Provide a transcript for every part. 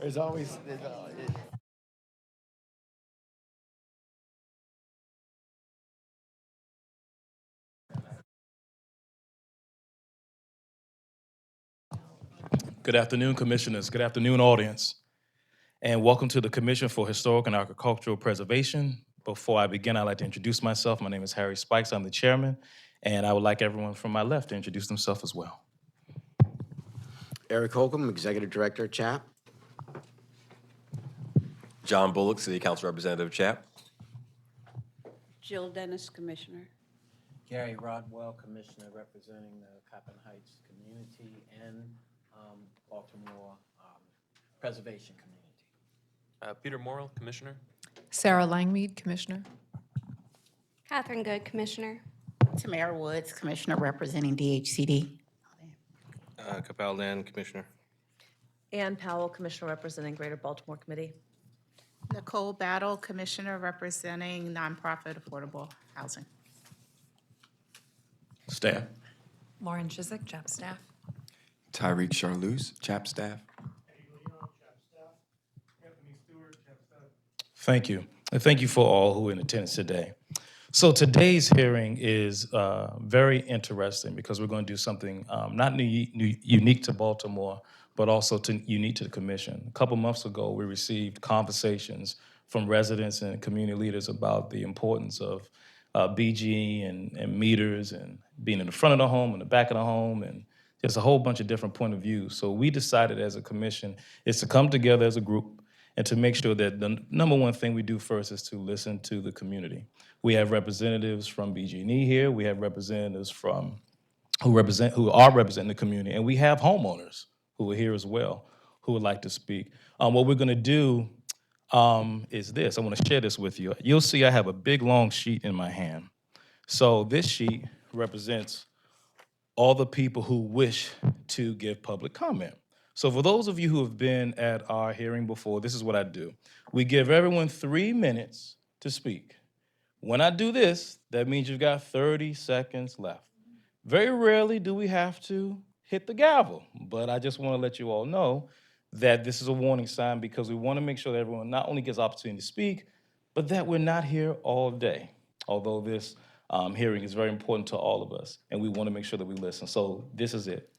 There's always, Good afternoon, commissioners. Good afternoon, audience. And welcome to the Commission for Historic and Agricultural Preservation. Before I begin, I'd like to introduce myself. My name is Harry Spikes. I'm the chairman, and I would like everyone from my left to introduce themselves as well. Eric Holcomb, Executive Director, CHAP. John Bullock, City Council Representative, CHAP. Jill Dennis, Commissioner. Gary Rodwell, Commissioner representing the Coppin Heights community and Baltimore Preservation Community. Peter Morrill, Commissioner. Sarah Langmead, Commissioner. Catherine Good, Commissioner. Tamara Woods, Commissioner representing DHCD. Capel Dan, Commissioner. Ann Powell, Commissioner representing Greater Baltimore Committee. Nicole Battle, Commissioner representing Nonprofit Affordable Housing. Staff. Lauren Chiswick, CHAP staff. Tyreek Charlouse, CHAP staff. Thank you. And thank you for all who are in attendance today. So today's hearing is very interesting because we're going to do something not unique to Baltimore, but also unique to the commission. A couple months ago, we received conversations from residents and community leaders about the importance of BGE and meters and being in the front of the home and the back of the home, and there's a whole bunch of different point of views. So we decided as a commission is to come together as a group and to make sure that the number one thing we do first is to listen to the community. We have representatives from BGE here. We have representatives from who are representing the community, and we have homeowners who are here as well who would like to speak. What we're going to do is this. I want to share this with you. You'll see I have a big long sheet in my hand. So this sheet represents all the people who wish to give public comment. So for those of you who have been at our hearing before, this is what I do. We give everyone 3 minutes to speak. When I do this, that means you've got 30 seconds left. Very rarely do we have to hit the gavel, but I just want to let you all know that this is a warning sign because we want to make sure that everyone not only gets opportunity to speak, but that we're not here all day, although this hearing is very important to all of us, and we want to make sure that we listen. So this is it.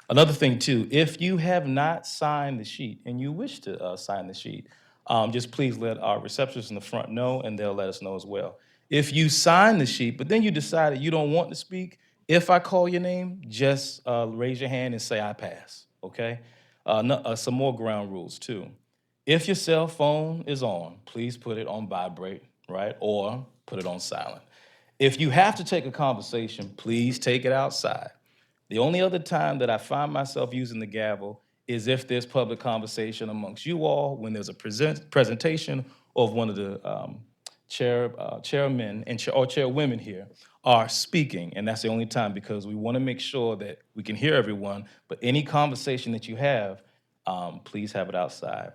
Another thing, too, if you have not signed the sheet and you wish to sign the sheet, just please let our receptionists in the front know, and they'll let us know as well. If you sign the sheet, but then you decided you don't want to speak, if I call your name, just raise your hand and say, I pass, okay? Some more ground rules, too. If your cell phone is on, please put it on vibrate, right? Or put it on silent. If you have to take a conversation, please take it outside. The only other time that I find myself using the gavel is if there's public conversation amongst you all, when there's a presentation of one of the chairmen or chairwomen here are speaking, and that's the only time because we want to make sure that we can hear everyone, but any conversation that you have, please have it outside.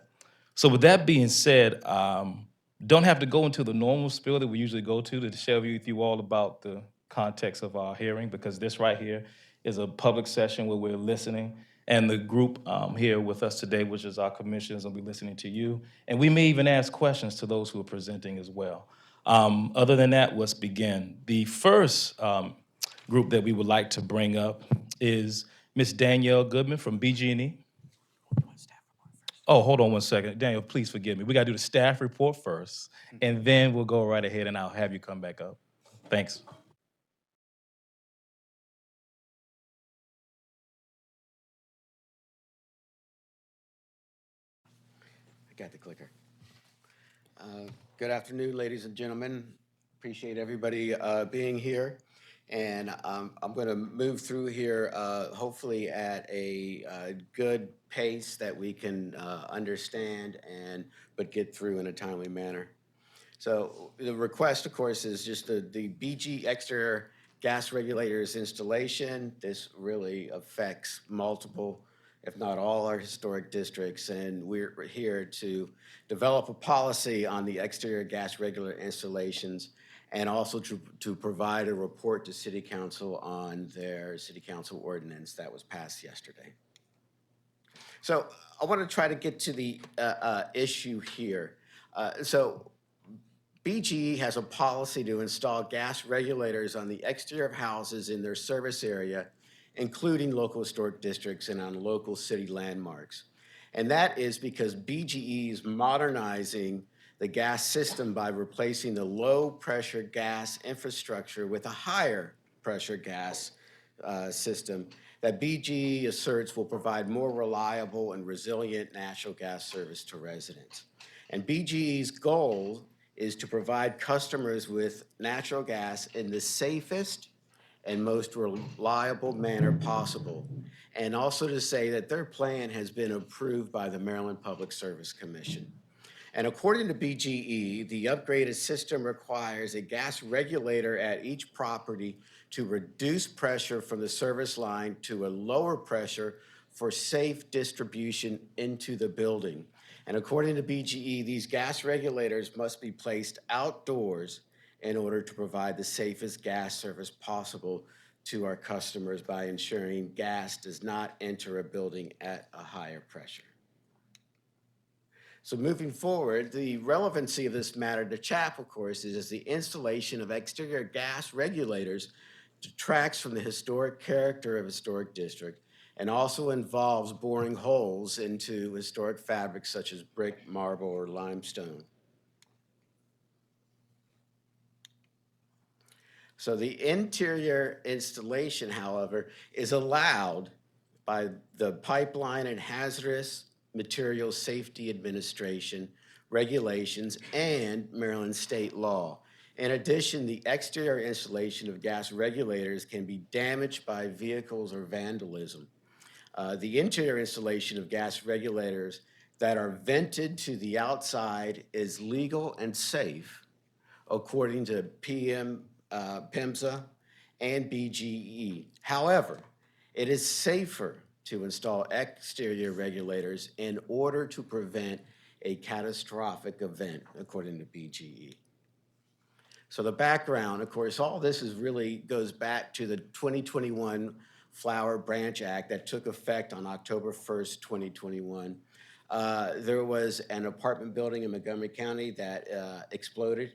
So with that being said, don't have to go into the normal spiel that we usually go to share with you all about the context of our hearing, because this right here is a public session where we're listening, and the group here with us today, which is our commissioners, will be listening to you, and we may even ask questions to those who are presenting as well. Other than that, let's begin. The first group that we would like to bring up is Ms. Danielle Goodman from BGE. Oh, hold on one second. Daniel, please forgive me. We got to do the staff report first, and then we'll go right ahead, and I'll have you come back up. Thanks. I got the clicker. Good afternoon, ladies and gentlemen. Appreciate everybody being here. And I'm going to move through here hopefully at a good pace that we can understand but get through in a timely manner. So the request, of course, is just the BG exterior gas regulators installation. This really affects multiple, if not all, our historic districts, and we're here to develop a policy on the exterior gas regulator installations and also to provide a report to City Council on their City Council ordinance that was passed yesterday. So I want to try to get to the issue here. So BGE has a policy to install gas regulators on the exterior of houses in their service area, including local historic districts and on local city landmarks. And that is because BGE is modernizing the gas system by replacing the low-pressure gas infrastructure with a higher pressure gas system that BGE asserts will provide more reliable and resilient natural gas service to residents. And BGE's goal is to provide customers with natural gas in the safest and most reliable manner possible. And also to say that their plan has been approved by the Maryland Public Service Commission. And according to BGE, the upgraded system requires a gas regulator at each property to reduce pressure from the service line to a lower pressure for safe distribution into the building. And according to BGE, these gas regulators must be placed outdoors in order to provide the safest gas service possible to our customers by ensuring gas does not enter a building at a higher pressure. So moving forward, the relevancy of this matter to CHAP, of course, is the installation of exterior gas regulators detracts from the historic character of a historic district and also involves boring holes into historic fabrics such as brick, marble, or limestone. So the interior installation, however, is allowed by the Pipeline and Hazardous Materials Safety Administration regulations and Maryland state law. In addition, the exterior installation of gas regulators can be damaged by vehicles or vandalism. The interior installation of gas regulators that are vented to the outside is legal and safe, according to PIMSA and BGE. However, it is safer to install exterior regulators in order to prevent a catastrophic event, according to BGE. So the background, of course, all this is really goes back to the 2021 Flower Branch Act that took effect on October 1st, 2021. There was an apartment building in Montgomery County that exploded,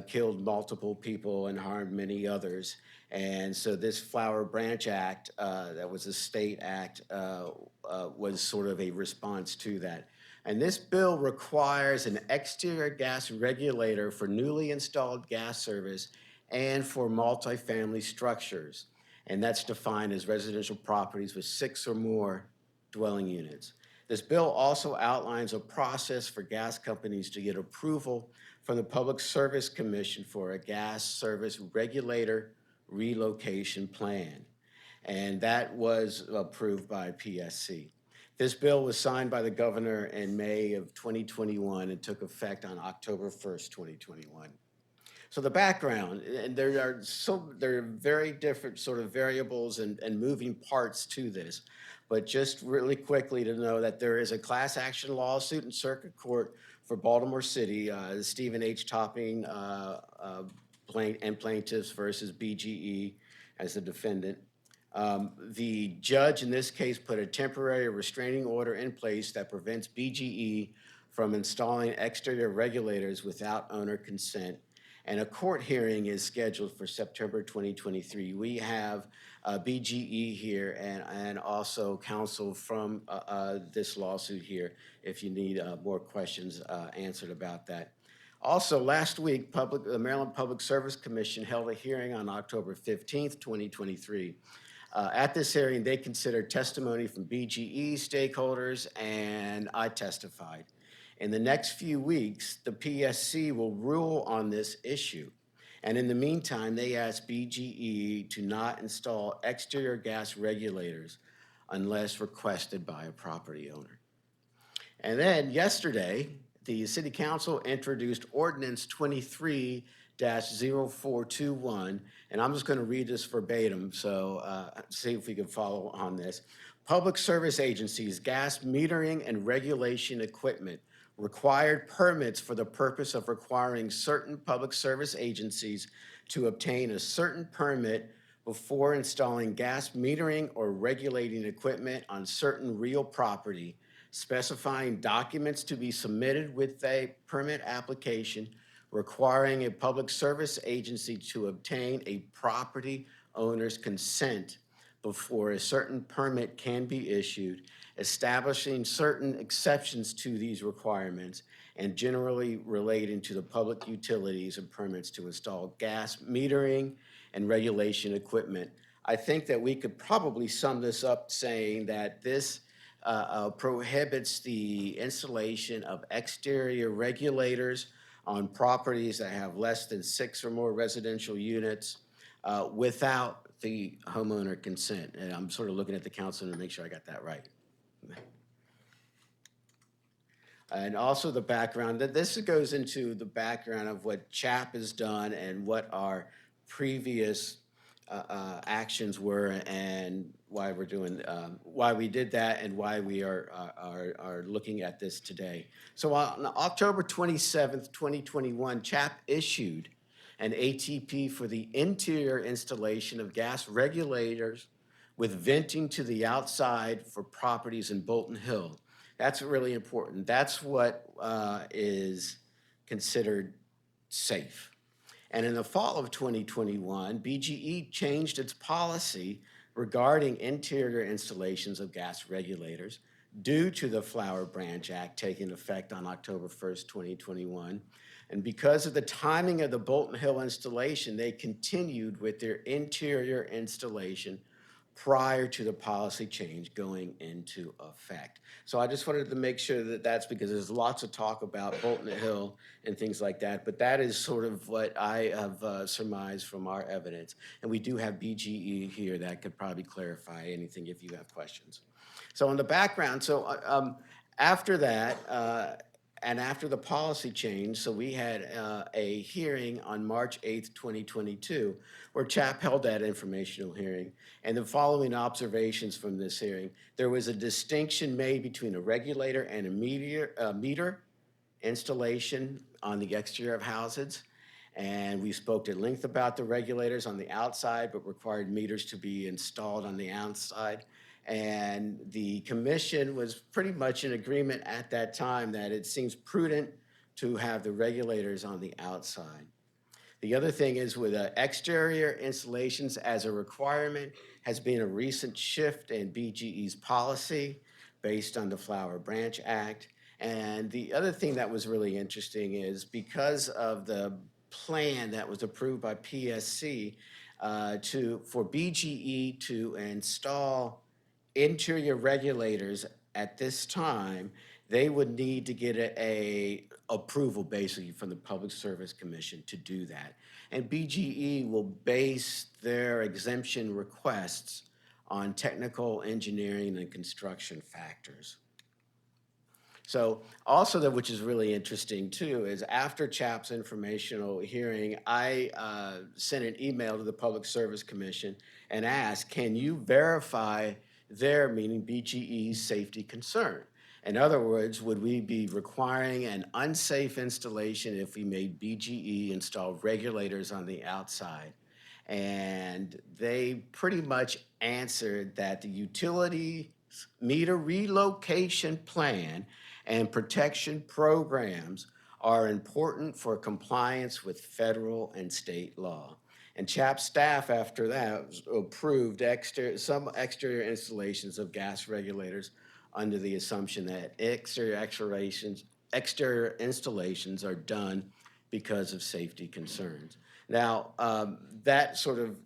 killed multiple people and harmed many others. And so this Flower Branch Act, that was a state act, was sort of a response to that. And this bill requires an exterior gas regulator for newly installed gas service and for multifamily structures. And that's defined as residential properties with 6 or more dwelling units. This bill also outlines a process for gas companies to get approval from the Public Service Commission for a gas service regulator relocation plan. And that was approved by PSC. This bill was signed by the governor in May of 2021 and took effect on October 1st, 2021. So the background, and there are very different sort of variables and moving parts to this, but just really quickly to know that there is a class action lawsuit in circuit court for Baltimore City, Stephen H. Topping and plaintiffs versus BGE as the defendant. The judge in this case put a temporary restraining order in place that prevents BGE from installing exterior regulators without owner consent. And a court hearing is scheduled for September 2023. We have BGE here and also counsel from this lawsuit here if you need more questions answered about that. Also, last week, the Maryland Public Service Commission held a hearing on October 15th, 2023. At this hearing, they considered testimony from BGE stakeholders, and I testified. In the next few weeks, the PSC will rule on this issue. And in the meantime, they asked BGE to not install exterior gas regulators unless requested by a property owner. And then yesterday, the City Council introduced Ordinance 23-0421, and I'm just going to read this verbatim, so see if we can follow on this. Public service agencies, gas metering and regulation equipment required permits for the purpose of requiring certain public service agencies to obtain a certain permit before installing gas metering or regulating equipment on certain real property, specifying documents to be submitted with a permit application, requiring a public service agency to obtain a property owner's consent before a certain permit can be issued, establishing certain exceptions to these requirements, and generally relating to the public utilities and permits to install gas metering and regulation equipment. I think that we could probably sum this up saying that this prohibits the installation of exterior regulators on properties that have less than 6 or more residential units without the homeowner consent. And I'm sort of looking at the council to make sure I got that right. And also the background, that this goes into the background of what CHAP has done and what our previous actions were and why we're doing, why we did that and why we are looking at this today. So on October 27th, 2021, CHAP issued an ATP for the interior installation of gas regulators with venting to the outside for properties in Bolton Hill. That's really important. That's what is considered safe. And in the fall of 2021, BGE changed its policy regarding interior installations of gas regulators due to the Flower Branch Act taking effect on October 1st, 2021. And because of the timing of the Bolton Hill installation, they continued with their interior installation prior to the policy change going into effect. So I just wanted to make sure that that's because there's lots of talk about Bolton Hill and things like that, but that is sort of what I have surmised from our evidence. And we do have BGE here that could probably clarify anything if you have questions. So on the background, after that, and after the policy change, so we had a hearing on March 8th, 2022, where CHAP held that informational hearing. And the following observations from this hearing: there was a distinction made between a regulator and a meter installation on the exterior of houses. And we spoke at length about the regulators on the outside, but required meters to be installed on the outside. And the commission was pretty much in agreement at that time that it seems prudent to have the regulators on the outside. The other thing is with exterior installations as a requirement has been a recent shift in BGE's policy based on the Flower Branch Act. And the other thing that was really interesting is because of the plan that was approved by PSC for BGE to install interior regulators at this time, they would need to get a approval basically from the Public Service Commission to do that. And BGE will base their exemption requests on technical, engineering, and construction factors. So also, which is really interesting too, is after CHAP's informational hearing, I sent an email to the Public Service Commission and asked, can you verify their, meaning BGE's, safety concern? In other words, would we be requiring an unsafe installation if we made BGE install regulators on the outside? And they pretty much answered that the utility meter relocation plan and protection programs are important for compliance with federal and state law. And CHAP staff after that approved some exterior installations of gas regulators under the assumption that exterior installations are done because of safety concerns. Now, that sort of,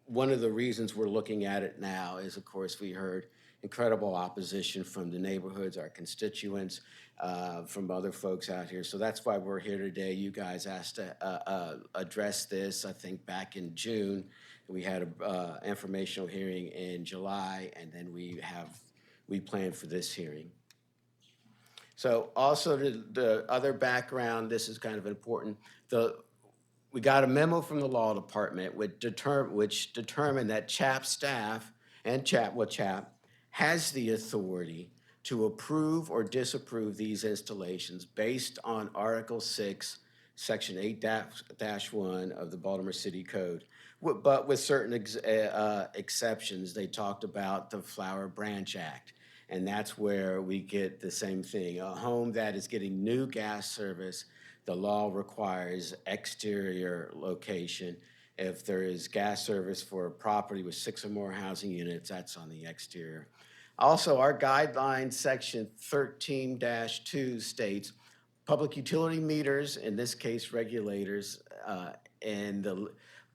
one of the reasons we're looking at it now is, of course, we heard incredible opposition from the neighborhoods, our constituents, from other folks out here. So that's why we're here today. You guys asked to address this, I think, back in June. We had an informational hearing in July, and then we planned for this hearing. So also the other background, this is kind of important. We got a memo from the law department which determined that CHAP staff and CHAP has the authority to approve or disapprove these installations based on Article 6, Section 8-1 of the Baltimore City Code, But with certain exceptions. They talked about the Flower Branch Act, and that's where we get the same thing. A home that is getting new gas service, the law requires exterior location. If there is gas service for a property with 6 or more housing units, that's on the exterior. Also, our guidelines, section 13-2 states, public utility meters, in this case regulators, and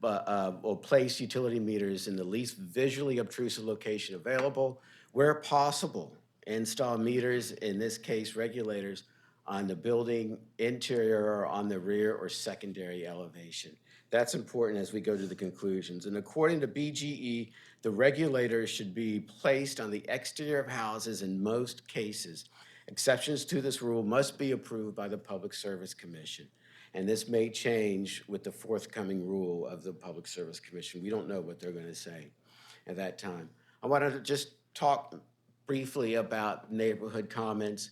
will place utility meters in the least visually obtrusive location available. Where possible, install meters, in this case regulators, on the building interior or on the rear or secondary elevation. That's important as we go to the conclusions. And according to BGE, the regulators should be placed on the exterior of houses in most cases. Exceptions to this rule must be approved by the Public Service Commission. And this may change with the forthcoming rule of the Public Service Commission. We don't know what they're going to say at that time. I wanted to just talk briefly about neighborhood comments.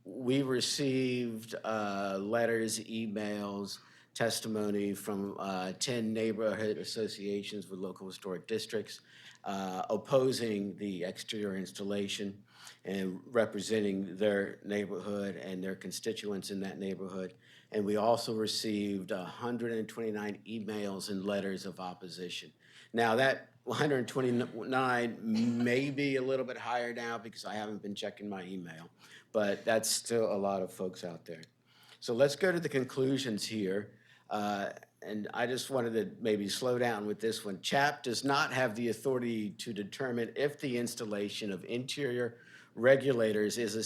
We received letters, emails, testimony from 10 neighborhood associations with local historic districts opposing the exterior installation and representing their neighborhood and their constituents in that neighborhood. And we also received 129 emails and letters of opposition. Now that 129 may be a little bit higher now because I haven't been checking my email, but that's still a lot of folks out there. So let's go to the conclusions here. And I just wanted to maybe slow down with this one. CHAP does not have the authority to determine if the installation of interior regulators is a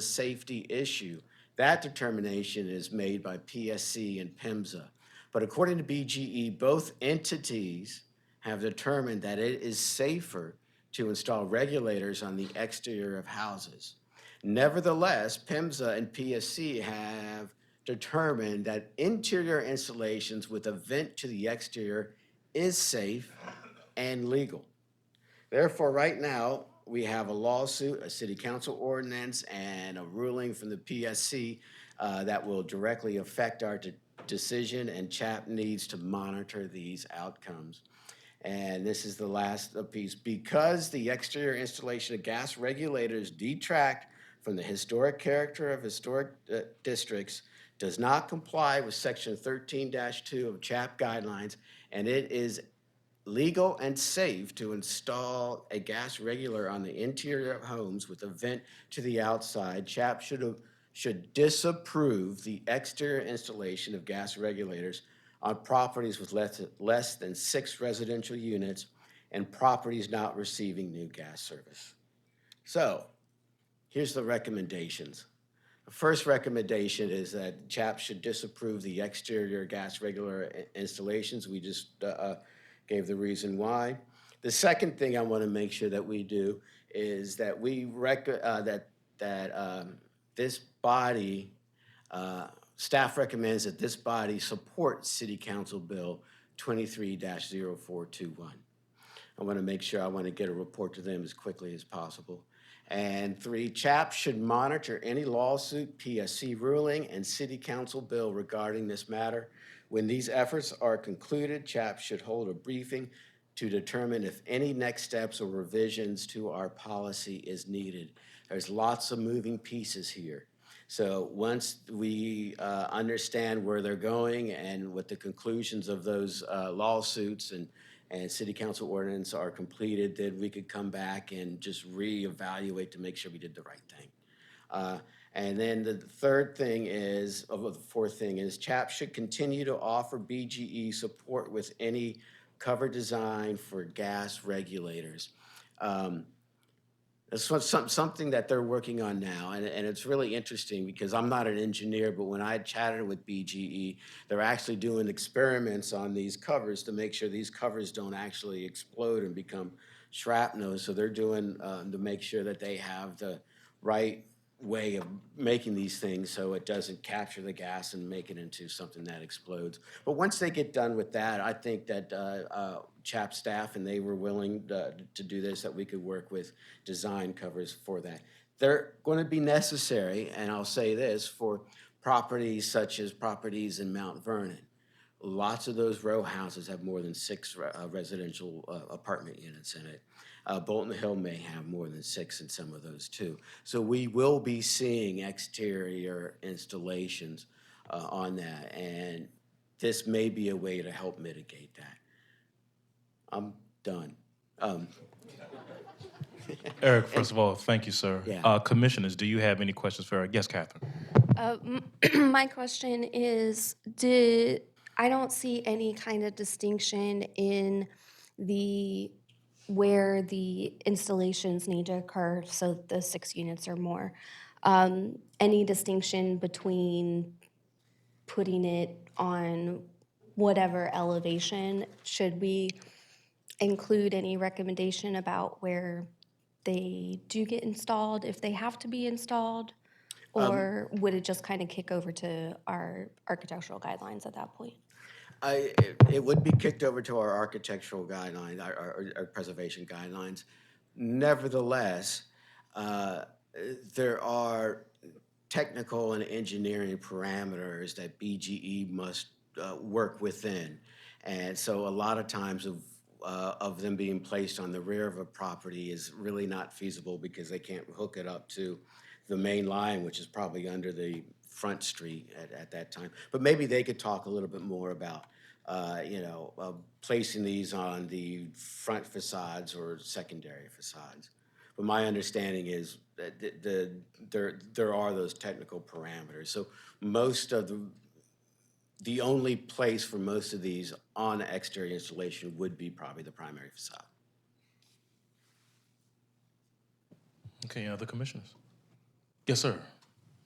safety issue. That determination is made by PSC and PIMSA. But according to BGE, both entities have determined that it is safer to install regulators on the exterior of houses. Nevertheless, PIMSA and PSC have determined that interior installations with a vent to the exterior is safe and legal. Therefore, right now, we have a lawsuit, a city council ordinance, and a ruling from the PSC that will directly affect our decision, and CHAP needs to monitor these outcomes. And this is the last piece. Because the exterior installation of gas regulators detract from the historic character of historic districts, does not comply with section 13-2 of CHAP guidelines, and it is legal and safe to install a gas regulator on the interior of homes with a vent to the outside, CHAP should disapprove the exterior installation of gas regulators on properties with less than 6 residential units and properties not receiving new gas service. So here's the recommendations. The first recommendation is that CHAP should disapprove the exterior gas regulator installations. We just gave the reason why. The second thing I want to make sure that we do is that we this body, staff recommends that this body support City Council Bill 23-0421. I want to make sure, I want to get a report to them as quickly as possible. And 3, CHAP should monitor any lawsuit, PSC ruling, and City Council bill regarding this matter. When these efforts are concluded, CHAP should hold a briefing to determine if any next steps or revisions to our policy is needed. There's lots of moving pieces here. So once we understand where they're going and what the conclusions of those lawsuits and City Council ordinance are completed, then we could come back and just reevaluate to make sure we did the right thing. And then the third thing is, the fourth thing is, CHAP should continue to offer BGE support with any cover design for gas regulators. It's something that they're working on now, and it's really interesting because I'm not an engineer, but when I chatted with BGE, they're actually doing experiments on these covers to make sure these covers don't actually explode and become shrapnel. So they're doing to make sure that they have the right way of making these things so it doesn't capture the gas and make it into something that explodes. But once they get done with that, I think that CHAP staff, and they were willing to do this, that we could work with design covers for that. They're going to be necessary, and I'll say this, for properties such as properties in Mount Vernon, Lots of those row houses have more than 6 residential apartment units in it. Bolton Hill may have more than 6 in some of those too. So we will be seeing exterior installations on that, and this may be a way to help mitigate that. I'm done. Eric, first of all, thank you, sir. Yeah. Commissioners, do you have any questions for Eric? Yes, Catherine. My question is, I don't see any kind of distinction in where the installations need to occur, so the 6 units or more. Any distinction between putting it on whatever elevation? Should we include any recommendation about where they do get installed, if they have to be installed? Or would it just kind of kick over to our architectural guidelines at that point? It would be kicked over to our architectural guidelines, our preservation guidelines. Nevertheless, there are technical and engineering parameters that BGE must work within. And so a lot of times of them being placed on the rear of a property is really not feasible because they can't hook it up to the main line, which is probably under the front street at that time. But maybe they could talk a little bit more about, placing these on the front facades or secondary facades. But my understanding is that there are those technical parameters. So most of the only place for most of these on exterior installation would be probably the primary facade. Okay, other commissioners? Yes, sir.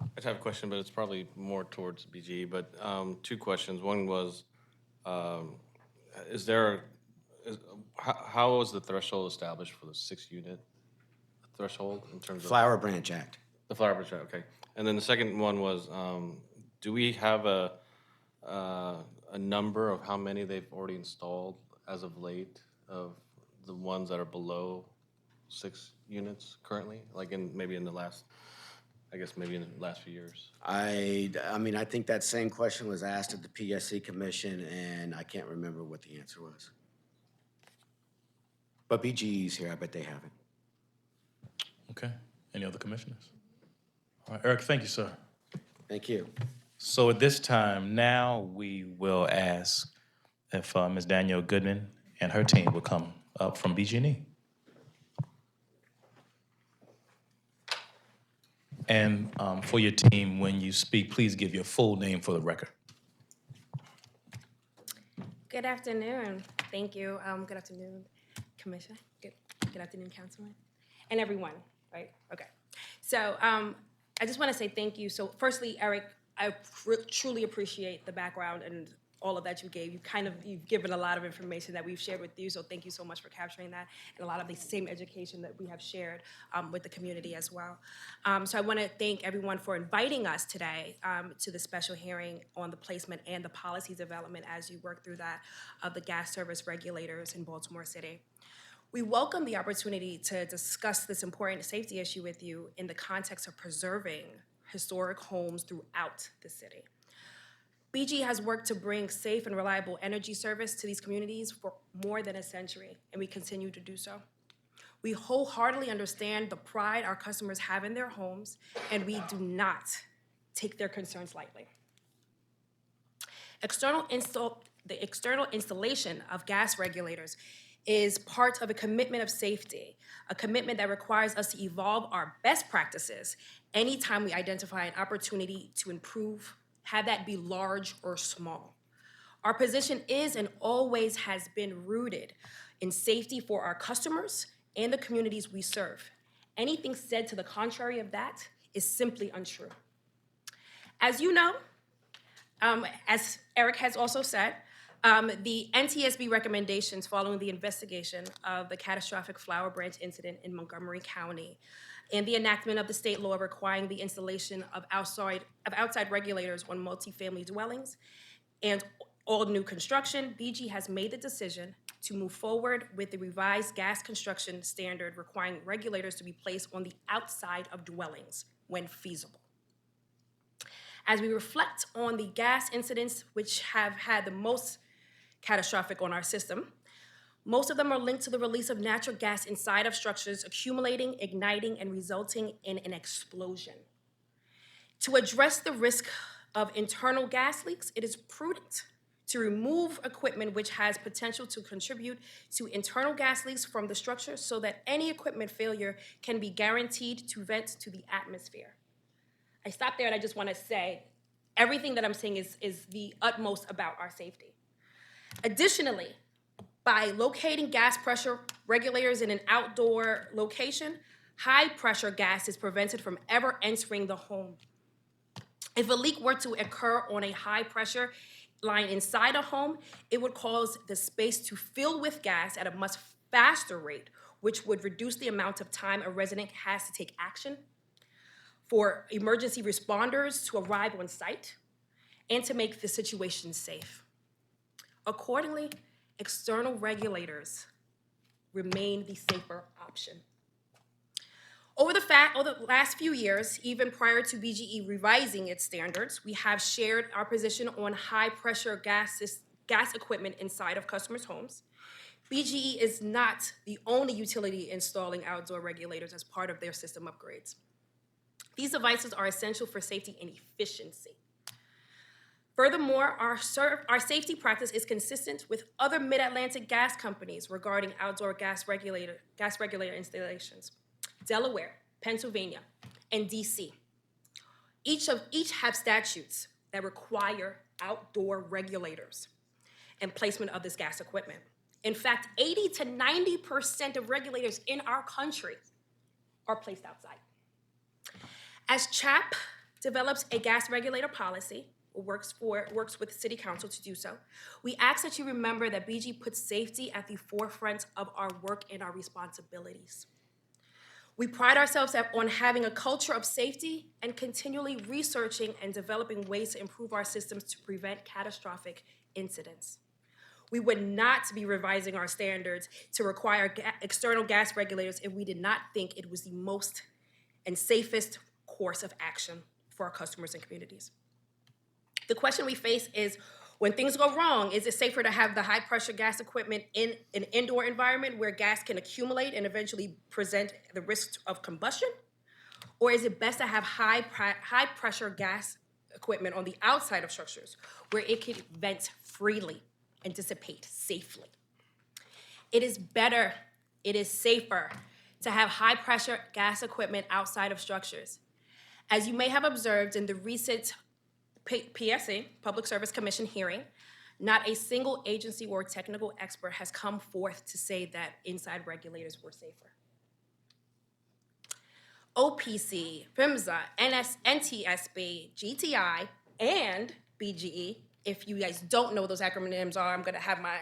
I just have a question, but it's probably more towards BGE, but 2 questions. One was, how is the threshold established for the 6-unit threshold in terms of? Flower Branch Act. The Flower Branch Act, okay. And then the second one was, do we have a number of how many they've already installed as of late of the ones that are below 6 units currently, like maybe in the last few years? I mean, I think that same question was asked at the PSC Commission, and I can't remember what the answer was. But BGE's here, I bet they have it. Okay, any other commissioners? All right, Eric, thank you, sir. Thank you. So at this time, now we will ask if Ms. Danielle Goodman and her team will come up from BGE. And for your team, when you speak, please give your full name for the record. Good afternoon. Thank you. Good afternoon, Commissioner. Good afternoon, Councilman, and everyone. Right? Okay. So I just want to say thank you. So firstly, Eric, I truly appreciate the background and all of that you gave. You've given a lot of information that we've shared with you, so thank you so much for capturing that, and a lot of the same education that we have shared with the community as well. So I want to thank everyone for inviting us today to the special hearing on the placement and the policy development as you work through that of the gas service regulators in Baltimore City. We welcome the opportunity to discuss this important safety issue with you in the context of preserving historic homes throughout the city. BGE has worked to bring safe and reliable energy service to these communities for more than a century, and we continue to do so. We wholeheartedly understand the pride our customers have in their homes, and we do not take their concerns lightly. The external installation of gas regulators is part of a commitment of safety, a commitment that requires us to evolve our best practices anytime we identify an opportunity to improve, have that be large or small. Our position is and always has been rooted in safety for our customers and the communities we serve. Anything said to the contrary of that is simply untrue. As you know, as Eric has also said, the NTSB recommendations following the investigation of the catastrophic Flower Branch incident in Montgomery County and the enactment of the state law requiring the installation of outside regulators on multifamily dwellings and all new construction, BG has made the decision to move forward with the revised gas construction standard requiring regulators to be placed on the outside of dwellings when feasible. As we reflect on the gas incidents which have had the most catastrophic on our system, most of them are linked to the release of natural gas inside of structures, accumulating, igniting, and resulting in an explosion. To address the risk of internal gas leaks, it is prudent to remove equipment which has potential to contribute to internal gas leaks from the structure so that any equipment failure can be guaranteed to vent to the atmosphere. I stop there and I just want to say everything that I'm saying is the utmost about our safety. Additionally, by locating gas pressure regulators in an outdoor location, high pressure gas is prevented from ever entering the home. If a leak were to occur on a high pressure line inside a home, it would cause the space to fill with gas at a much faster rate, which would reduce the amount of time a resident has to take action for emergency responders to arrive on site and to make the situation safe. Accordingly, external regulators remain the safer option. Over the last few years, even prior to BGE revising its standards, we have shared our position on high-pressure gas equipment inside of customers' homes. BGE is not the only utility installing outdoor regulators as part of their system upgrades. These devices are essential for safety and efficiency. Furthermore, our safety practice is consistent with other Mid-Atlantic gas companies regarding outdoor gas regulator installations. Delaware, Pennsylvania, and DC. Each have statutes that require outdoor regulators and placement of this gas equipment. In fact, 80 to 90% of regulators in our country are placed outside. As CHAP develops a gas regulator policy, works with City Council to do so, we ask that you remember that BG puts safety at the forefront of our work and our responsibilities. We pride ourselves on having a culture of safety and continually researching and developing ways to improve our systems to prevent catastrophic incidents. We would not be revising our standards to require external gas regulators if we did not think it was the most and safest course of action for our customers and communities. The question we face is, when things go wrong, is it safer to have the high-pressure gas equipment in an indoor environment where gas can accumulate and eventually present the risk of combustion? Or is it best to have high-pressure gas equipment on the outside of structures where it can vent freely and dissipate safely? It is better, it is safer to have high-pressure gas equipment outside of structures. As you may have observed in the recent PSC, Public Service Commission hearing, not a single agency or technical expert has come forth to say that inside regulators were safer. OPC, PHMSA, NTSB, GTI, and BGE, if you guys don't know what those acronyms are, I'm gonna have my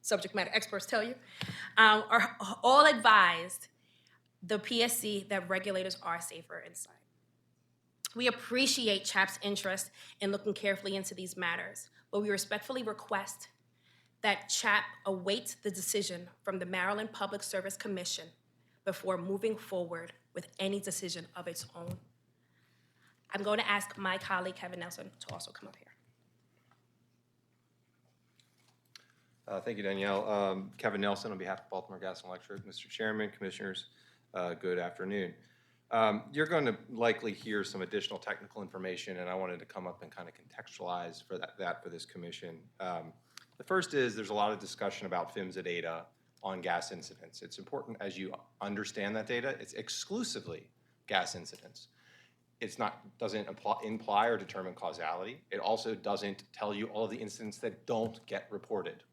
subject matter experts tell you, are all advised the PSC that regulators are safer inside. We appreciate CHAP's interest in looking carefully into these matters, but we respectfully request that CHAP await the decision from the Maryland Public Service Commission before moving forward with any decision of its own. I'm going to ask my colleague, Kevin Nelson, to also come up here. Thank you, Danielle. Kevin Nelson on behalf of Baltimore Gas and Electric. Mr. Chairman, Commissioners, good afternoon. You're going to likely hear some additional technical information, and I wanted to come up and kind of contextualize for that for this commission. The first is there's a lot of discussion about PHMSA data on gas incidents. It's important as you understand that data, it's exclusively gas incidents. Doesn't imply or determine causality. It also doesn't tell you all of the incidents that don't get reported.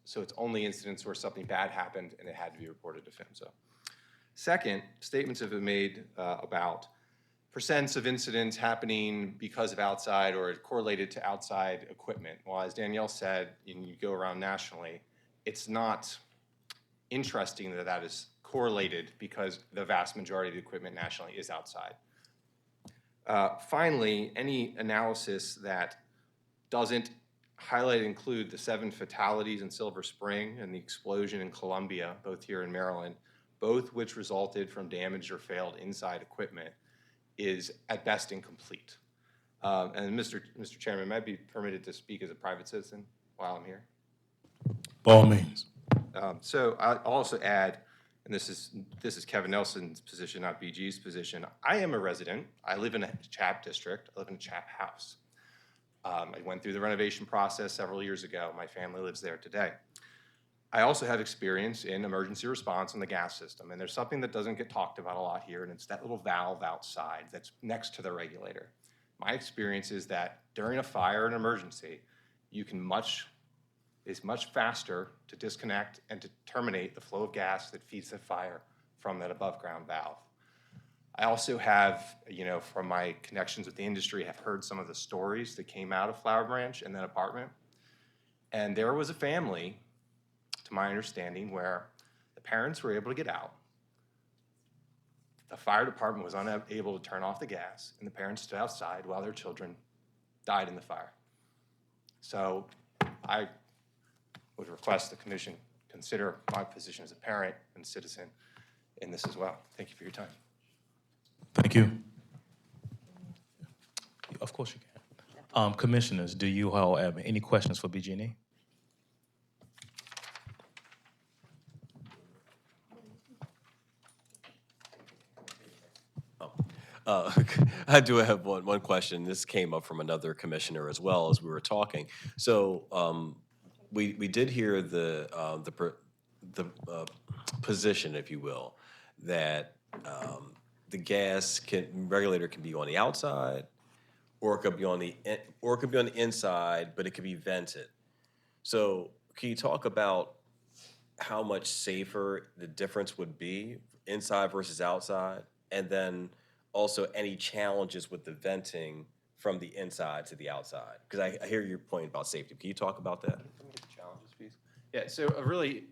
So it's only incidents where something bad happened and it had to be reported to PHMSA. Second, statements have been made about percents of incidents happening because of outside or correlated to outside equipment. Well, as Danielle said, and you go around nationally, it's not interesting that that is correlated because the vast majority of the equipment nationally is outside. Finally, any analysis that doesn't highlight and include the 7 fatalities in Silver Spring and the explosion in Columbia, both here in Maryland, both which resulted from damaged or failed inside equipment, is at best incomplete. And Mr. Chairman, may I be permitted to speak as a private citizen while I'm here? By all means. So I'll also add, and this is Kevin Nelson's position, not BGE's position. I am a resident. I live in a CHAP district. I live in a CHAP house. I went through the renovation process several years ago. My family lives there today. I also have experience in emergency response on the gas system, and there's something that doesn't get talked about a lot here, and it's that little valve outside that's next to the regulator. My experience is that during a fire and emergency, it's much faster to disconnect and to terminate the flow of gas that feeds the fire from that above ground valve. I also have, from my connections with the industry, have heard some of the stories that came out of Flower Branch and that apartment. And there was a family, to my understanding, where the parents were able to get out. The fire department was unable to turn off the gas, and the parents stood outside while their children died in the fire. So I would request the commission consider my position as a parent and citizen in this as well. Thank you for your time. Thank you. Of course you can. Commissioners, do you all have any questions for BGE? I do have one question. This came up from another commissioner as well as we were talking. So we did hear the position, if you will, that the regulator can be on the outside, or it could be on the inside, but it could be vented. So can you talk about how much safer the difference would be inside versus outside, and then also any challenges with the venting from the inside to the outside? Because I hear your point about safety. Can you talk about that? Challenges, please. Yeah, so a really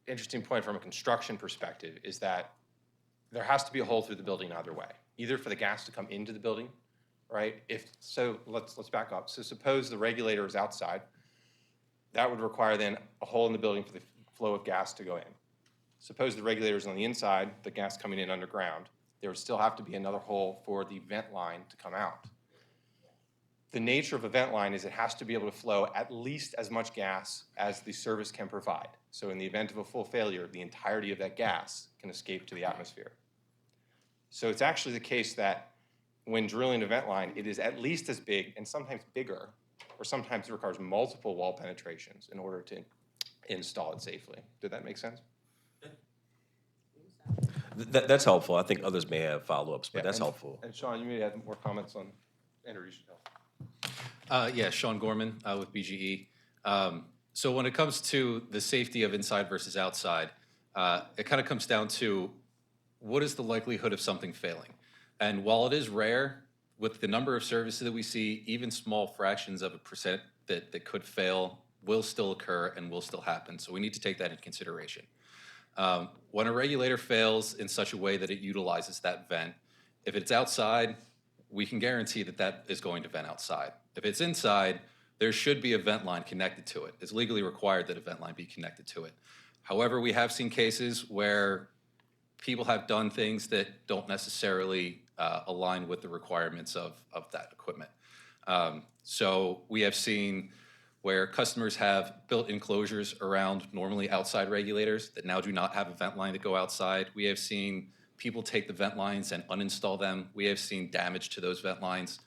interesting point from a construction perspective is that there has to be a hole through the building either way, either for the gas to come into the building, right? Let's back up. So suppose the regulator is outside. That would require then a hole in the building for the flow of gas to go in. Suppose the regulator is on the inside, the gas coming in underground. There would still have to be another hole for the vent line to come out. The nature of a vent line is it has to be able to flow at least as much gas as the service can provide. So in the event of a full failure, the entirety of that gas can escape to the atmosphere. So it's actually the case that when drilling a vent line, it is at least as big and sometimes bigger, or sometimes it requires multiple wall penetrations in order to install it safely. Did that make sense? That's helpful. I think others may have follow-ups, but that's helpful. And Sean, you may have more comments on introduction. Yeah, Sean Gorman with BGE. So when it comes to the safety of inside versus outside, it kind of comes down to what is the likelihood of something failing? And while it is rare, with the number of services that we see, even small fractions of a percent that could fail will still occur and will still happen. So we need to take that into consideration. When a regulator fails in such a way that it utilizes that vent, if it's outside, we can guarantee that that is going to vent outside. If it's inside, there should be a vent line connected to it. It's legally required that a vent line be connected to it. However, we have seen cases where people have done things that don't necessarily align with the requirements of that equipment. So we have seen where customers have built enclosures around normally outside regulators that now do not have a vent line to go outside. We have seen people take the vent lines and uninstall them. We have seen damage to those vent lines.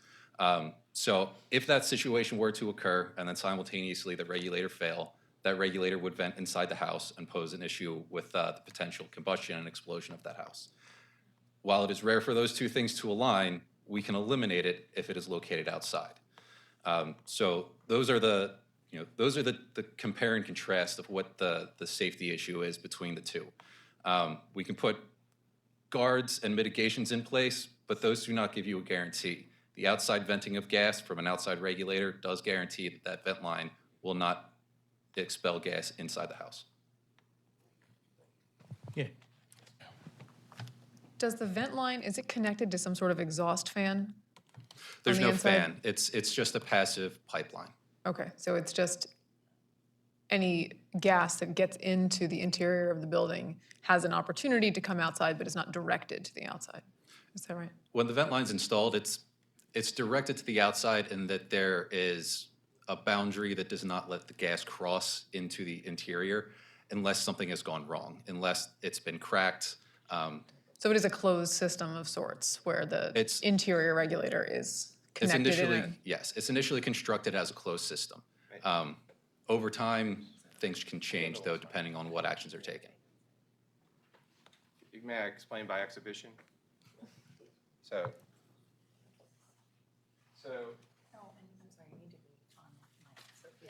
So if that situation were to occur and then simultaneously the regulator fail, that regulator would vent inside the house and pose an issue with the potential combustion and explosion of that house. While it is rare for those two things to align, we can eliminate it if it is located outside. So those are the compare and contrast of what the safety issue is between the two. We can put guards and mitigations in place, but those do not give you a guarantee. The outside venting of gas from an outside regulator does guarantee that that vent line will not expel gas inside the house. Yeah. Does the vent line, is it connected to some sort of exhaust fan? There's on the no inside? fan. It's just a passive pipeline. Okay, so it's just any gas that gets into the interior of the building has an opportunity to come outside, but it's not directed to the outside. Is that right? When the vent line's installed, it's It's directed to the outside in that there is a boundary that does not let the gas cross into the interior unless something has gone wrong, unless it's been cracked. So it is a closed system of sorts where the It's- interior regulator is It's connected in initially, yes, it's initially constructed as a closed system. Over time, things can change though, depending on what actions are taken. May I explain by exhibition? So.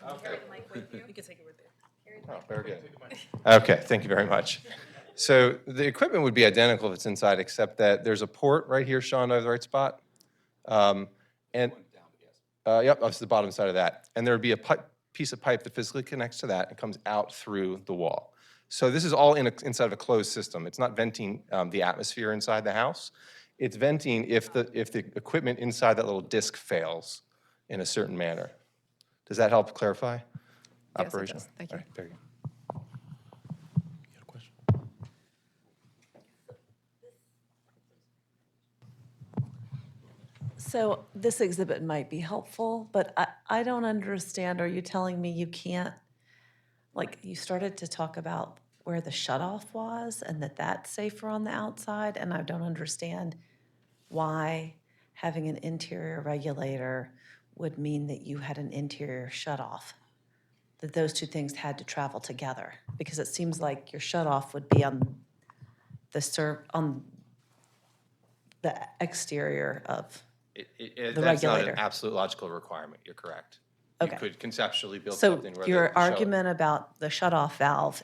Okay. You can take it with you. Oh, very good. Okay, thank you very much. So the equipment would be identical if it's inside, except that there's a port right here, Sean, do I have the right spot? And, yep, that's the bottom side of that. And there would be a piece of pipe that physically connects to that and comes out through the wall. So this is all inside of a closed system. It's not venting the atmosphere inside the house. It's venting if the equipment inside that little disc fails in a certain manner. Does that help clarify? Yes, it Operation? does. Thank you. All right, very good. So this exhibit might be helpful, but I don't understand. Are you telling me you can't, like, you started to talk about where the shutoff was and that that's safer on the outside, and I don't understand why having an interior regulator would mean that you had an interior shutoff, that those two things had to travel together, because it seems like your shutoff would be on the exterior of the That's not regulator. an absolute logical requirement, you're correct. Okay. You could conceptually build So something where your the show- argument about the shutoff valve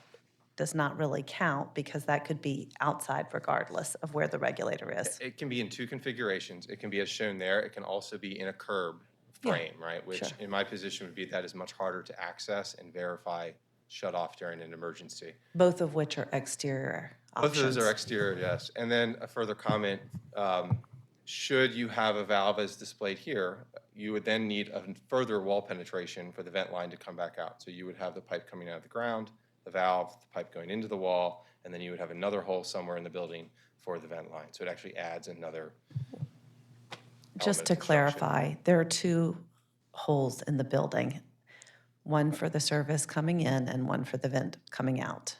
does not really count because that could be outside regardless of where the regulator is. It can be in two configurations. It can be as shown there. It can also be in a curb Yeah, frame, right? Which sure. in my position would be that is much harder to access and verify shut off during an emergency. Both of which are exterior options. Both of those are exterior, yes. And then a further comment, should you have a valve as displayed here, you would then need a further wall penetration for the vent line to come back out. So you would have the pipe coming out of the ground, the valve, the pipe going into the wall, and then you would have another hole somewhere in the building for the vent line. So it actually adds another Just element to of construction. clarify, there are two holes in the building, one for the service coming in and one for the vent coming out.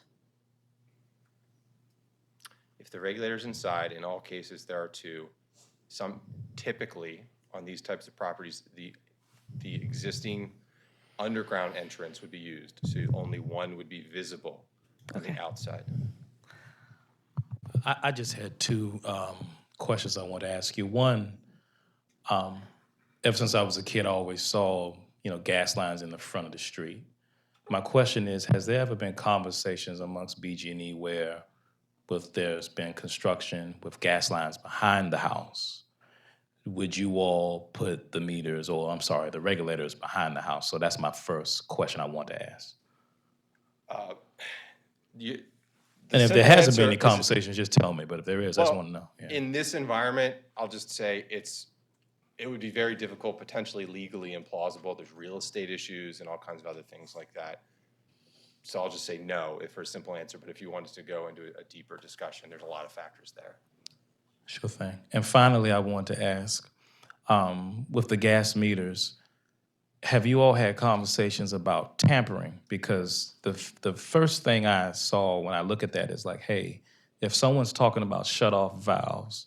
If the regulator's inside, in all cases, there are two. Some, typically, on these types of properties, the existing underground entrance would be used, so only one would be visible on the outside. I just had two questions I want to ask you. One, ever since I was a kid, I always saw, gas lines in the front of the street. My question is, has there ever been conversations amongst BG&E where there's been construction with gas lines behind the house? Would you all put the regulators behind the house? So that's my first question I want to ask. And if there hasn't been any conversations, just tell me. But if there is, I just want to know. Yeah. In this environment, I'll just say it would be very difficult, potentially legally implausible. There's real estate issues and all kinds of other things like that. So I'll just say no for a simple answer. But if you wanted to go into a deeper discussion, there's a lot of factors there. Sure thing. And finally, I want to ask, with the gas meters, have you all had conversations about tampering? Because the first thing I saw when I look at that is like, hey, if someone's talking about shut-off valves,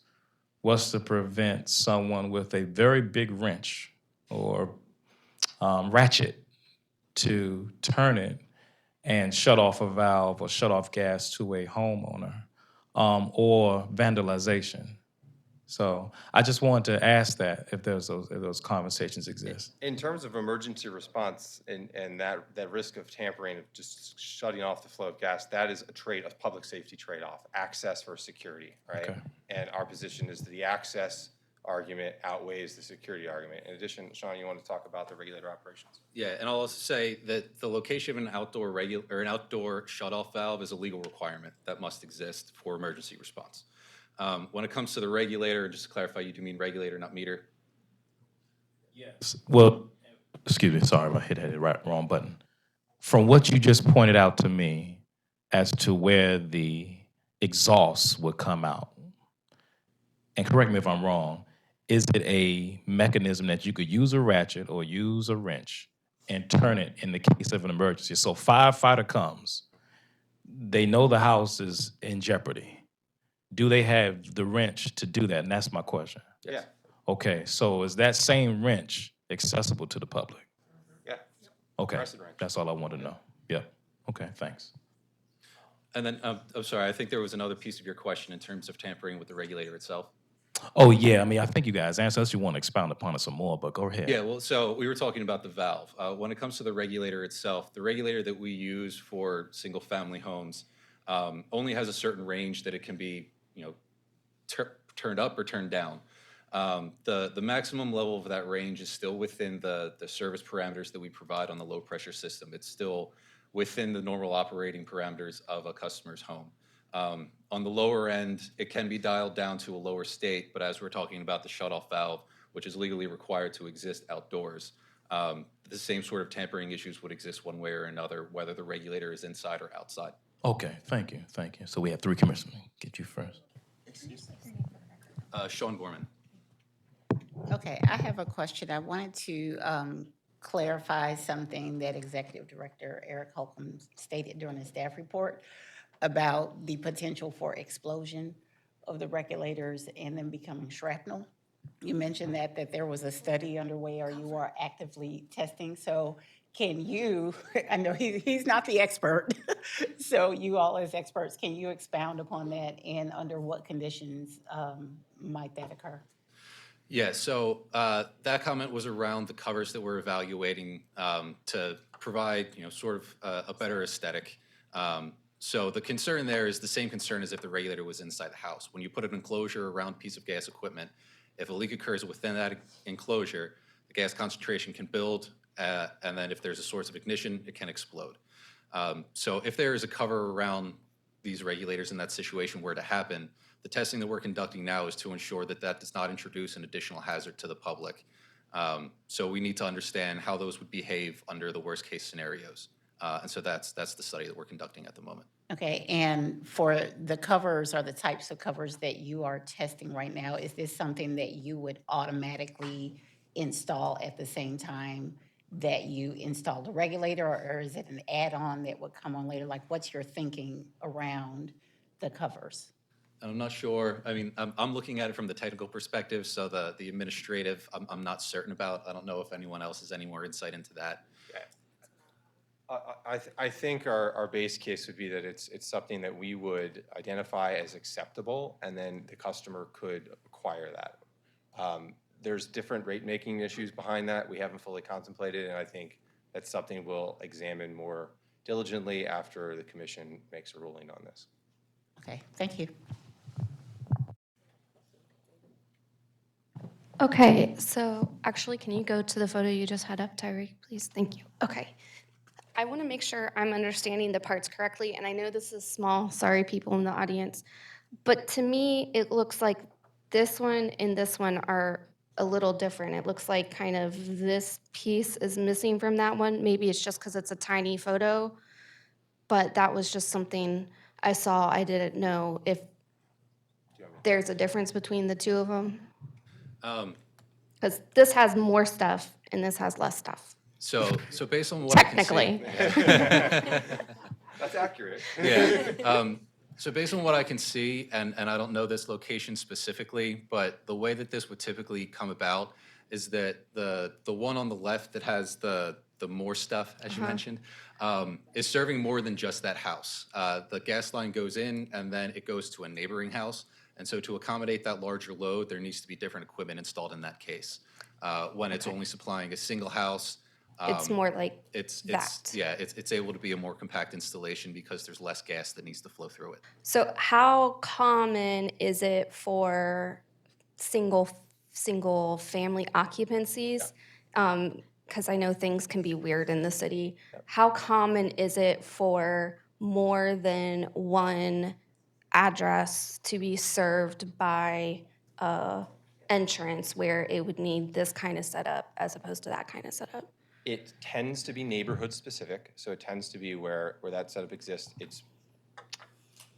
what's to prevent someone with a very big wrench or ratchet to turn it and shut off a valve or shut off gas to a homeowner, or vandalization? So I just wanted to ask that if those conversations exist. In terms of emergency response and that risk of tampering, of just shutting off the flow of gas, that is a public safety trade-off, access versus security, right? Okay. And our position is that the access argument outweighs the security argument. In addition, Sean, you want to talk about the regulator operations? Yeah, and I'll also say that the location of an outdoor shut-off valve is a legal requirement that must exist for emergency response. When it comes to the regulator, just to clarify, you do mean regulator, not meter? Yes. Well, excuse me, sorry if I hit the wrong button. From what you just pointed out to me as to where the exhaust would come out, and correct me if I'm wrong, is it a mechanism that you could use a ratchet or use a wrench and turn it in the case of an emergency? So firefighter comes, they know the house is in jeopardy. Do they have the wrench to do that? And that's my question. Yeah, Okay, so is that same wrench accessible to the public? yeah. Okay, Crescent wrench. that's all I want to know. Yeah, okay, thanks. And then, I'm sorry, I think there was another piece of your question in terms of tampering with the regulator itself. Oh, yeah, I mean, I think you guys answered, unless you want to expound upon it some more, but go ahead. Yeah, well, so we were talking about the valve. When it comes to the regulator itself, the regulator that we use for single-family homes only has a certain range that it can be, turned up or turned down. The maximum level of that range is still within the service parameters that we provide on the low-pressure system. It's still within the normal operating parameters of a customer's home. On the lower end, it can be dialed down to a lower state, but as we're talking about the shutoff valve, which is legally required to exist outdoors, the same sort of tampering issues would exist one way or another, whether the regulator is inside or outside. Okay, thank you, thank you. So we have 3 commissioners. Get you first. Sean Gorman. Okay, I have a question. I wanted to clarify something that Executive Director Eric Holcomb stated during his staff report about the potential for explosion of the regulators and them becoming shrapnel. You mentioned that there was a study underway or you are actively testing. So can you, I know he's not the expert, so you all as experts, can you expound upon that and under what conditions might that occur? Yeah, so that comment was around the covers that we're evaluating to provide, sort of a better aesthetic. So the concern there is the same concern as if the regulator was inside the house. When you put an enclosure around a piece of gas equipment, if a leak occurs within that enclosure, the gas concentration can build, and then if there's a source of ignition, it can explode. So if there is a cover around these regulators in that situation were to happen, the testing that we're conducting now is to ensure that that does not introduce an additional hazard to the public. So we need to understand how those would behave under the worst case scenarios. And so that's the study that we're conducting at the moment. Okay, and for the covers or the types of covers that you are testing right now, is this something that you would automatically install at the same time that you install the regulator, or is it an add-on that would come on later? Like, what's your thinking around the covers? I'm not sure. I mean, I'm looking at it from the technical perspective, so the administrative, I'm not certain about. I don't know if anyone else has any more insight into that. I think our base case would be that it's something that we would identify as acceptable, and then the customer could acquire that. There's different rate-making issues behind that we haven't fully contemplated, and I think that's something we'll examine more diligently after the commission makes a ruling on this. Okay, thank you. Okay, so actually, can you go to the photo you just had up, Tyree, please? Thank you. Okay. I want to make sure I'm understanding the parts correctly, and I know this is small, sorry, people in the audience, but to me, it looks like this one and this one are a little different. It looks like kind of this piece is missing from that one. Maybe it's just because it's a tiny photo, but that was just something I saw. I didn't know if there's a difference between the two of them. Because this has more stuff and this has less stuff. So based on what Technically. I can see, That's accurate. yeah. So based on what I can see, and I don't know this location specifically, but the way that this would typically come about is that the one on the left that has the more stuff, as you mentioned, is serving more than just that house. The gas line goes in and then it goes to a neighboring house. And so to accommodate that larger load, there needs to be different equipment installed in that case. When it's only supplying a single house, It's more like it's that. yeah, it's able to be a more compact installation because there's less gas that needs to flow through it. So how common is it for single family occupancies? Because I know things can be weird in the city. How common is it for more than one address to be served by a entrance where it would need this kind of setup as opposed to that kind of setup? It tends to be neighborhood specific, so it tends to be where that setup exists. It's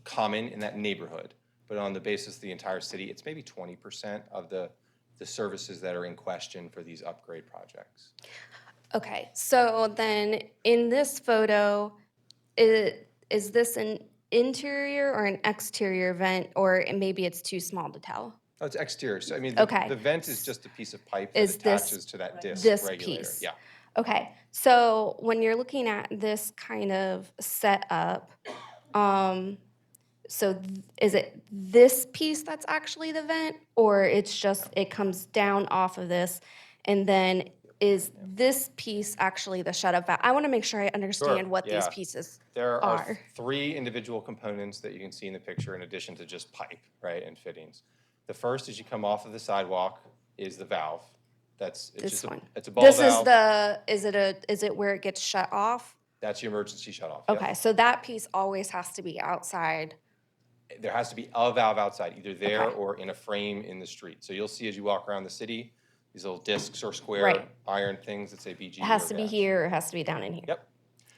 common in that neighborhood, but on the basis of the entire city, it's maybe 20% of the the services that are in question for these upgrade projects. Okay, so then in this photo, is this an interior or an exterior vent, or maybe it's too small to tell? Oh, it's exterior. So I mean, Okay. the vent is just a piece of pipe that Is this- attaches to that disc this regulator. piece? Yeah. Okay, so when you're looking at this kind of setup, so is it this piece that's actually the vent, or it's just, it comes down off of this, and then is this piece actually the shut-up valve? I want to make sure I understand Sure, what these yeah. pieces There are are. 3 individual components that you can see in the picture in addition to just pipe, right, and fittings. The first, as you come off of the sidewalk, is the valve. It's This just one. it's a ball This valve. is it where it gets shut off? That's your emergency shutoff. Yep. Okay, so that piece always has to be outside. There has to be a valve outside, either there Okay. or in a frame in the street. So you'll see as you walk around the city, these little discs or square Right. iron things that say BGE It has or to be gas. here, or it has to be down in here? Yep.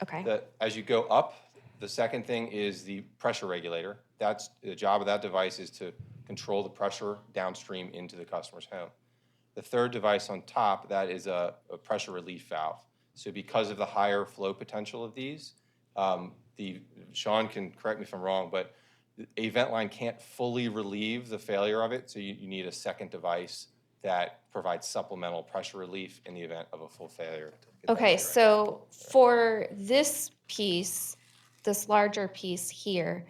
Okay. As you go up, the second thing is the pressure regulator. That's the job of that device, is to control the pressure downstream into the customer's home. The third device on top, that is a pressure relief valve. So because of the higher flow potential of these, Sean can correct me if I'm wrong, but a vent line can't fully relieve the failure of it, so you need a second device that provides supplemental pressure relief in the event of a full failure. Okay, so for this piece, this larger piece here,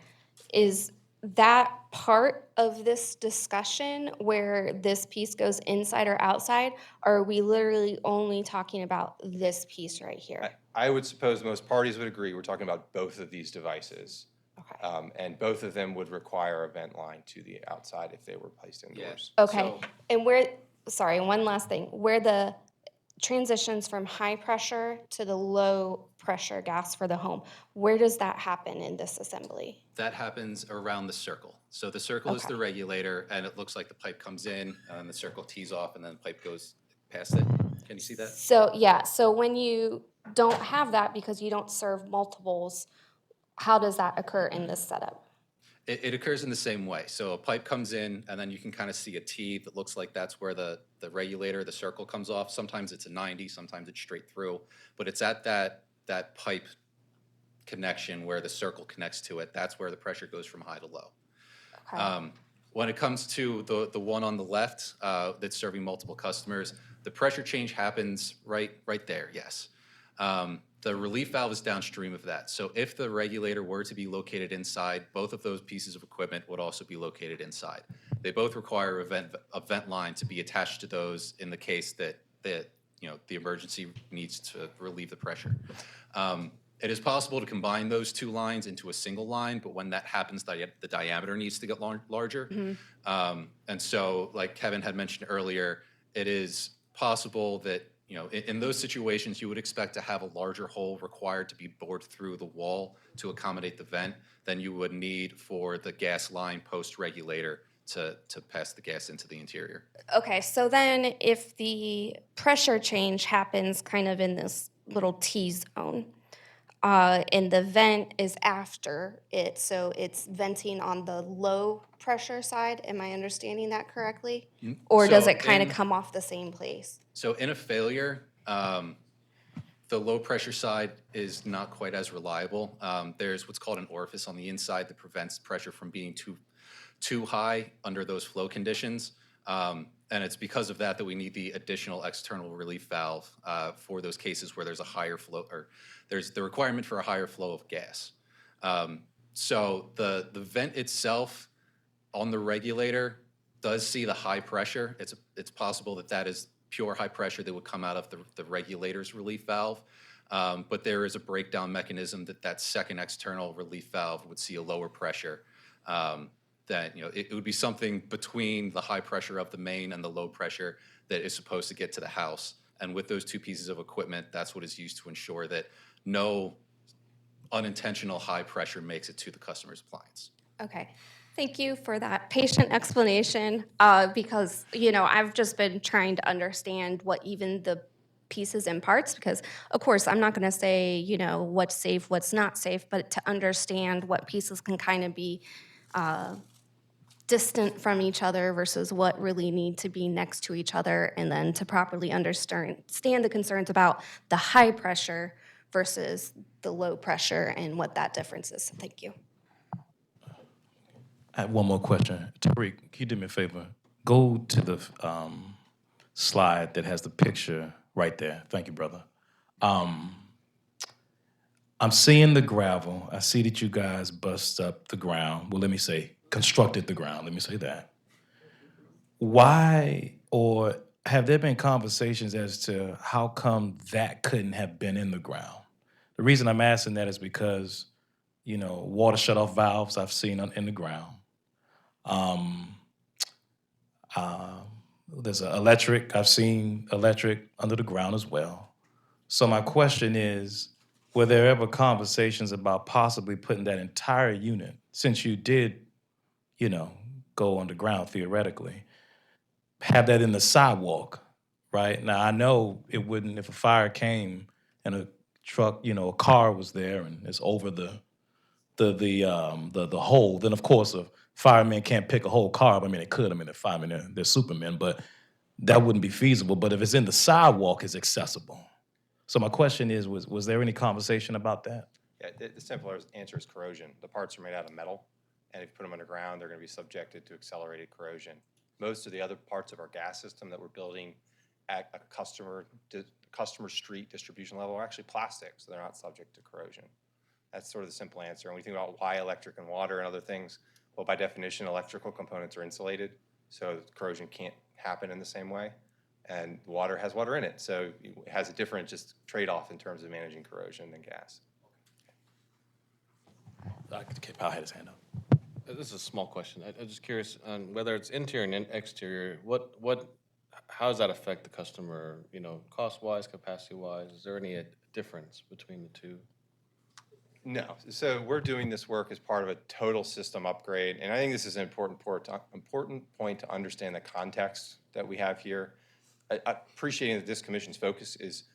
is that part of this discussion where this piece goes inside or outside? Or are we literally only talking about this piece right here? I would suppose most parties would agree, we're talking about both of these devices. Okay. And both of them would require a vent line to the outside if they were placed indoors. Okay, and sorry, one last thing, where the transitions from high pressure to the low pressure gas for the home, where does that happen in this assembly? That happens around the circle. So the circle is the regulator, and it looks like the pipe comes in, and then the circle tees off, and then the pipe goes past it. Can you see that? So, yeah, so when you don't have that because you don't serve multiples, how does that occur in this setup? It occurs in the same way. So a pipe comes in, and then you can kind of see a T that looks like that's where the regulator, the circle, comes off. Sometimes it's a 90, sometimes it's straight through, but it's at that pipe connection where the circle connects to it. That's where the pressure goes from high to low. Okay. When it comes to the one on the left that's serving multiple customers, the pressure change happens right there, yes. The relief valve is downstream of that. So if the regulator were to be located inside, both of those pieces of equipment would also be located inside. They both require a vent line to be attached to those in the case that the emergency needs to relieve the pressure. It is possible to combine those 2 lines into a single line, but when that happens, the diameter needs to get larger. And so, like Kevin had mentioned earlier, it is possible that in those situations, you would expect to have a larger hole required to be bored through the wall to accommodate the vent than you would need for the gas line post regulator to pass the gas into the interior. Okay, so then if the pressure change happens kind of in this little T zone, and the vent is after it, so it's venting on the low pressure side, am I understanding that correctly? Or does So it kind of in- come off the same place? So in a failure, the low pressure side is not quite as reliable. There's what's called an orifice on the inside that prevents pressure from being too high under those flow conditions. And it's because of that we need the additional external relief valve for those cases where there's a higher flow, or there's the requirement for a higher flow of gas. So the vent itself on the regulator does see the high pressure. It's possible that is pure high pressure that would come out of the regulator's relief valve. But there is a breakdown mechanism that second external relief valve would see a lower pressure. That it would be something between the high pressure of the main and the low pressure that is supposed to get to the house. And with those 2 pieces of equipment, that's what is used to ensure that no unintentional high pressure makes it to the customer's appliance. Okay, thank you for that patient explanation, because, I've just been trying to understand what even the pieces and parts, because, of course, I'm not going to say, what's safe, what's not safe, but to understand what pieces can kind of be distant from each other versus what really need to be next to each other, and then to properly understand the concerns about the high pressure versus the low pressure and what that difference is. So thank you. I have one more question. Tariq, can you do me a favor? Go to the slide that has the picture right there. Thank you, brother. I'm seeing the gravel. I see that you guys bust up the ground. Well, let me say, constructed the ground. Let me say that. Why, or have there been conversations as to how come that couldn't have been in the ground? The reason I'm asking that is because, you know, water shutoff valves I've seen in the ground. There's an electric, I've seen electric under the ground as well. So my question is, were there ever conversations about possibly putting that entire unit, since you did, you know, go underground theoretically, have that in the sidewalk, right? Now, I know it wouldn't, if a fire came and a truck, you know, a car was there and it's over the hole, then of course a fireman can't pick a whole car. I mean, they could. I mean, they're firemen, they're supermen, but that wouldn't be feasible. But if it's in the sidewalk, it's accessible. So my question is, was there any conversation about that? Yeah, the simple answer is corrosion. The parts are made out of metal, and if you put them underground, they're going to be subjected to accelerated corrosion. Most of the other parts of our gas system that we're building at a customer street distribution level are actually plastic, so they're not subject to corrosion. That's sort of the simple answer. And when we think about why electric and water and other things, well, by definition, electrical components are insulated, so corrosion can't happen in the same way. And water has water in it, so it has a different just trade-off in terms of managing corrosion than gas. I'll have his hand up. This is a small question. I'm just curious on whether it's interior and exterior, how does that affect the customer, you know, cost-wise, capacity-wise? Is there any difference between the two? No. So we're doing this work as part of a total system upgrade, and I think this is an important point to understand the context that we have here. Appreciating that this commission's focus is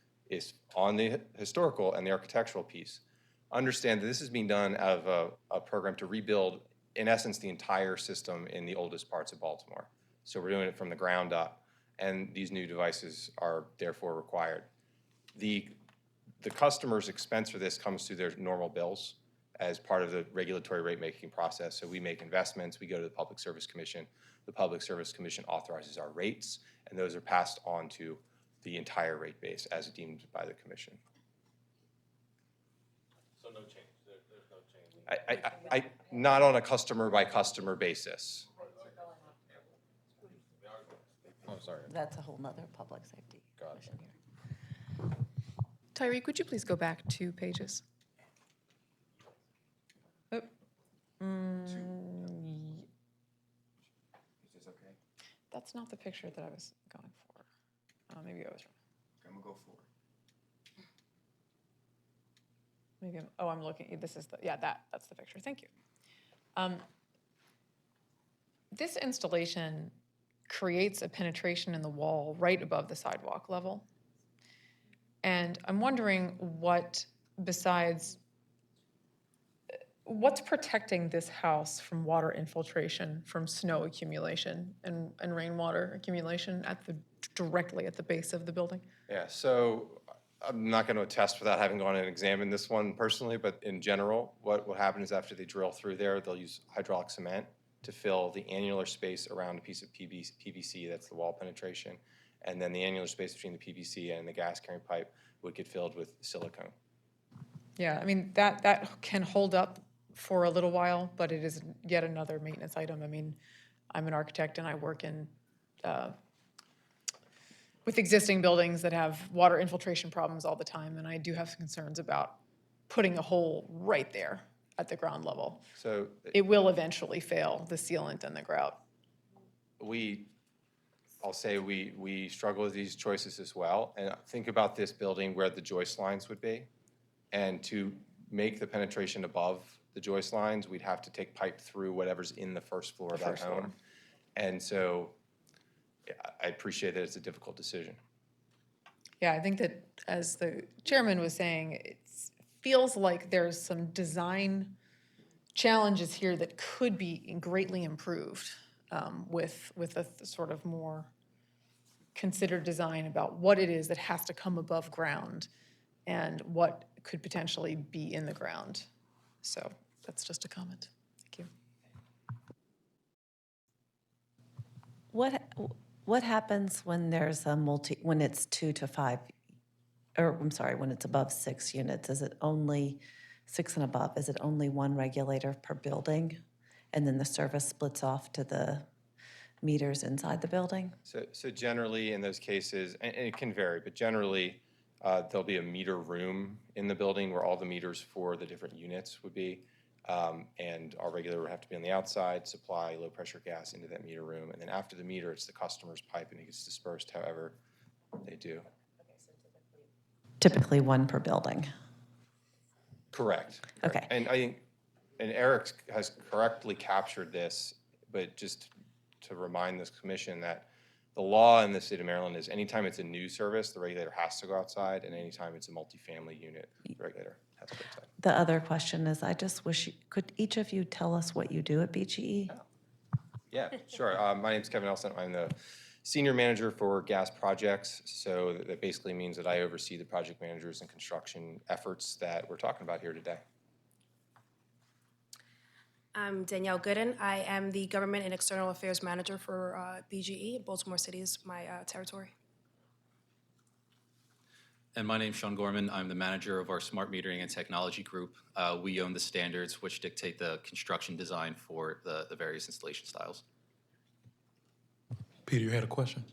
on the historical and the architectural piece. Understand that this is being done out of a program to rebuild, in essence, the entire system in the oldest parts of Baltimore. So we're doing it from the ground up, and these new devices are therefore required. The customer's expense for this comes through their normal bills as part of the regulatory rate-making process. So we make investments, we go to the Public Service Commission. The Public Service Commission authorizes our rates, and those are passed on to the entire rate base as deemed by the commission. So no change, there's no change? Not on a customer-by-customer basis. Oh, sorry. That's a whole nother public safety commission here. Tyreek, would you please go back 2 pages? Oh. That's not the picture that I was going for. Maybe I was wrong. I'm gonna go forward. Maybe I'm looking, this is that's the picture, thank you. This installation creates a penetration in the wall right above the sidewalk level. And I'm wondering what's protecting this house from water infiltration, from snow accumulation and rainwater accumulation directly at the base of the building? Yeah, so I'm not going to attest without having gone and examined this one personally, but in general, what will happen is after they drill through there, they'll use hydraulic cement to fill the annular space around a piece of PVC, that's the wall penetration, and then the annular space between the PVC and the gas carrying pipe would get filled with silicone. Yeah, I mean, that can hold up for a little while, but it is yet another maintenance item. I mean, I'm an architect and I work with existing buildings that have water infiltration problems all the time, and I do have concerns about putting a hole right there at the ground level. So it will eventually fail, the sealant and the grout. I'll say we struggle with these choices as well, and think about this building where the joist lines would be, and to make the penetration above the joist lines, we'd have to take pipe through whatever's in the first floor of that home. And so yeah, I appreciate that it's a difficult decision. Yeah, I think that, as the chairman was saying, it feels like there's some design challenges here that could be greatly improved with a sort of more considered design about what it is that has to come above ground and what could potentially be in the ground. So that's just a comment. Thank you. What happens when there's a when it's 2 to 5, or I'm sorry, when it's above 6 units? Is it only 6 and above? Is it only one regulator per building? And then the service splits off to the meters inside the building? So generally, in those cases, and it can vary, but generally, there'll be a meter room in the building where all the meters for the different units would be. And our regulator would have to be on the outside, supply low-pressure gas into that meter room. And then after the meter, it's the customer's pipe, and it gets dispersed however they do. Typically one per building. Correct. Okay. And I think, and Eric has correctly captured this, but just to remind this commission that the law in the state of Maryland is anytime it's a new service, the regulator has to go outside, and anytime it's a multifamily unit, the regulator has to go outside. The other question is, I just wish, could each of you tell us what you do at BGE? Yeah, sure. My name's Kevin Nelson. I'm the senior manager for gas projects. So that basically means that I oversee the project managers and construction efforts that we're talking about here today. I'm Danielle Gooden. I am the Government and External Affairs Manager for BGE. Baltimore City is my territory. And my name's Sean Gorman. I'm the manager of our Smart Metering and Technology Group. We own the standards which dictate the construction design for the various installation styles. Peter, you had a question?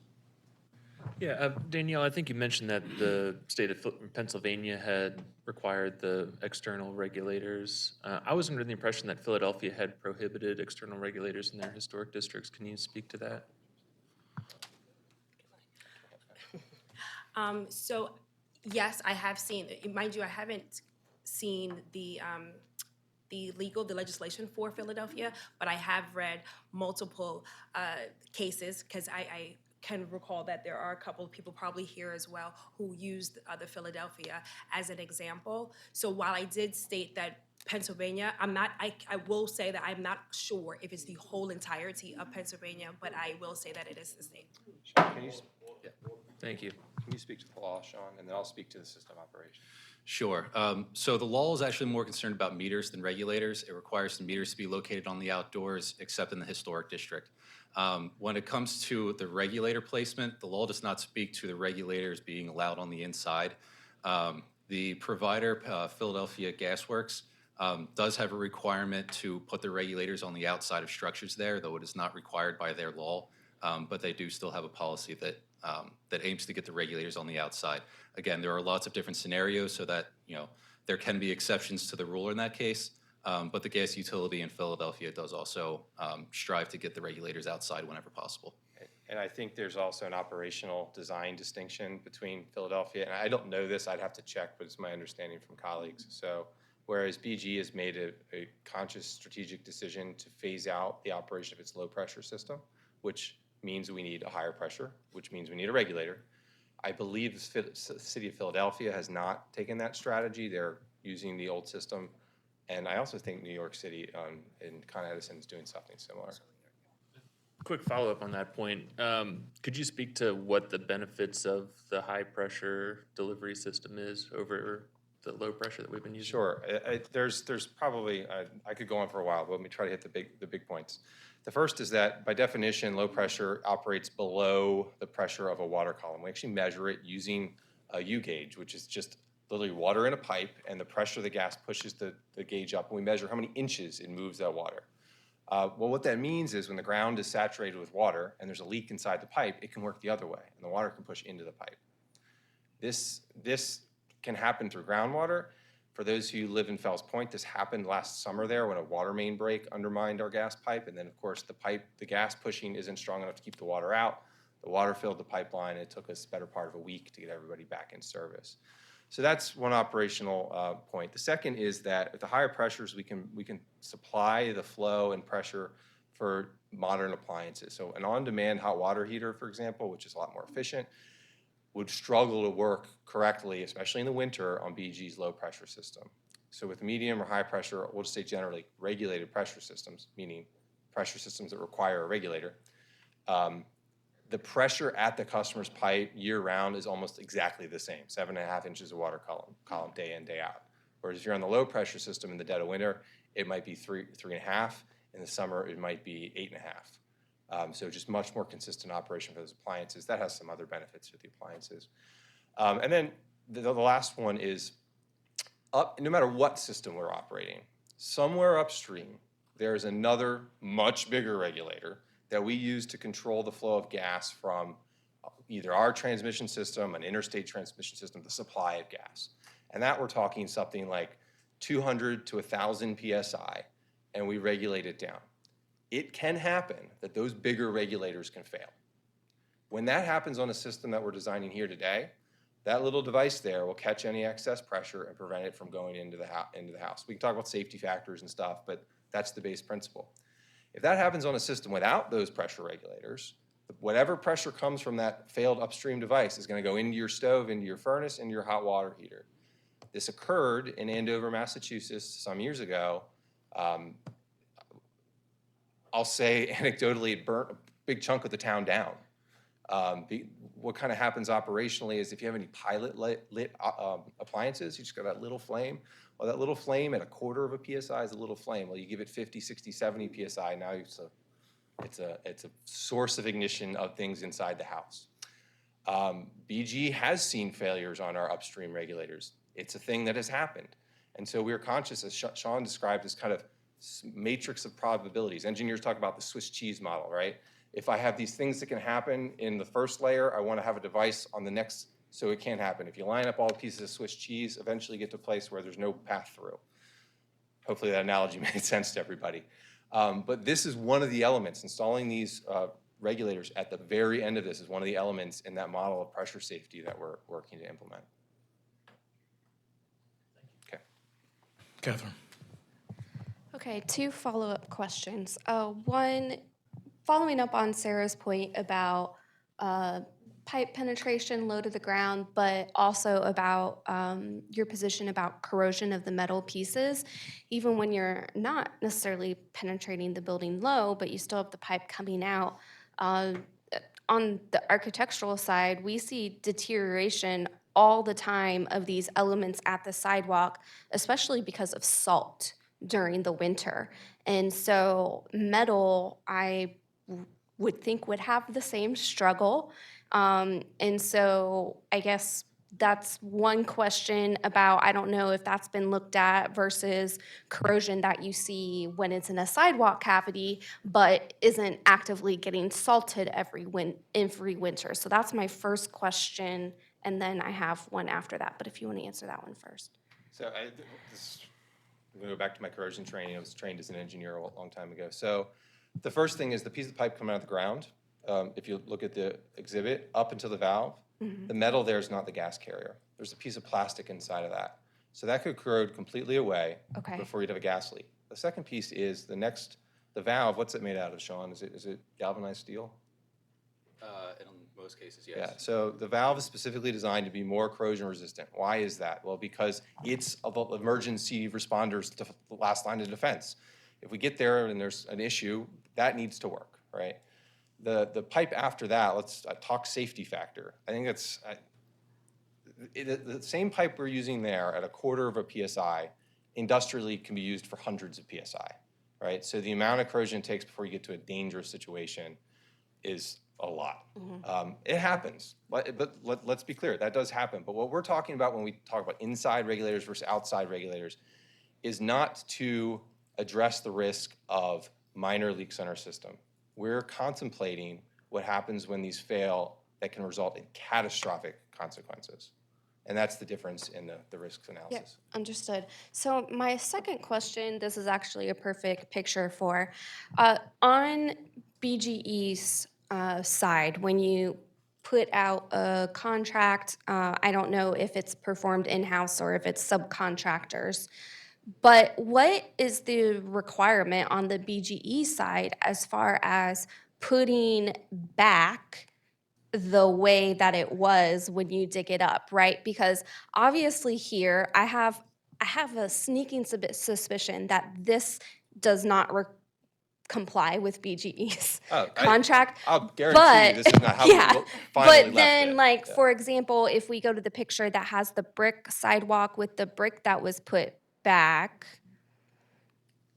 Yeah, Danielle, I think you mentioned that the state of Pennsylvania had required the external regulators. I was under the impression that Philadelphia had prohibited external regulators in their historic districts. Can you speak to that? So, yes, I have seen, mind you, I haven't seen the legislation for Philadelphia, but I have read multiple cases because I can recall that there are a couple of people probably here as well who used the Philadelphia as an example. So while I did state that Pennsylvania, I will say that I'm not sure if it's the whole entirety of Pennsylvania, but I will say that it is the state. Sean, can you, Thank you. can you speak to the law, Sean, and then I'll speak to the system operation. Sure. So the law is actually more concerned about meters than regulators. It requires the meters to be located on the outdoors, except in the historic district. When it comes to the regulator placement, the law does not speak to the regulators being allowed on the inside. The provider, Philadelphia Gas Works, does have a requirement to put the regulators on the outside of structures there, though it is not required by their law. But they do still have a policy that aims to get the regulators on the outside. Again, there are lots of different scenarios, so that there can be exceptions to the rule in that case. But the gas utility in Philadelphia does also strive to get the regulators outside whenever possible. And I think there's also an operational design distinction between Philadelphia, and I don't know this, I'd have to check, but it's my understanding from colleagues. So whereas BGE has made a conscious strategic decision to phase out the operation of its low pressure system, which means we need a higher pressure, which means we need a regulator. I believe the city of Philadelphia has not taken that strategy. They're using the old system. And I also think New York City and Con Edison is doing something similar. Quick follow-up on that point. Could you speak to what the benefits of the high-pressure delivery system is over the low pressure that we've been using? Sure. There's probably, I could go on for a while, but let me try to hit the big points. The first is that, by definition, low pressure operates below the pressure of a water column. We actually measure it using a U gauge, which is just literally water in a pipe, and the pressure of the gas pushes the gauge up, and we measure how many inches it moves that water. Well, what that means is when the ground is saturated with water and there's a leak inside the pipe, it can work the other way, and the water can push into the pipe. This can happen through groundwater. For those who live in Fells Point, this happened last summer there when a water main break undermined our gas pipe, and then of course the gas pushing isn't strong enough to keep the water out. The water filled the pipeline, and it took us the better part of a week to get everybody back in service. So that's one operational point. The second is that at the higher pressures, we can supply the flow and pressure for modern appliances. So an on-demand hot water heater, for example, which is a lot more efficient, would struggle to work correctly, especially in the winter, on BGE's low pressure system. So with medium or high pressure, we'll just say generally regulated pressure systems, meaning pressure systems that require a regulator, the pressure at the customer's pipe year-round is almost exactly the same, 7.5 inches of water column day in, day out. Whereas if you're on the low pressure system in the dead of winter, it might be 3.5. In the summer, it might be 8.5. So just much more consistent operation for those appliances. That has some other benefits for the appliances. And then the last one is, no matter what system we're operating, somewhere upstream, there's another much bigger regulator that we use to control the flow of gas from either our transmission system, an interstate transmission system, the supply of gas. And that we're talking something like 200 to 1,000 PSI, and we regulate it down. It can happen that those bigger regulators can fail. When that happens on a system that we're designing here today, that little device there will catch any excess pressure and prevent it from going into the house. We can talk about safety factors and stuff, but that's the base principle. If that happens on a system without those pressure regulators, whatever pressure comes from that failed upstream device is going to go into your stove, into your furnace, into your hot water heater. This occurred in Andover, Massachusetts some years ago. I'll say anecdotally, it burnt a big chunk of the town down. What kind of happens operationally is if you have any pilot lit appliances, you just got that little flame. Well, that little flame at 1/4 of a PSI is a little flame. Well, you give it 50, 60, 70 PSI, now it's a source of ignition of things inside the house. BGE has seen failures on our upstream regulators. It's a thing that has happened. And so we're conscious, as Sean described, this kind of matrix of probabilities. Engineers talk about the Swiss cheese model, right? If I have these things that can happen in the first layer, I want to have a device on the next so it can't happen. If you line up all the pieces of Swiss cheese, eventually you get to a place where there's no path through. Hopefully that analogy made sense to everybody. But this is one of the elements. Installing these regulators at the very end of this is one of the elements in that model of pressure safety that we're working to implement. Okay. Catherine. Okay, 2 follow-up questions. One, following up on Sarah's point about pipe penetration low to the ground, but also about your position about corrosion of the metal pieces. Even when you're not necessarily penetrating the building low, but you still have the pipe coming out. On the architectural side, we see deterioration all the time of these elements at the sidewalk, especially because of salt during the winter. And so metal, I would think would have the same struggle. And so I guess that's one question about, I don't know if that's been looked at versus corrosion that you see when it's in a sidewalk cavity, but isn't actively getting salted every winter. So that's my first question. And then I have one after that, but if you want to answer that one first. So I'm going to go back to my corrosion training. I was trained as an engineer a long time ago. So the first thing is the piece of pipe coming out of the ground. If you look at the exhibit, up into the valve, the metal there is not the gas carrier. There's a piece of plastic inside of that. So that could corrode completely away before you'd have a gas leak. The second piece is the valve, what's it made out of, Sean? Is it galvanized steel? In most cases, yes. Yeah, so the valve is specifically designed to be more corrosion resistant. Why is that? Well, because it's of emergency responders to the last line of defense. If we get there and there's an issue, that needs to work, right? The pipe after that, let's talk safety factor. I think it's the same pipe we're using there at 1/4 of a PSI industrially can be used for hundreds of PSI, right? So the amount of corrosion it takes before you get to a dangerous situation is a lot. It happens, but let's be clear, that does happen. But what we're talking about when we talk about inside regulators versus outside regulators is not to address the risk of minor leaks in our system. We're contemplating what happens when these fail that can result in catastrophic consequences. And that's the difference in the risks analysis. Yeah, understood. So my second question, this is actually a perfect picture for, on BGE's side, when you put out a contract, I don't know if it's performed in-house or if it's subcontractors, but what is the requirement on the BGE side as far as putting back the way that it was when you dig it up, right? Because obviously here I have I have a sneaking suspicion that this does not comply with BGE's contract. I'll guarantee you this is not how we finally But left then, it. like, Yeah. for example, if we go to the picture that has the brick sidewalk with the brick that was put back,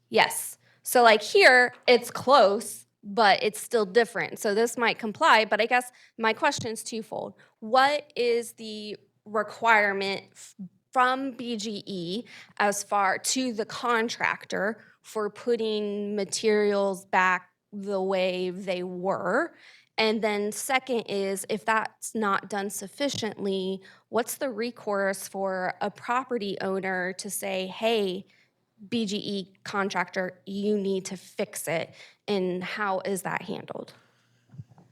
yes. So like here, it's close, but it's still different. So this might comply, but I guess my question is twofold. What is the requirement from BGE as far to the contractor for putting materials back the way they were? And then second is, if that's not done sufficiently, what's the recourse for a property owner to say, hey, BGE contractor, you need to fix it, and how is that handled?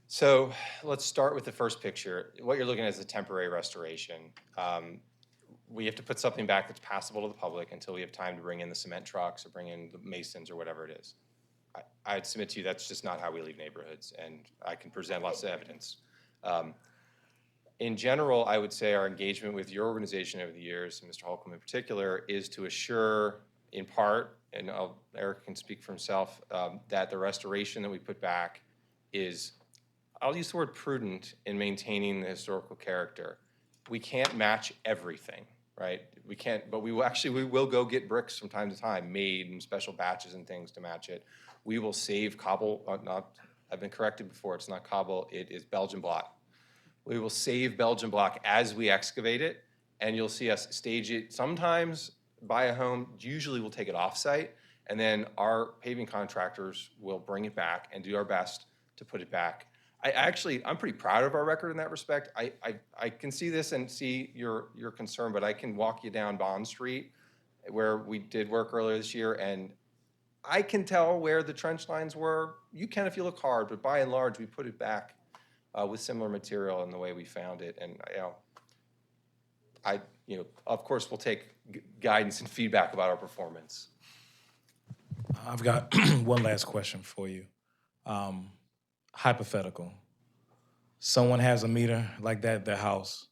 So let's start with the first picture. What you're looking at is a temporary restoration. We have to put something back that's passable to the public until we have time to bring in the cement trucks or bring in the masons or whatever it is. I'd submit to you that's just not how we leave neighborhoods, and I can present lots of evidence. In general, I would say our engagement with your organization over the years, and Mr. Holcomb in particular, is to assure, in part, and Eric can speak for himself, that the restoration that we put back is, I'll use the word prudent in maintaining the historical character. We can't match everything, right? We can't, but we will go get bricks from time to time, made in special batches and things to match it. We will save cobble, I've been corrected before, it's not cobble, it is Belgian block. We will save Belgian block as we excavate it, and you'll see us stage it. Sometimes buy a home, usually we'll take it off-site, and then our paving contractors will bring it back and do our best to put it back. I'm pretty proud of our record in that respect. I can see this and see your concern, but I can walk you down Bond Street where we did work earlier this year, and I can tell where the trench lines were. You can if you look hard, but by and large, we put it back with similar material in the way we found it. And of course, we'll take guidance and feedback about our performance. I've got one last question for you. Hypothetical. Someone has a meter like that at their house.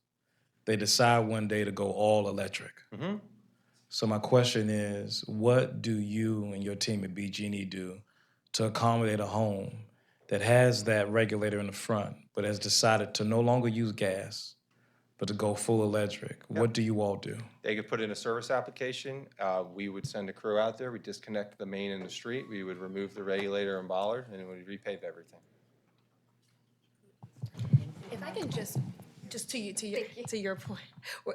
They decide one day to go all electric. Mm-hmm. So my question is, what do you and your team at BGE do to accommodate a home that has that regulator in the front, but has decided to no longer use gas, but to go full electric? Yep. What do you all do? They could put in a service application. We would send a crew out there. We disconnect the main and the street. We would remove the regulator and bollard, and we would repave everything. If I can just to your point.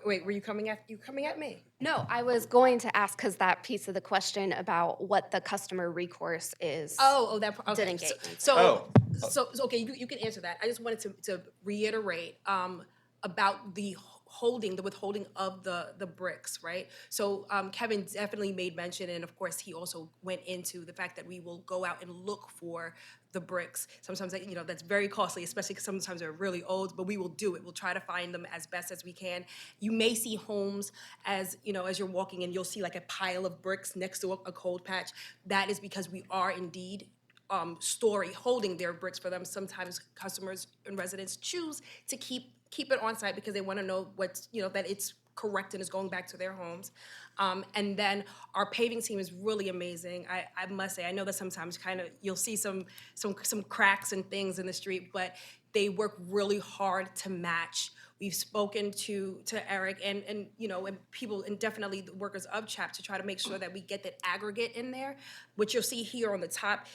Wait, were you coming at me? No, I was going to ask because that piece of the question about what the customer recourse is. That okay. Didn't get answered. So okay, you can answer that. I just wanted to reiterate about the withholding of the bricks, right? So Kevin definitely made mention, and of course he also went into the fact that we will go out and look for the bricks. Sometimes that's very costly, especially because sometimes they're really old, but we will do it. We'll try to find them as best as we can. You may see homes as you're walking in, you'll see like a pile of bricks next to a cold patch. That is because we are indeed holding their bricks for them. Sometimes customers and residents choose to keep it on site because they want to know that it's correct and is going back to their homes. And then our paving team is really amazing. I must say, I know that sometimes kind of you'll see some cracks and things in the street, but they work really hard to match. We've spoken to Eric and people, and definitely the workers of CHAP, to try to make sure that we get that aggregate in there. What you'll see here on the top,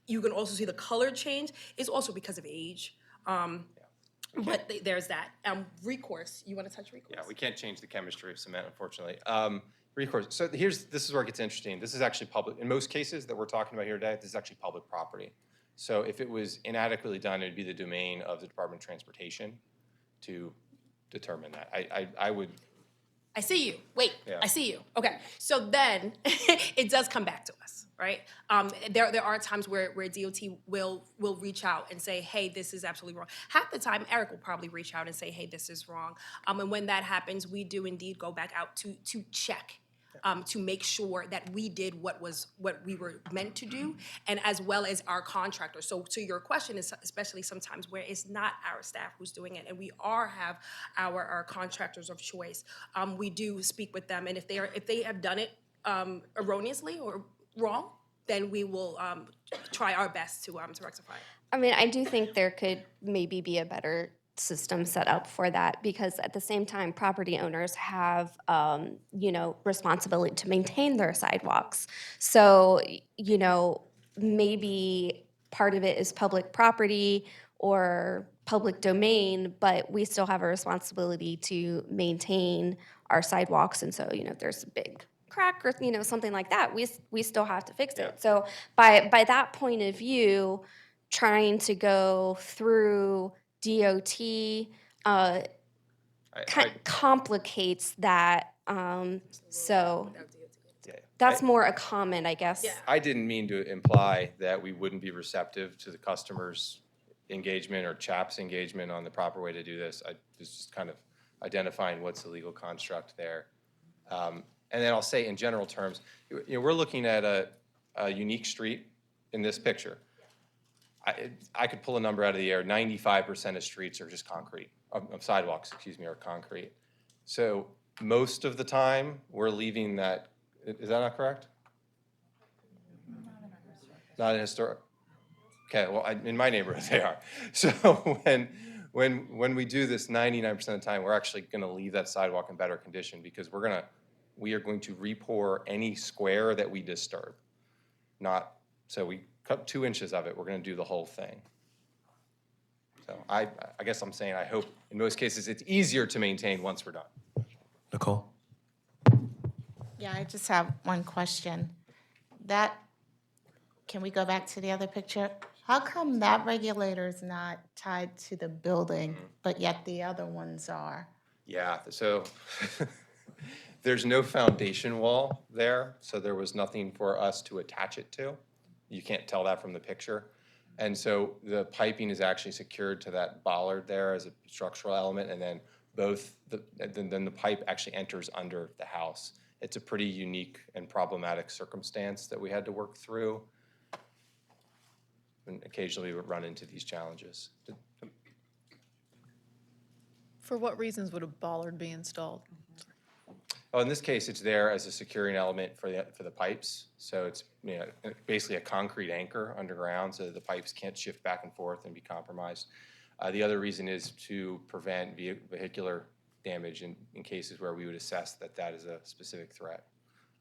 you can also see the color change. It's also because of age. But there's that. Recourse, you want to touch recourse? Yeah, we can't change the chemistry of cement, unfortunately. Recourse, so this is where it gets interesting. This is actually public, in most cases that we're talking about here today, this is actually public property. So if it was inadequately done, it'd be the domain of the Department of Transportation to determine that. I see you. Wait, yeah. I see you. Okay, so then it does come back to us, right? There are times where DOT will reach out and say, hey, this is absolutely wrong. Half the time, Eric will probably reach out and say, hey, this is wrong. And when that happens, we do indeed go back out to check to make sure that we did what we were meant to do, and as well as our contractors. So to your question, is especially sometimes where it's not our staff who's doing it, and we have our contractors of choice. We do speak with them, and if they have done it erroneously or wrong, then we will try our best to rectify it. I mean, I do think there could maybe be a better system set up for that, because at the same time, property owners have, responsibility to maintain their sidewalks. So, maybe part of it is public property or public domain, but we still have a responsibility to maintain our sidewalks. And so, if there's a big crack or, something like that, we still have to fix it. So by that point of view, trying to go through DOT complicates that. So that's more a comment, I guess. I didn't mean to imply that we wouldn't be receptive to the customer's engagement or CHAP's engagement on the proper way to do this. I was just kind of identifying what's the legal construct there. And then I'll say in general terms, we're looking at a unique street in this picture. I could pull a number out of the air. 95% of streets are just concrete, of sidewalks, are concrete. So most of the time, we're leaving that, is that not correct? Not in historic. Okay, well, in my neighborhood, they are. So when we do this 99% of the time, we're actually gonna leave that sidewalk in better condition, because we are going to re-pour any square that we disturb. So we cut 2 inches of it, we're gonna do the whole thing. So I guess I'm saying I hope in most cases it's easier to maintain once we're done. Nicole? Yeah, I just have one question. Can we go back to the other picture? How come that regulator is not tied to the building, but yet the other ones are? Yeah, so there's no foundation wall there, so there was nothing for us to attach it to. You can't tell that from the picture. And so the piping is actually secured to that bollard there as a structural element, and then then the pipe actually enters under the house. It's a pretty unique and problematic circumstance that we had to work through. And occasionally we would run into these challenges. For what reasons would a bollard be installed? Oh, in this case, it's there as a securing element for the pipes. So it's basically a concrete anchor underground, so that the pipes can't shift back and forth and be compromised. The other reason is to prevent vehicular damage in cases where we would assess that is a specific threat.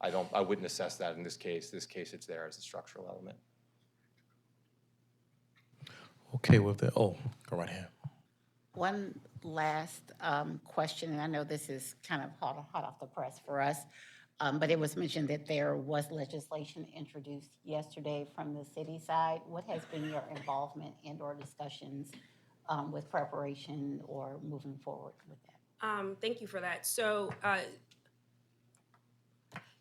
I wouldn't assess that in this case. This case, it's there as a structural element. Okay with that. Oh, go right ahead. One last question, and I know this is kind of hot off the press for us, but it was mentioned that there was legislation introduced yesterday from the city side. What has been your involvement and/or discussions with preparation or moving forward with that? Thank you for that.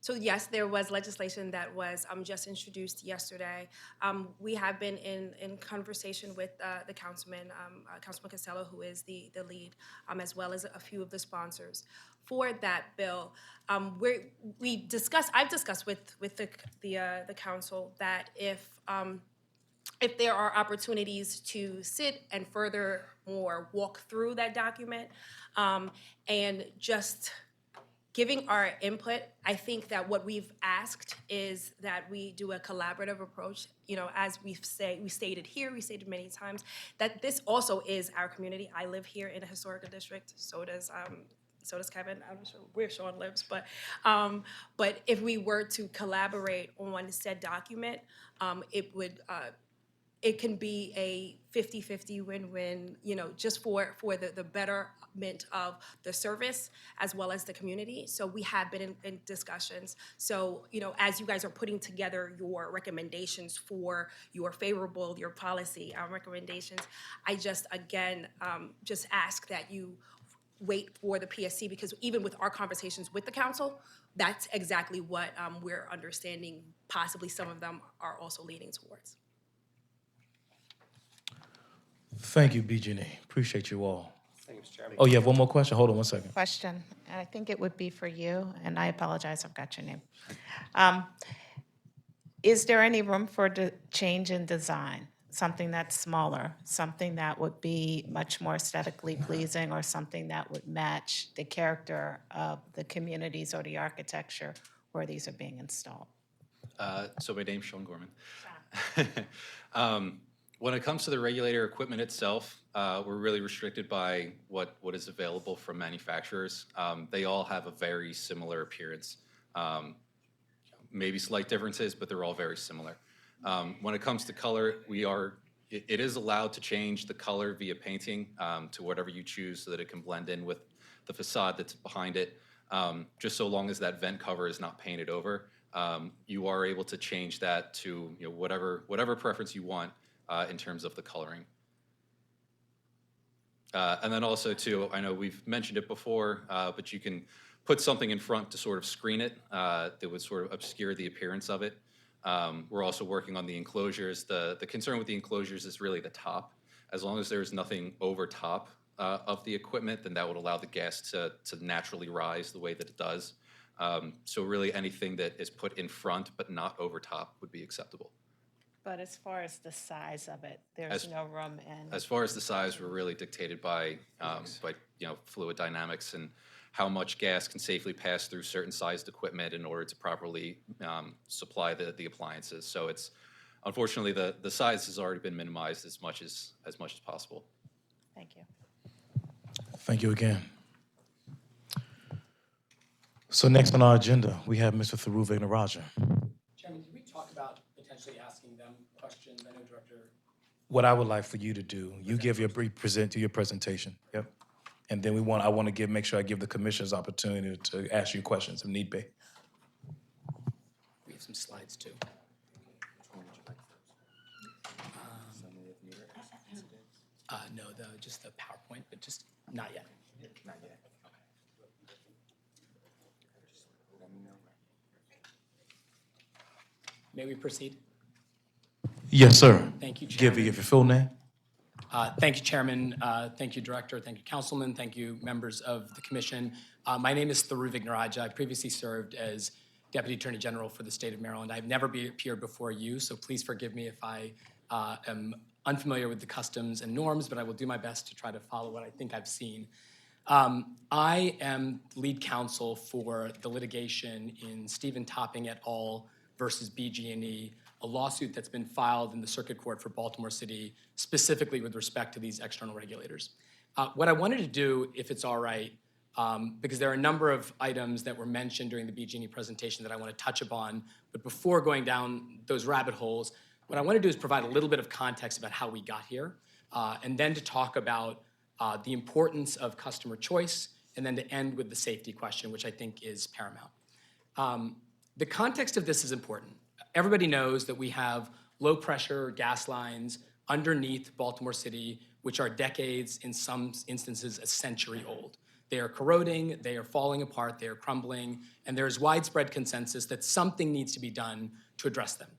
So yes, there was legislation that was just introduced yesterday. We have been in conversation with the Councilman Costello, who is the lead, as well as a few of the sponsors for that bill. I've discussed with the council that if there are opportunities to sit and furthermore walk through that document and just giving our input, I think that what we've asked is that we do a collaborative approach. As we stated here, we stated many times, that this also is our community. I live here in a historical district, so does Kevin. I'm not sure where Sean lives, but if we were to collaborate on said document, it can be a 50-50 win-win, just for the betterment of the service as well as the community. So we have been in discussions. So, as you guys are putting together your recommendations for your policy recommendations, I just ask that you wait for the PSC, because even with our conversations with the council, that's exactly what we're understanding. Possibly some of them are also leaning towards. Thank you, BGE. Appreciate you all. Thanks, Chairman. Oh, you have one more question? Hold on one second. Question, and I think it would be for you, and I apologize, I've got your name. Is there any room for change in design? Something that's smaller, something that would be much more aesthetically pleasing, or something that would match the character of the communities or the architecture where these are being installed? So my name's Sean Gorman. When it comes to the regulator equipment itself, we're really restricted by what is available from manufacturers. They all have a very similar appearance. Maybe slight differences, but they're all very similar. When it comes to color, it is allowed to change the color via painting to whatever you choose so that it can blend in with the facade that's behind it. Just so long as that vent cover is not painted over, you are able to change that to whatever preference you want in terms of the coloring. And then also too, I know we've mentioned it before, but you can put something in front to sort of screen it that would sort of obscure the appearance of it. We're also working on the enclosures. The concern with the enclosures is really the top. As long as there's nothing over top of the equipment, then that would allow the gas to naturally rise the way that it does. So really anything that is put in front but not over top would be acceptable. But as far as the size of it, there's no room in. As far as the size, we're really dictated by fluid dynamics and how much gas can safely pass through certain sized equipment in order to properly supply the appliances. So it's unfortunately the size has already been minimized as much as possible. Thank you. Thank you again. So next on our agenda, we have Mr. Tharu Vignaraja. Chairman, can we talk about potentially asking them questions? I know Director. What I would like for you to do, you give your brief presentation. Yep. And then I want to make sure I give the commissioners opportunity to ask you questions if need be. We have some slides too. No, just the PowerPoint, but just not yet. Not yet. May we proceed? Yes, sir. Thank you, Chairman. Give your full name. Thank you, Chairman. Thank you, Director. Thank you, Councilman. Thank you, members of the Commission. My name is Tharu Vignaraja. I previously served as Deputy Attorney General for the state of Maryland. I've never appeared before you, so please forgive me if I am unfamiliar with the customs and norms, but I will do my best to try to follow what I think I've seen. I am lead counsel for the litigation in Stephen Topping et al. Versus BGE, a lawsuit that's been filed in the Circuit Court for Baltimore City, specifically with respect to these external regulators. What I wanted to do, if it's all right, because there are a number of items that were mentioned during the BGE presentation that I want to touch upon, but before going down those rabbit holes, what I want to do is provide a little bit of context about how we got here, and then to talk about the importance of customer choice, and then to end with the safety question, which I think is paramount. The context of this is important. Everybody knows that we have low-pressure gas lines underneath Baltimore City, which are decades, in some instances, a century old. They are corroding, they are falling apart, they are crumbling, and there is widespread consensus that something needs to be done to address them.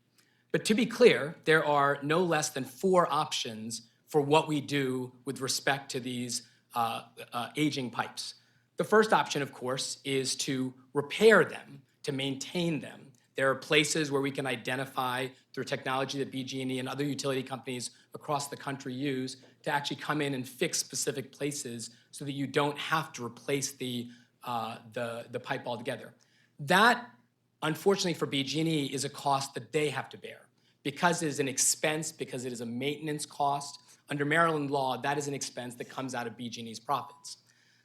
But to be clear, there are no less than 4 options for what we do with respect to these aging pipes. The first option, of course, is to repair them, to maintain them. There are places where we can identify through technology that BGE and other utility companies across the country use to actually come in and fix specific places so that you don't have to replace the pipe altogether. That, unfortunately for BGE, is a cost that they have to bear. Because it is an expense, because it is a maintenance cost, under Maryland law, that is an expense that comes out of BGE's profits.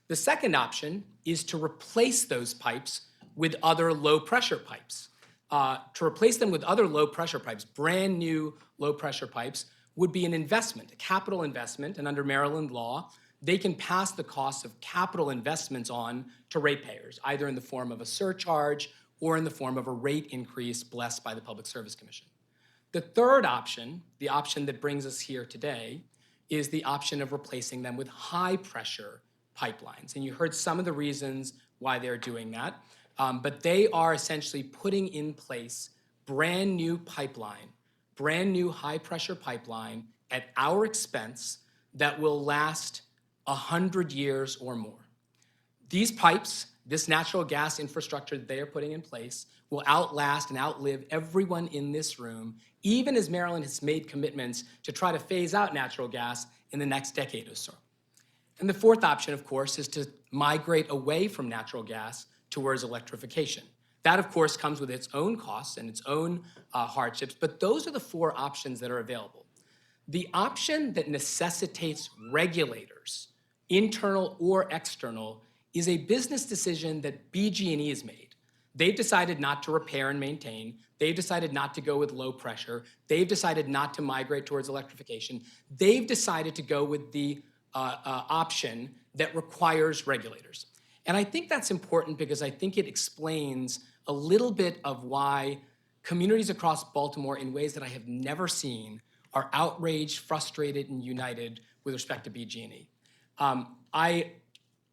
The second option is to replace those pipes with other low-pressure pipes. To replace them with other low-pressure pipes, brand new low-pressure pipes, would be an investment, a capital investment, and under Maryland law, they can pass the cost of capital investments on to ratepayers, either in the form of a surcharge or in the form of a rate increase blessed by the Public Service Commission. The third option, the option that brings us here today, is the option of replacing them with high-pressure pipelines. And you heard some of the reasons why they're doing that. But they are essentially putting in place brand new pipeline, brand new high pressure pipeline at our expense that will last 100 years or more. These pipes this natural gas infrastructure that they are putting in place will outlast and outlive everyone in this room, even as Maryland has made commitments to try to phase out natural gas in the next decade or so. And the fourth option, of course, is to migrate away from natural gas towards electrification. That, of course, comes with its own costs and its own hardships, but those are the four options that are available. The option that necessitates regulators, internal or external, is a business decision that BGE has made. They've decided not to repair and maintain. They've decided not to go with low pressure. They've decided not to migrate towards electrification. They've decided to go with the option that requires regulators. And I think that's important because I think it explains a little bit of why communities across Baltimore, in ways that I have never seen, are outraged, frustrated, and united with respect to BGE. I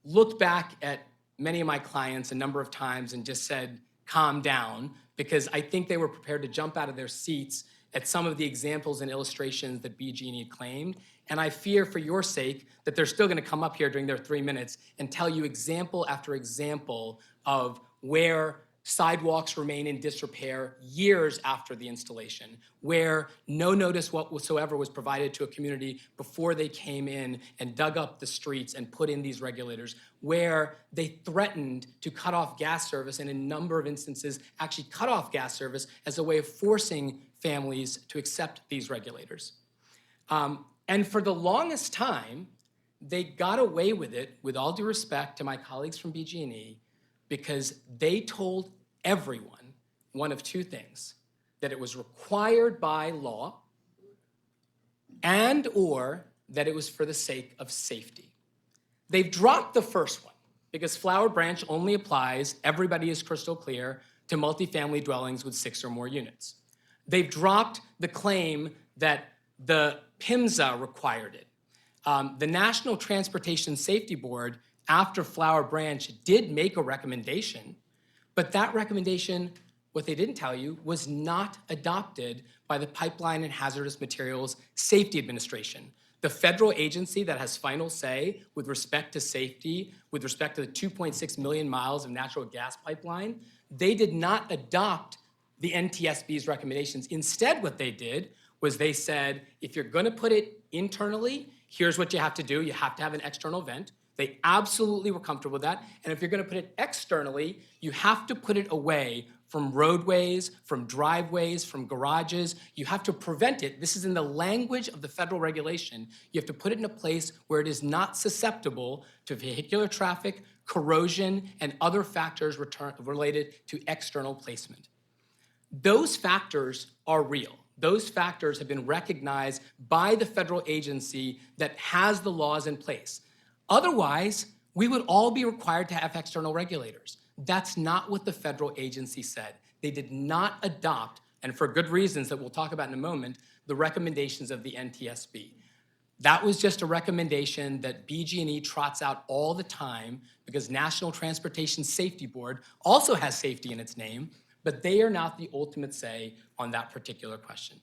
looked back at many of my clients a number of times and just said, calm down, because I think they were prepared to jump out of their seats at some of the examples and illustrations that BGE claimed. And I fear for your sake that they're still gonna come up here during their 3 minutes and tell you example after example of where sidewalks remain in disrepair years after the installation, where no notice whatsoever was provided to a community before they came in and dug up the streets and put in these regulators, where they threatened to cut off gas service and in a number of instances actually cut off gas service as a way of forcing families to accept these regulators. And for the longest time, they got away with it, with all due respect to my colleagues from BGE, because they told everyone one of two things: that it was required by law and or that it was for the sake of safety. They've dropped the first one because Flower Branch only applies, everybody is crystal clear, to multifamily dwellings with 6 or more units. They've dropped the claim that the PIMSA required it. The National Transportation Safety Board, after Flower Branch, did make a recommendation, but that recommendation, what they didn't tell you, was not adopted by the Pipeline and Hazardous Materials Safety Administration, the federal agency that has final say with respect to safety, with respect to the 2.6 million miles of natural gas pipeline. They did not adopt the NTSB's recommendations. Instead, what they did was they said, if you're gonna put it internally, here's what you have to do. You have to have an external vent. They absolutely were comfortable with that. And if you're gonna put it externally, you have to put it away from roadways, from driveways, from garages. You have to prevent it. This is in the language of the federal regulation. You have to put it in a place where it is not susceptible to vehicular traffic, corrosion, and other factors related to external placement. Those factors are real. Those factors have been recognized by the federal agency that has the laws in place. Otherwise, we would all be required to have external regulators. That's not what the federal agency said. They did not adopt, and for good reasons that we'll talk about in a moment, the recommendations of the NTSB. That was just a recommendation that BG&E trots out all the time because National Transportation Safety Board also has safety in its name, but they are not the ultimate say on that particular question.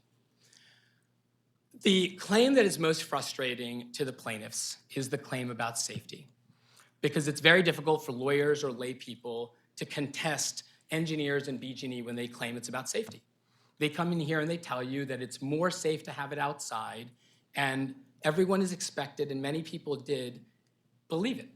The claim that is most frustrating to the plaintiffs is the claim about safety, because it's very difficult for lawyers or lay people to contest engineers and BG&E when they claim it's about safety. They come in here and they tell you that it's more safe to have it outside, and everyone is expected, and many people did, believe it.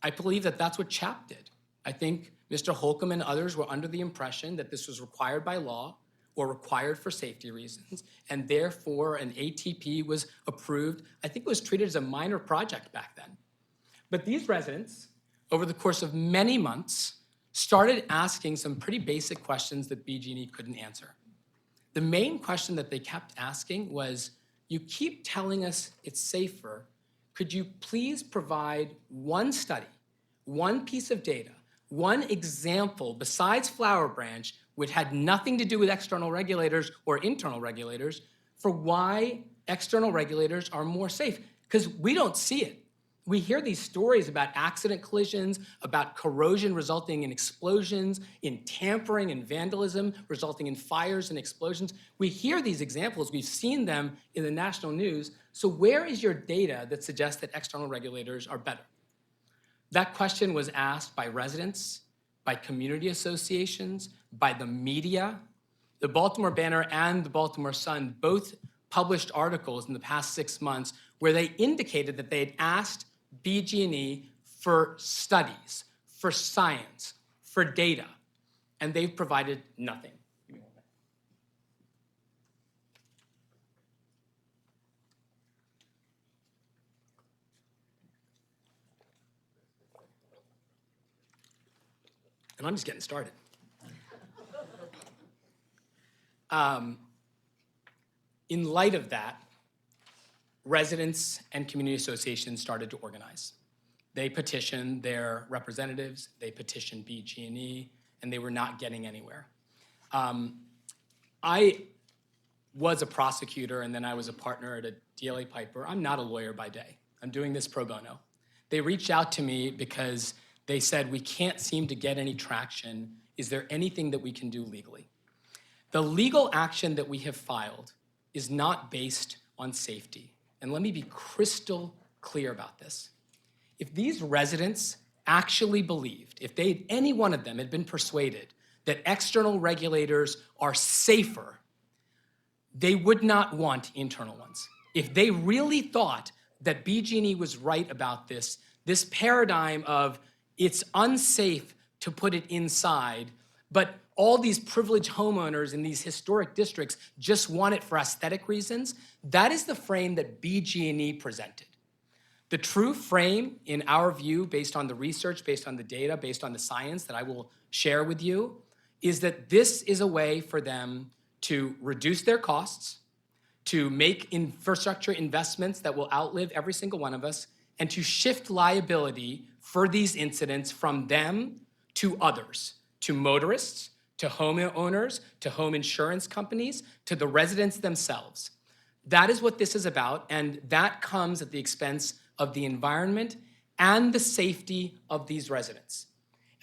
I believe that that's what CHAP did. I think Mr. Holcomb and others were under the impression that this was required by law or required for safety reasons, and therefore an ATP was approved. I think it was treated as a minor project back then. But these residents, over the course of many months, started asking some pretty basic questions that BG&E couldn't answer. The main question that they kept asking was, you keep telling us it's safer. Could you please provide one study, one piece of data, one example besides Flower Branch, which had nothing to do with external regulators or internal regulators, for why external regulators are more safe? Because we don't see it. We hear these stories about accident collisions, about corrosion resulting in explosions, in tampering and vandalism resulting in fires and explosions. We hear these examples. We've seen them in the national news. So where is your data that suggests that external regulators are better? That question was asked by residents, by community associations, by the media. The Baltimore Banner and the Baltimore Sun both published articles in the past 6 months where they indicated that they had asked BG&E for studies, for science, for data, and they've provided nothing. And I'm just getting started. In light of that, residents and community associations started to organize. They petitioned their representatives, they petitioned BG&E, and they were not getting anywhere. I was a prosecutor and then I was a partner at a DLA Piper. I'm not a lawyer by day. I'm doing this pro bono. They reached out to me because they said, we can't seem to get any traction. Is there anything that we can do legally? The legal action that we have filed is not based on safety. And let me be crystal clear about this. If these residents actually believed, if they, any one of them had been persuaded that external regulators are safer, they would not want internal ones. If they really thought that BG&E was right about this, this paradigm of it's unsafe to put it inside, but all these privileged homeowners in these historic districts just want it for aesthetic reasons, that is the frame that BG&E presented. The true frame, in our view, based on the research, based on the data, based on the science that I will share with you, is that this is a way for them to reduce their costs, to make infrastructure investments that will outlive every single one of us, and to shift liability for these incidents from them to others, to motorists, to homeowners, to home insurance companies, to the residents themselves. That is what this is about, and that comes at the expense of the environment and the safety of these residents.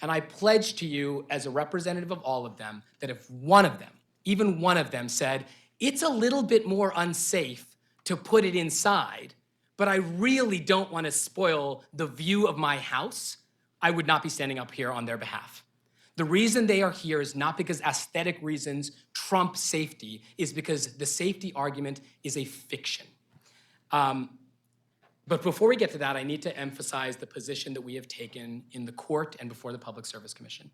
And I pledge to you, as a representative of all of them, that if one of them, even one of them, said, it's a little bit more unsafe to put it inside, but I really don't want to spoil the view of my house, I would not be standing up here on their behalf. The reason they are here is not because aesthetic reasons trump safety, is because the safety argument is a fiction. But before we get to that, I need to emphasize the position that we have taken in the court and before the Public Service Commission.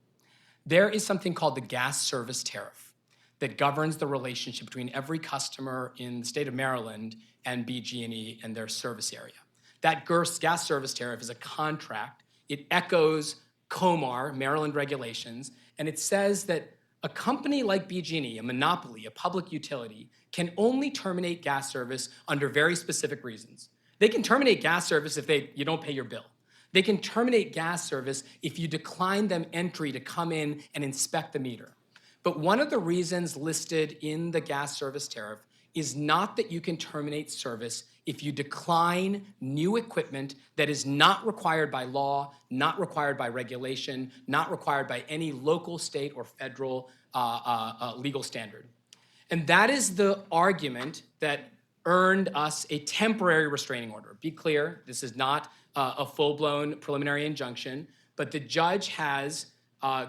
There is something called the gas service tariff that governs the relationship between every customer in the state of Maryland and BG&E and their service area. That gas service tariff is a contract. It echoes COMAR, Maryland regulations, and it says that a company like BG&E, a monopoly, a public utility, can only terminate gas service under very specific reasons. They can terminate gas service if you don't pay your bill. They can terminate gas service if you decline them entry to come in and inspect the meter. But one of the reasons listed in the gas service tariff is not that you can terminate service if you decline new equipment that is not required by law, not required by regulation, not required by any local, state, or federal legal standard. And that is the argument that earned us a temporary restraining order. Be clear, this is not a full-blown preliminary injunction, but the judge has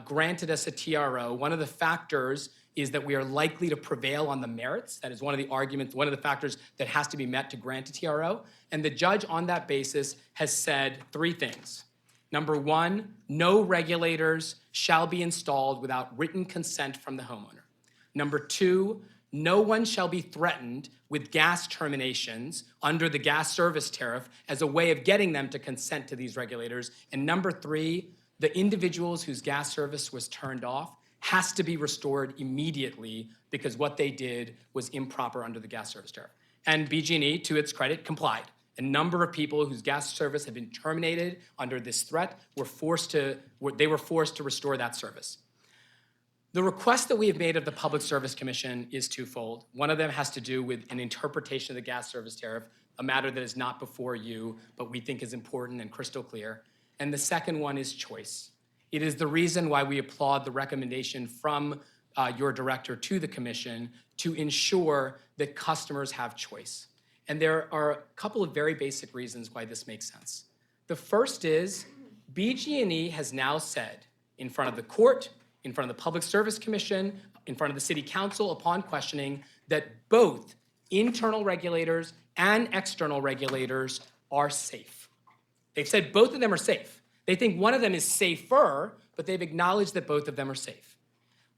granted us a TRO. One of the factors is that we are likely to prevail on the merits. That is one of the arguments, one of the factors that has to be met to grant a TRO. And the judge on that basis has said 3 things. Number 1, no regulators shall be installed without written consent from the homeowner. Number 2, no one shall be threatened with gas terminations under the gas service tariff as a way of getting them to consent to these regulators. And number 3, the individuals whose gas service was turned off has to be restored immediately because what they did was improper under the gas service tariff. And BG&E, to its credit, complied. A number of people whose gas service had been terminated under this threat were forced to restore that service. The request that we have made of the Public Service Commission is twofold. One of them has to do with an interpretation of the gas service tariff, a matter that is not before you, but we think is important and crystal clear. And the second one is choice. It is the reason why we applaud the recommendation from your director to the commission to ensure that customers have choice. And there are a couple of very basic reasons why this makes sense. The first is BG&E has now said in front of the court, in front of the Public Service Commission, in front of the City Council upon questioning that both internal regulators and external regulators are safe. They've said both of them are safe. They think one of them is safer, but they've acknowledged that both of them are safe.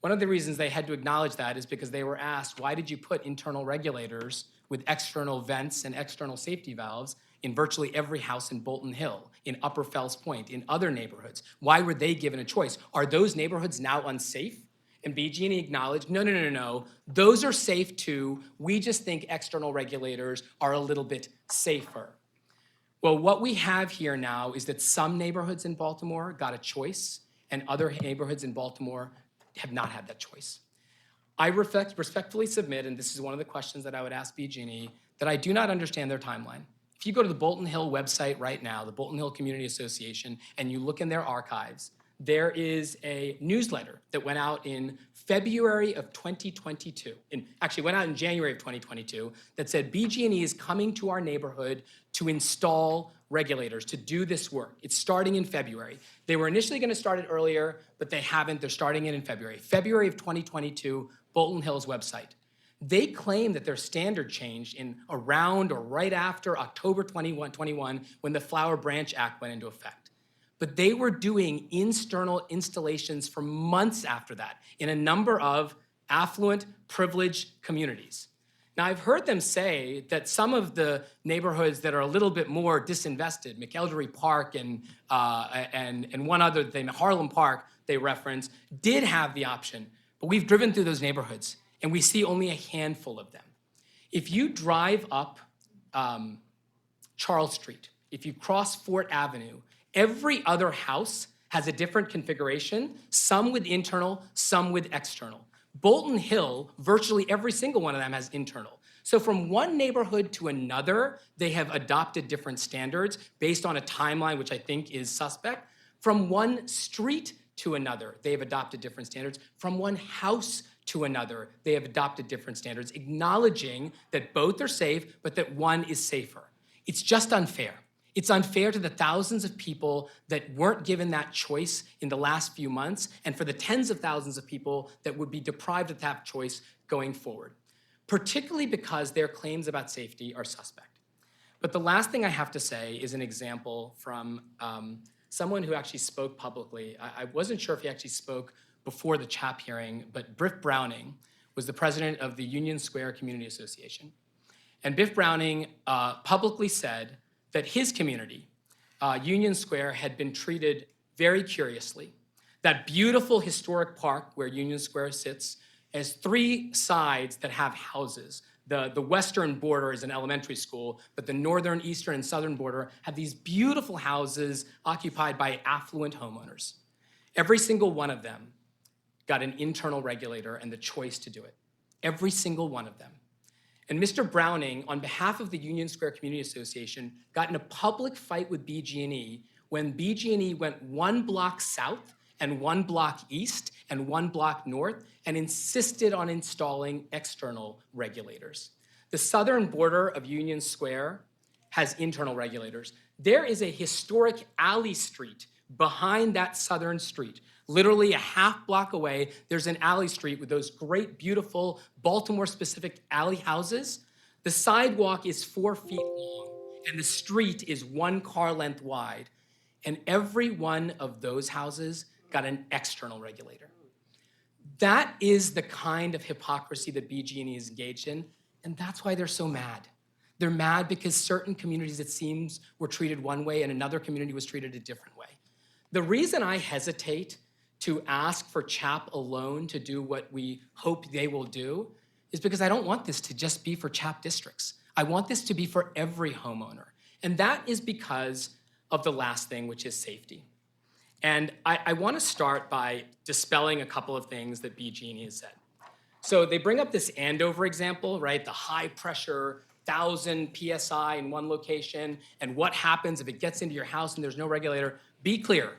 One of the reasons they had to acknowledge that is because they were asked, why did you put internal regulators with external vents and external safety valves in virtually every house in Bolton Hill, in Upper Fells Point, in other neighborhoods? Why were they given a choice? Are those neighborhoods now unsafe? And BG&E acknowledged, no. Those are safe too. We just think external regulators are a little bit safer. Well, what we have here now is that some neighborhoods in Baltimore got a choice and other neighborhoods in Baltimore have not had that choice. I respectfully submit, and this is one of the questions that I would ask BG&E, that I do not understand their timeline. If you go to the Bolton Hill website right now, the Bolton Hill Community Association, and you look in their archives, there is a newsletter that went out in February of 2022, actually went out in January of 2022, that said BG&E is coming to our neighborhood to install regulators, to do this work. It's starting in February. They were initially going to start it earlier, but they haven't. They're starting it in February. February of 2022, Bolton Hill's website. They claim that their standard changed in around or right after October 21, when the Flower Branch Act went into effect. But they were doing external installations for months after that in a number of affluent, privileged communities. Now, I've heard them say that some of the neighborhoods that are a little bit more disinvested, McElderry Park and one other thing, Harlem Park, they reference, did have the option. But we've driven through those neighborhoods, and we see only a handful of them. If you drive up Charles Street, if you cross Fort Avenue, every other house has a different configuration, some with internal, some with external. Bolton Hill, virtually every single one of them has internal. So from one neighborhood to another, they have adopted different standards based on a timeline, which I think is suspect. From one street to another, they have adopted different standards. From one house to another, they have adopted different standards, acknowledging that both are safe, but that one is safer. It's just unfair. It's unfair to the thousands of people that weren't given that choice in the last few months, and for the tens of thousands of people that would be deprived of that choice going forward, particularly because their claims about safety are suspect. But the last thing I have to say is an example from someone who actually spoke publicly. I wasn't sure if he actually spoke before the CHAP hearing, but Biff Browning was the president of the Union Square Community Association. And Biff Browning publicly said that his community, Union Square, had been treated very curiously. That beautiful historic park where Union Square sits has three sides that have houses. The western border is an elementary school, but the northern, eastern, and southern border have these beautiful houses occupied by affluent homeowners. Every single one of them got an internal regulator and the choice to do it. Every single one of them. And Mr. Browning, on behalf of the Union Square Community Association, got in a public fight with BG&E when BG&E went 1 block south and 1 block east and 1 block north and insisted on installing external regulators. The southern border of Union Square has internal regulators. There is a historic alley street behind that southern street. Literally a half block away, there's an alley street with those great, beautiful Baltimore-specific alley houses. The sidewalk is 4 feet long, and the street is 1 car length wide. And every one of those houses got an external regulator. That is the kind of hypocrisy that BG&E is engaged in, and that's why they're so mad. They're mad because certain communities, it seems, were treated one way and another community was treated a different way. The reason I hesitate to ask for CHAP alone to do what we hope they will do is because I don't want this to just be for CHAP districts. I want this to be for every homeowner. And that is because of the last thing, which is safety. And I want to start by dispelling a couple of things that BG&E has said. So they bring up this Andover example, right? The high pressure, 1,000 PSI in one location, and what happens if it gets into your house and there's no regulator. Be clear,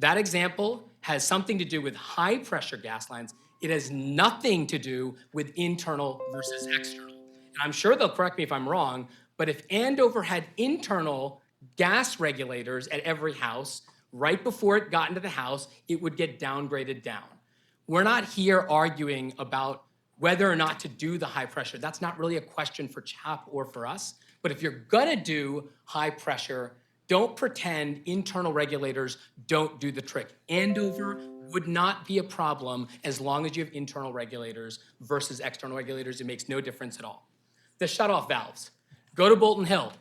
that example has something to do with high pressure gas lines. It has nothing to do with internal versus external. And I'm sure they'll correct me if I'm wrong, but if Andover had internal gas regulators at every house, right before it got into the House, it would get downgraded down. We're not here arguing about whether or not to do the high pressure. That's not really a question for CHAP or for us. But if you're gonna do high pressure, don't pretend internal regulators don't do the trick. Andover would not be a problem as long as you have internal regulators versus external regulators. It makes no difference at all. The shutoff valves. Go to Bolton Hill.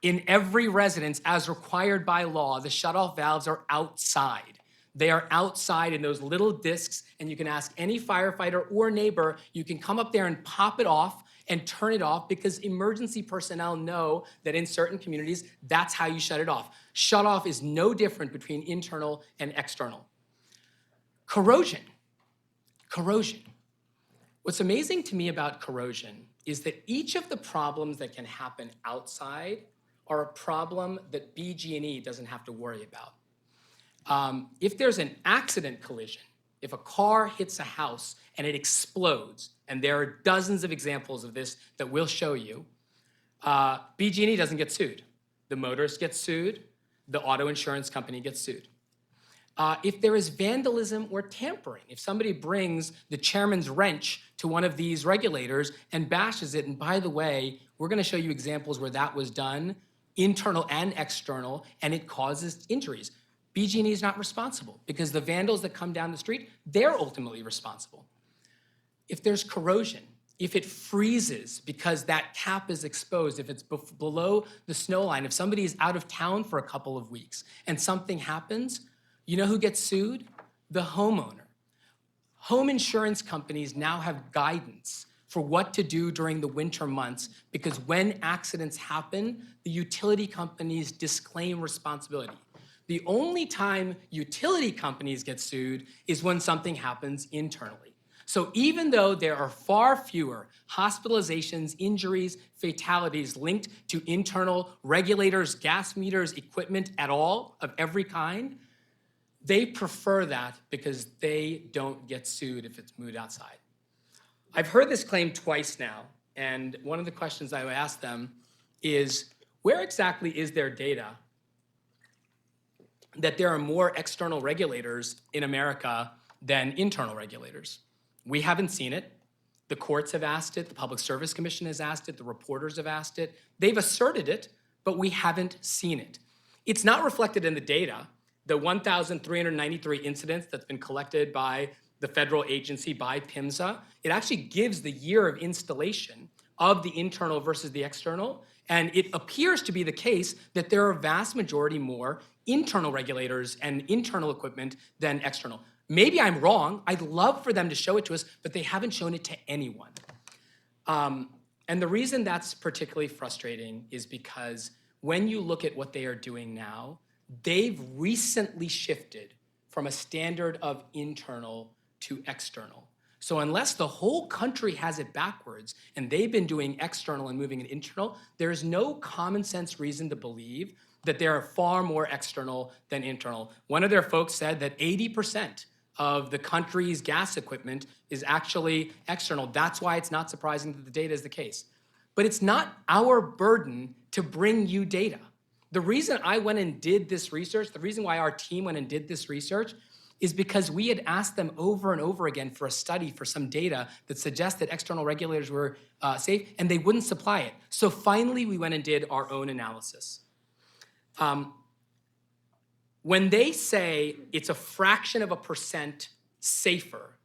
In every residence, as required by law, the shutoff valves are outside. They are outside in those little discs, and you can ask any firefighter or neighbor, you can come up there and pop it off and turn it off because emergency personnel know that in certain communities, that's how you shut it off. Shut off is no different between internal and external. Corrosion. Corrosion. What's amazing to me about corrosion is that each of the problems that can happen outside are a problem that BGE doesn't have to worry about. If there's an accident collision, if a car hits a house and it explodes, and there are dozens of examples of this that we'll show you, BG&E doesn't get sued. The motorist gets sued. The auto insurance company gets sued. If there is vandalism or tampering, if somebody brings the chairman's wrench to one of these regulators and bashes it, and by the way, we're gonna show you examples where that was done, internal and external, and it causes injuries. BG&E is not responsible because the vandals that come down the street, they're ultimately responsible. If there's corrosion, if it freezes because that cap is exposed, if it's below the snow line, if somebody is out of town for a couple of weeks and something happens, you know who gets sued? The homeowner. Home insurance companies now have guidance for what to do during the winter months because when accidents happen, the utility companies disclaim responsibility. The only time utility companies get sued is when something happens internally. So even though there are far fewer hospitalizations, injuries, fatalities linked to internal regulators, gas meters, equipment at all of every kind, they prefer that because they don't get sued if it's moved outside. I've heard this claim twice now, and one of the questions I would ask them is, where exactly is there data that there are more external regulators in America than internal regulators? We haven't seen it. The courts have asked it. The Public Service Commission has asked it. The reporters have asked it. They've asserted it, but we haven't seen it. It's not reflected in the data. The 1,393 incidents that's been collected by the federal agency, by PIMSA, it actually gives the year of installation of the internal versus the external. And it appears to be the case that there are a vast majority more internal regulators and internal equipment than external. Maybe I'm wrong. I'd love for them to show it to us, but they haven't shown it to anyone. And the reason that's particularly frustrating is because when you look at what they are doing now, they've recently shifted from a standard of internal to external. So unless the whole country has it backwards and they've been doing external and moving it internal, there is no common sense reason to believe that there are far more external than internal. One of their folks said that 80% of the country's gas equipment is actually external. That's why it's not surprising that the data is the case. But it's not our burden to bring you data. The reason I went and did this research, the reason why our team went and did this research is because we had asked them over and over again for a study for some data that suggests that external regulators were safe, and they wouldn't supply it. So finally, we went and did our own analysis. When they say it's a fraction of a percent safer,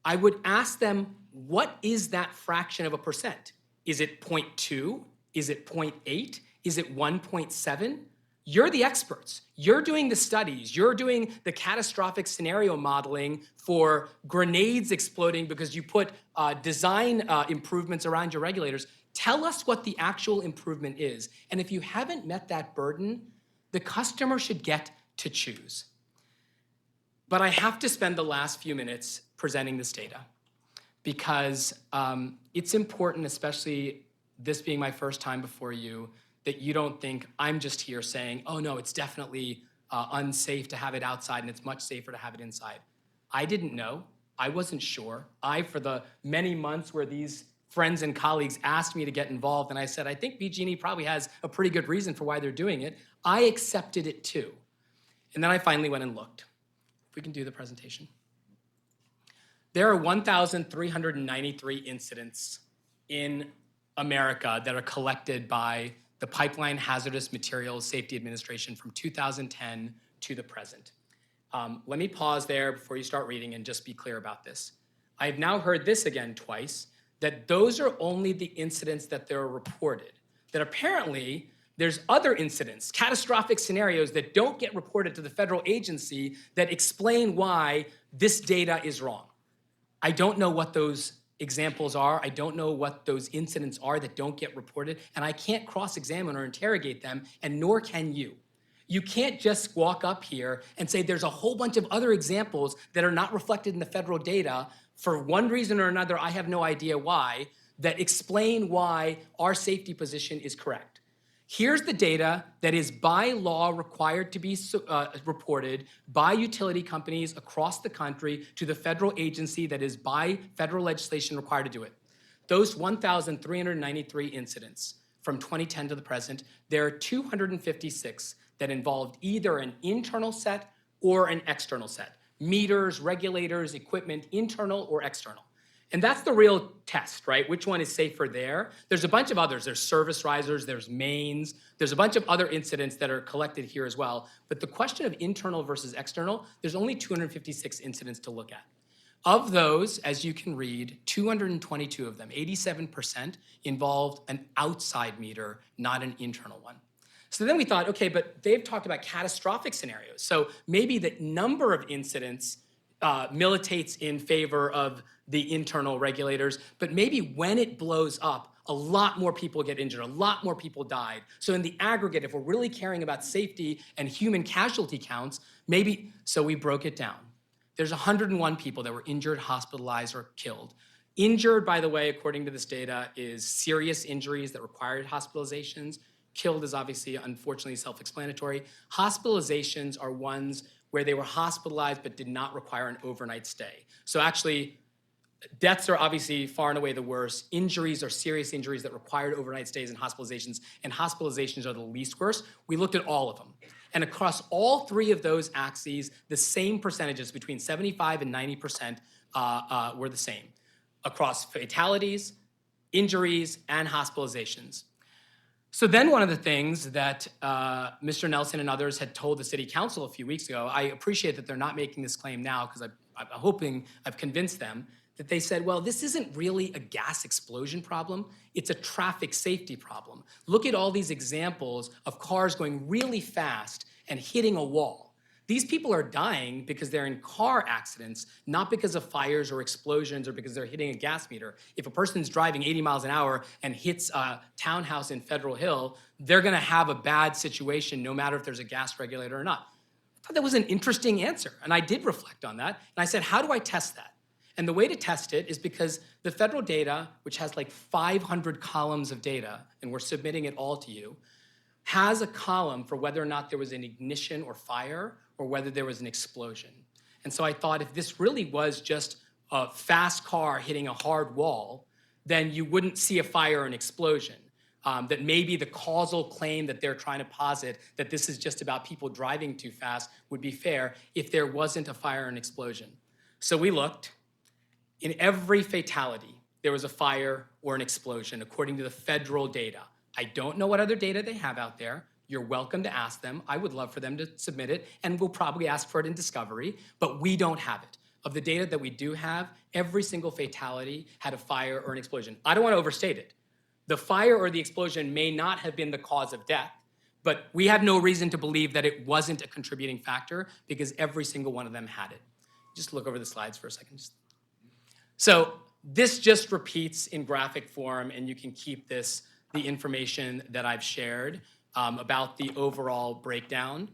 I would ask them, what is that fraction of a percent? Is it 0.2? Is it 0.8? Is it 1.7? You're the experts. You're doing the studies. You're doing the catastrophic scenario modeling for grenades exploding because you put design improvements around your regulators. Tell us what the actual improvement is. And if you haven't met that burden, the customer should get to choose. But I have to spend the last few minutes presenting this data because it's important, especially this being my first time before you, that you don't think I'm just here saying, oh no, it's definitely unsafe to have it outside and it's much safer to have it inside. I didn't know. I wasn't sure. For the many months where these friends and colleagues asked me to get involved, and I said, I think BG&E probably has a pretty good reason for why they're doing it, I accepted it too. And then I finally went and looked. If we can do the presentation. There are 1,393 incidents in America that are collected by the Pipeline Hazardous Materials Safety Administration from 2010 to the present. Let me pause there before you start reading and just be clear about this. I have now heard this again twice, that those are only the incidents that they're reported, that apparently there's other incidents, catastrophic scenarios that don't get reported to the federal agency that explain why this data is wrong. I don't know what those examples are. I don't know what those incidents are that don't get reported, and I can't cross-examine or interrogate them, and nor can you. You can't just walk up here and say there's a whole bunch of other examples that are not reflected in the federal data for one reason or another, I have no idea why, that explain why our safety position is correct. Here's the data that is by law required to be reported by utility companies across the country to the federal agency that is by federal legislation required to do it. Those 1,393 incidents from 2010 to the present, there are 256 that involved either an internal set or an external set. Meters, regulators, equipment, internal or external. And that's the real test, right? Which one is safer there? There's a bunch of others. There's service risers, there's mains, there's a bunch of other incidents that are collected here as well. But the question of internal versus external, there's only 256 incidents to look at. Of those, as you can read, 222 of them, 87%, involved an outside meter, not an internal one. So then we thought, okay, but they've talked about catastrophic scenarios. So maybe the number of incidents militates in favor of the internal regulators, but maybe when it blows up, a lot more people get injured, a lot more people died. So in the aggregate, if we're really caring about safety and human casualty counts, maybe, so we broke it down. There's 101 people that were injured, hospitalized, or killed. Injured, by the way, according to this data, is serious injuries that required hospitalizations. Killed is obviously, unfortunately, self-explanatory. Hospitalizations are ones where they were hospitalized but did not require an overnight stay. So actually, deaths are obviously far and away the worst. Injuries are serious injuries that required overnight stays and hospitalizations are the least worst. We looked at all of them. And across all three of those axes, the same percentages, between 75 and 90%, were the same. Across fatalities, injuries, and hospitalizations. So then one of the things that Mr. Nelson and others had told the city council a few weeks ago, I appreciate that they're not making this claim now because I'm hoping I've convinced them, that they said, well, this isn't really a gas explosion problem, it's a traffic safety problem. Look at all these examples of cars going really fast and hitting a wall. These people are dying because they're in car accidents, not because of fires or explosions or because they're hitting a gas meter. If a person's driving 80 miles an hour and hits a townhouse in Federal Hill, they're gonna have a bad situation no matter if there's a gas regulator or not. I thought that was an interesting answer, and I did reflect on that. And I said, how do I test that? And the way to test it is because the federal data, which has like 500 columns of data, and we're submitting it all to you, has a column for whether or not there was an ignition or fire or whether there was an explosion. And so I thought if this really was just a fast car hitting a hard wall, then you wouldn't see a fire or an explosion. That maybe the causal claim that they're trying to posit that this is just about people driving too fast would be fair if there wasn't a fire or an explosion. So we looked. In every fatality, there was a fire or an explosion, according to the federal data. I don't know what other data they have out there. You're welcome to ask them. I would love for them to submit it, and we'll probably ask for it in discovery, but we don't have it. Of the data that we do have, every single fatality had a fire or an explosion. I don't want to overstate it. The fire or the explosion may not have been the cause of death, but we have no reason to believe that it wasn't a contributing factor because every single one of them had it. Just look over the slides for a second. So this just repeats in graphic form, and you can keep this, the information that I've shared about the overall breakdown.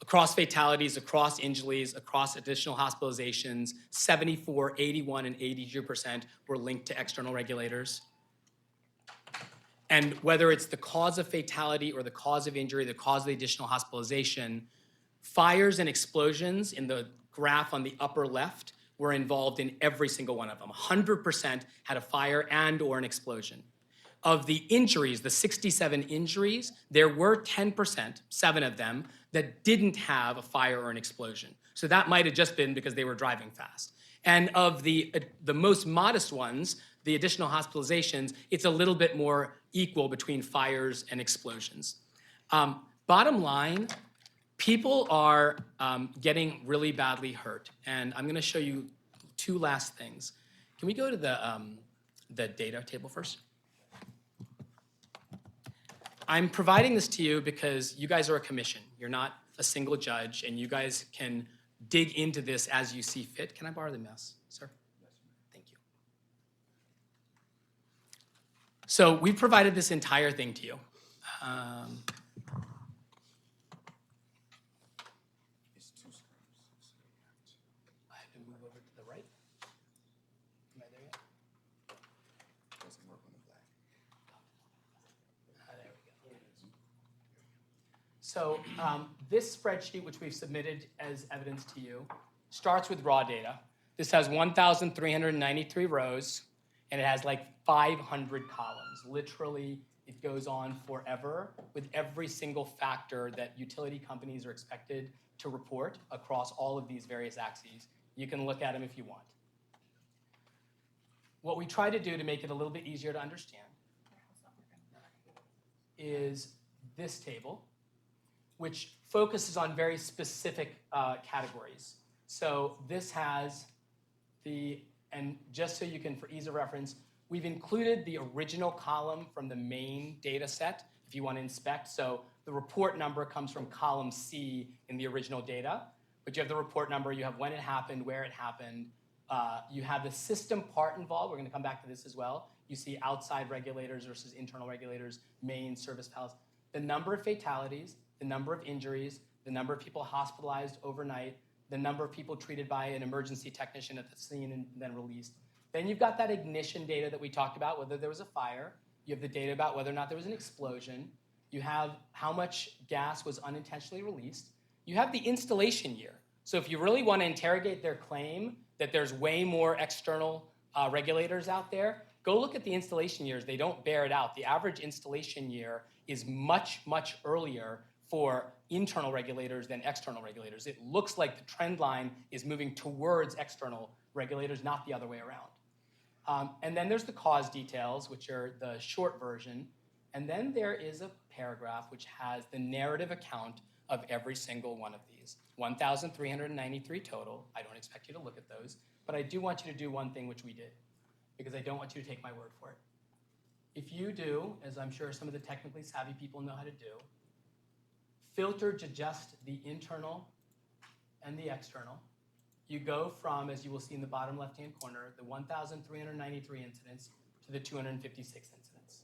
Across fatalities, across injuries, across additional hospitalizations, 74, 81, and 82% were linked to external regulators. And whether it's the cause of fatality or the cause of injury, the cause of the additional hospitalization, fires and explosions in the graph on the upper left were involved in every single one of them. 100% had a fire and or an explosion. Of the injuries, the 67 injuries, there were 10%, 7 of them, that didn't have a fire or an explosion. So that might have just been because they were driving fast. And of the most modest ones, the additional hospitalizations, it's a little bit more equal between fires and explosions. Bottom line, people are getting really badly hurt. And I'm gonna show you two last things. Can we go to the data table first? I'm providing this to you because you guys are a commission. You're not a single judge, and you guys can dig into this as you see fit. Can I borrow the mouse, sir? Thank you. So we've provided this entire thing to you. I have to move over to the right. Am I there yet? Doesn't work on the black. There we go. So this spreadsheet, which we've submitted as evidence to you, starts with raw data. This has 1,393 rows, and it has like 500 columns. Literally, it goes on forever with every single factor that utility companies are expected to report across all of these various axes. You can look at them if you want. What we try to do to make it a little bit easier to understand is this table, which focuses on very specific categories. So this has and just so you can, for ease of reference, we've included the original column from the main data set if you want to inspect. So the report number comes from column C in the original data, but you have the report number, you have when it happened, where it happened, you have the system part involved. We're going to come back to this as well. You see outside regulators versus internal regulators, main service pals, the number of fatalities, the number of injuries, the number of people hospitalized overnight, the number of people treated by an emergency technician at the scene and then released. Then you've got that ignition data that we talked about, whether there was a fire. You have the data about whether or not there was an explosion. You have how much gas was unintentionally released. You have the installation year. So if you really want to interrogate their claim that there's way more external regulators out there, go look at the installation years. They don't bear it out. The average installation year is much, much earlier for internal regulators than external regulators. It looks like the trend line is moving towards external regulators, not the other way around. And then there's the cause details, which are the short version. And then there is a paragraph which has the narrative account of every single one of these. 1,393 total. I don't expect you to look at those, but I do want you to do one thing which we did, because I don't want you to take my word for it. If you do, as I'm sure some of the technically savvy people know how to do, filter to just the internal and the external. You go from, as you will see in the bottom left-hand corner, the 1,393 incidents to the 256 incidents.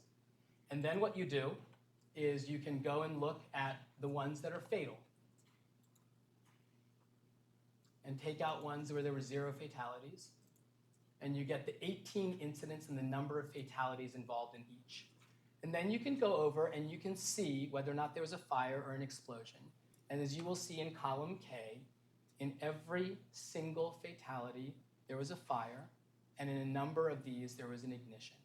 And then what you do is you can go and look at the ones that are fatal and take out ones where there were 0 fatalities, and you get the 18 incidents and the number of fatalities involved in each. And then you can go over and you can see whether or not there was a fire or an explosion. And as you will see in column K, in every single fatality, there was a fire, and in a number of these, there was an ignition.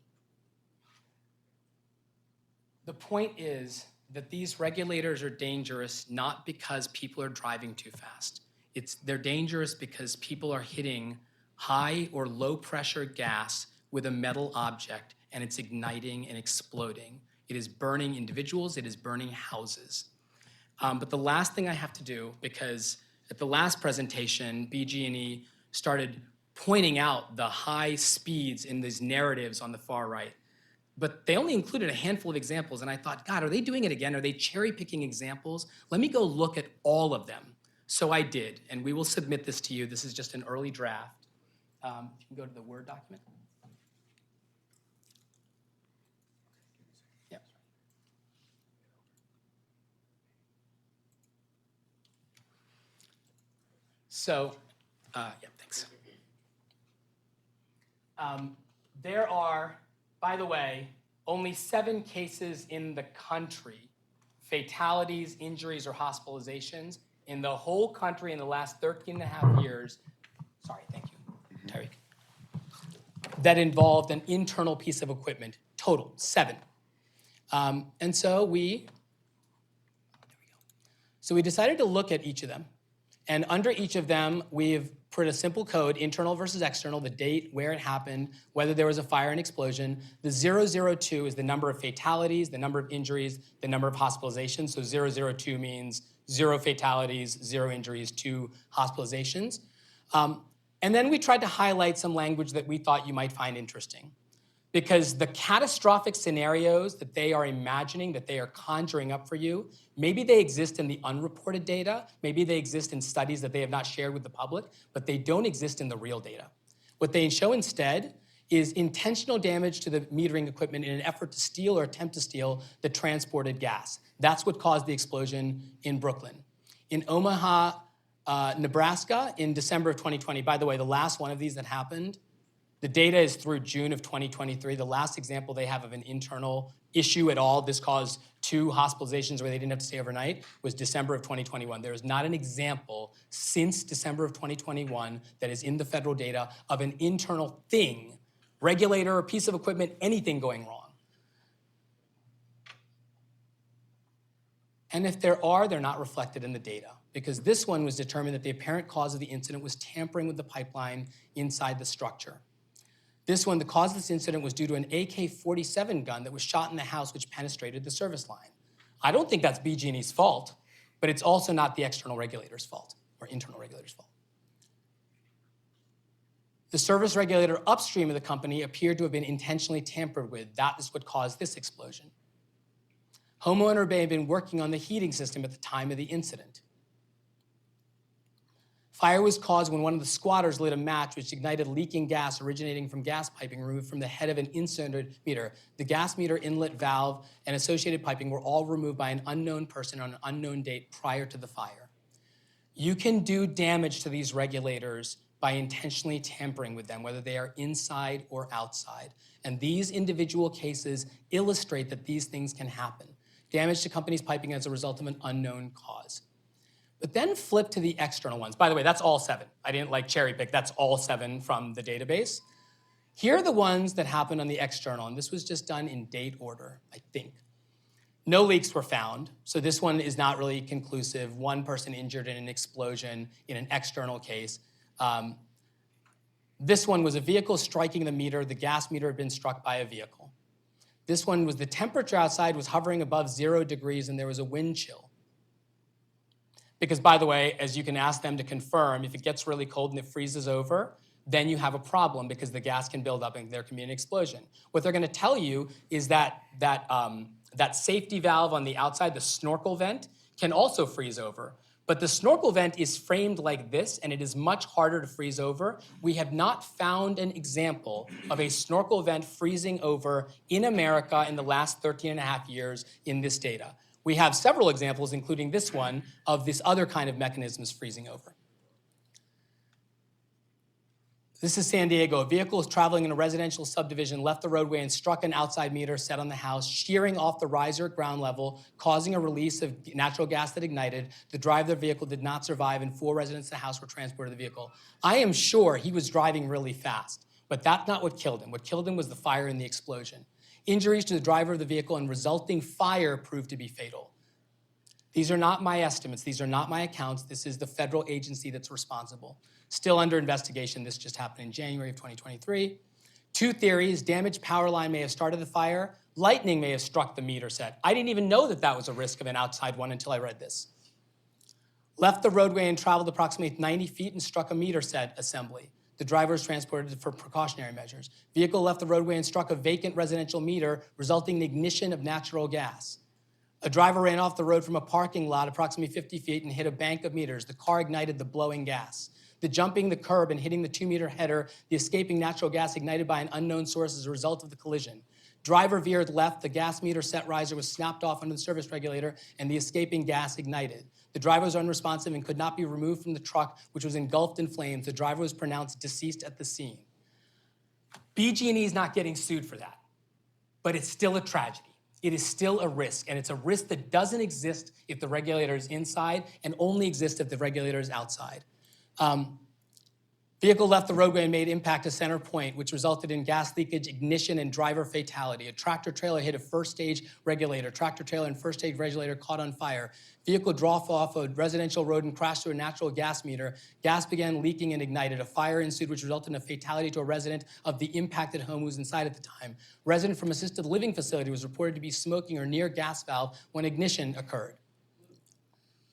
The point is that these regulators are dangerous not because people are driving too fast. They're dangerous because people are hitting high or low pressure gas with a metal object, and it's igniting and exploding. It is burning individuals, it is burning houses. But the last thing I have to do, because at the last presentation, BGE started pointing out the high speeds in these narratives on the far right. But they only included a handful of examples, and I thought, God, are they doing it again? Are they cherry-picking examples? Let me go look at all of them. So I did, and we will submit this to you. This is just an early draft. If you can go to the Word document. Yeah. So, yeah, thanks. There are, by the way, only 7 cases in the country, fatalities, injuries, or hospitalizations in the whole country in the last 13 and a half years. Sorry, thank you, Tariq. That involved an internal piece of equipment, total, 7. And so So we decided to look at each of them. And under each of them, we've put a simple code, internal versus external, the date, where it happened, whether there was a fire and explosion. The 002 is the number of fatalities, the number of injuries, the number of hospitalizations. So 002 means 0 fatalities, 0 injuries, 2 hospitalizations. And then we tried to highlight some language that we thought you might find interesting. Because the catastrophic scenarios that they are imagining, that they are conjuring up for you, maybe they exist in the unreported data, maybe they exist in studies that they have not shared with the public, but they don't exist in the real data. What they show instead is intentional damage to the metering equipment in an effort to steal or attempt to steal the transported gas. That's what caused the explosion in Brooklyn. In Omaha, Nebraska, in December of 2020, by the way, the last one of these that happened, the data is through June of 2023. The last example they have of an internal issue at all, this caused 2 hospitalizations where they didn't have to stay overnight, was December of 2021. There is not an example since December of 2021 that is in the federal data of an internal thing, regulator, piece of equipment, anything going wrong. And if there are, they're not reflected in the data, because this one was determined that the apparent cause of the incident was tampering with the pipeline inside the structure. This one, the cause of this incident was due to an AK-47 gun that was shot in the house which penetrated the service line. I don't think that's BG&E's fault, but it's also not the external regulator's fault or internal regulator's fault. The service regulator upstream of the company appeared to have been intentionally tampered with. That is what caused this explosion. Homeowner may have been working on the heating system at the time of the incident. Fire was caused when one of the squatters lit a match which ignited leaking gas originating from gas piping removed from the head of an incinerator meter. The gas meter, inlet valve, and associated piping were all removed by an unknown person on an unknown date prior to the fire. You can do damage to these regulators by intentionally tampering with them, whether they are inside or outside. And these individual cases illustrate that these things can happen. Damage to companies' piping as a result of an unknown cause. But then flip to the external ones. By the way, that's all 7. I didn't cherry pick. That's all 7 from the database. Here are the ones that happened on the external, and this was just done in date order, I think. No leaks were found, so this one is not really conclusive. 1 person injured in an explosion in an external case. This one was a vehicle striking the meter. The gas meter had been struck by a vehicle. This one was the temperature outside was hovering above 0 degrees and there was a wind chill. Because, by the way, as you can ask them to confirm, if it gets really cold and it freezes over, then you have a problem because the gas can build up and there can be an explosion. What they're going to tell you is that safety valve on the outside, the snorkel vent, can also freeze over. But the snorkel vent is framed like this, and it is much harder to freeze over. We have not found an example of a snorkel vent freezing over in America in the last 13 and a half years in this data. We have several examples, including this one, of this other kind of mechanisms freezing over. This is San Diego. A vehicle is traveling in a residential subdivision, left the roadway and struck an outside meter set on the house, shearing off the riser at ground level, causing a release of natural gas that ignited. The driver of the vehicle did not survive, and 4 residents of the house were transported to the vehicle. I am sure he was driving really fast, but that's not what killed him. What killed him was the fire and the explosion. Injuries to the driver of the vehicle and resulting fire proved to be fatal. These are not my estimates. These are not my accounts. This is the federal agency that's responsible. Still under investigation. This just happened in January of 2023. 2 theories. Damaged power line may have started the fire. Lightning may have struck the meter set. I didn't even know that that was a risk of an outside one until I read this. Left the roadway and traveled approximately 90 feet and struck a meter set assembly. The driver was transported for precautionary measures. Vehicle left the roadway and struck a vacant residential meter, resulting in ignition of natural gas. A driver ran off the road from a parking lot approximately 50 feet and hit a bank of meters. The car ignited the blowing gas. The jumping the curb and hitting the 2-meter header, the escaping natural gas ignited by an unknown source as a result of the collision. Driver veered left, the gas meter set riser was snapped off under the service regulator, and the escaping gas ignited. The driver was unresponsive and could not be removed from the truck, which was engulfed in flames. The driver was pronounced deceased at the scene. BG&E is not getting sued for that, but it's still a tragedy. It is still a risk, and it's a risk that doesn't exist if the regulator is inside and only exists if the regulator is outside. Vehicle left the roadway and made impact to center point, which resulted in gas leakage, ignition, and driver fatality. A tractor trailer hit a first stage regulator. Tractor trailer and first stage regulator caught on fire. Vehicle drove off a residential road and crashed through a natural gas meter. Gas began leaking and ignited. A fire ensued, which resulted in a fatality to a resident of the impacted home who was inside at the time. Resident from assisted living facility was reported to be smoking or near gas valve when ignition occurred.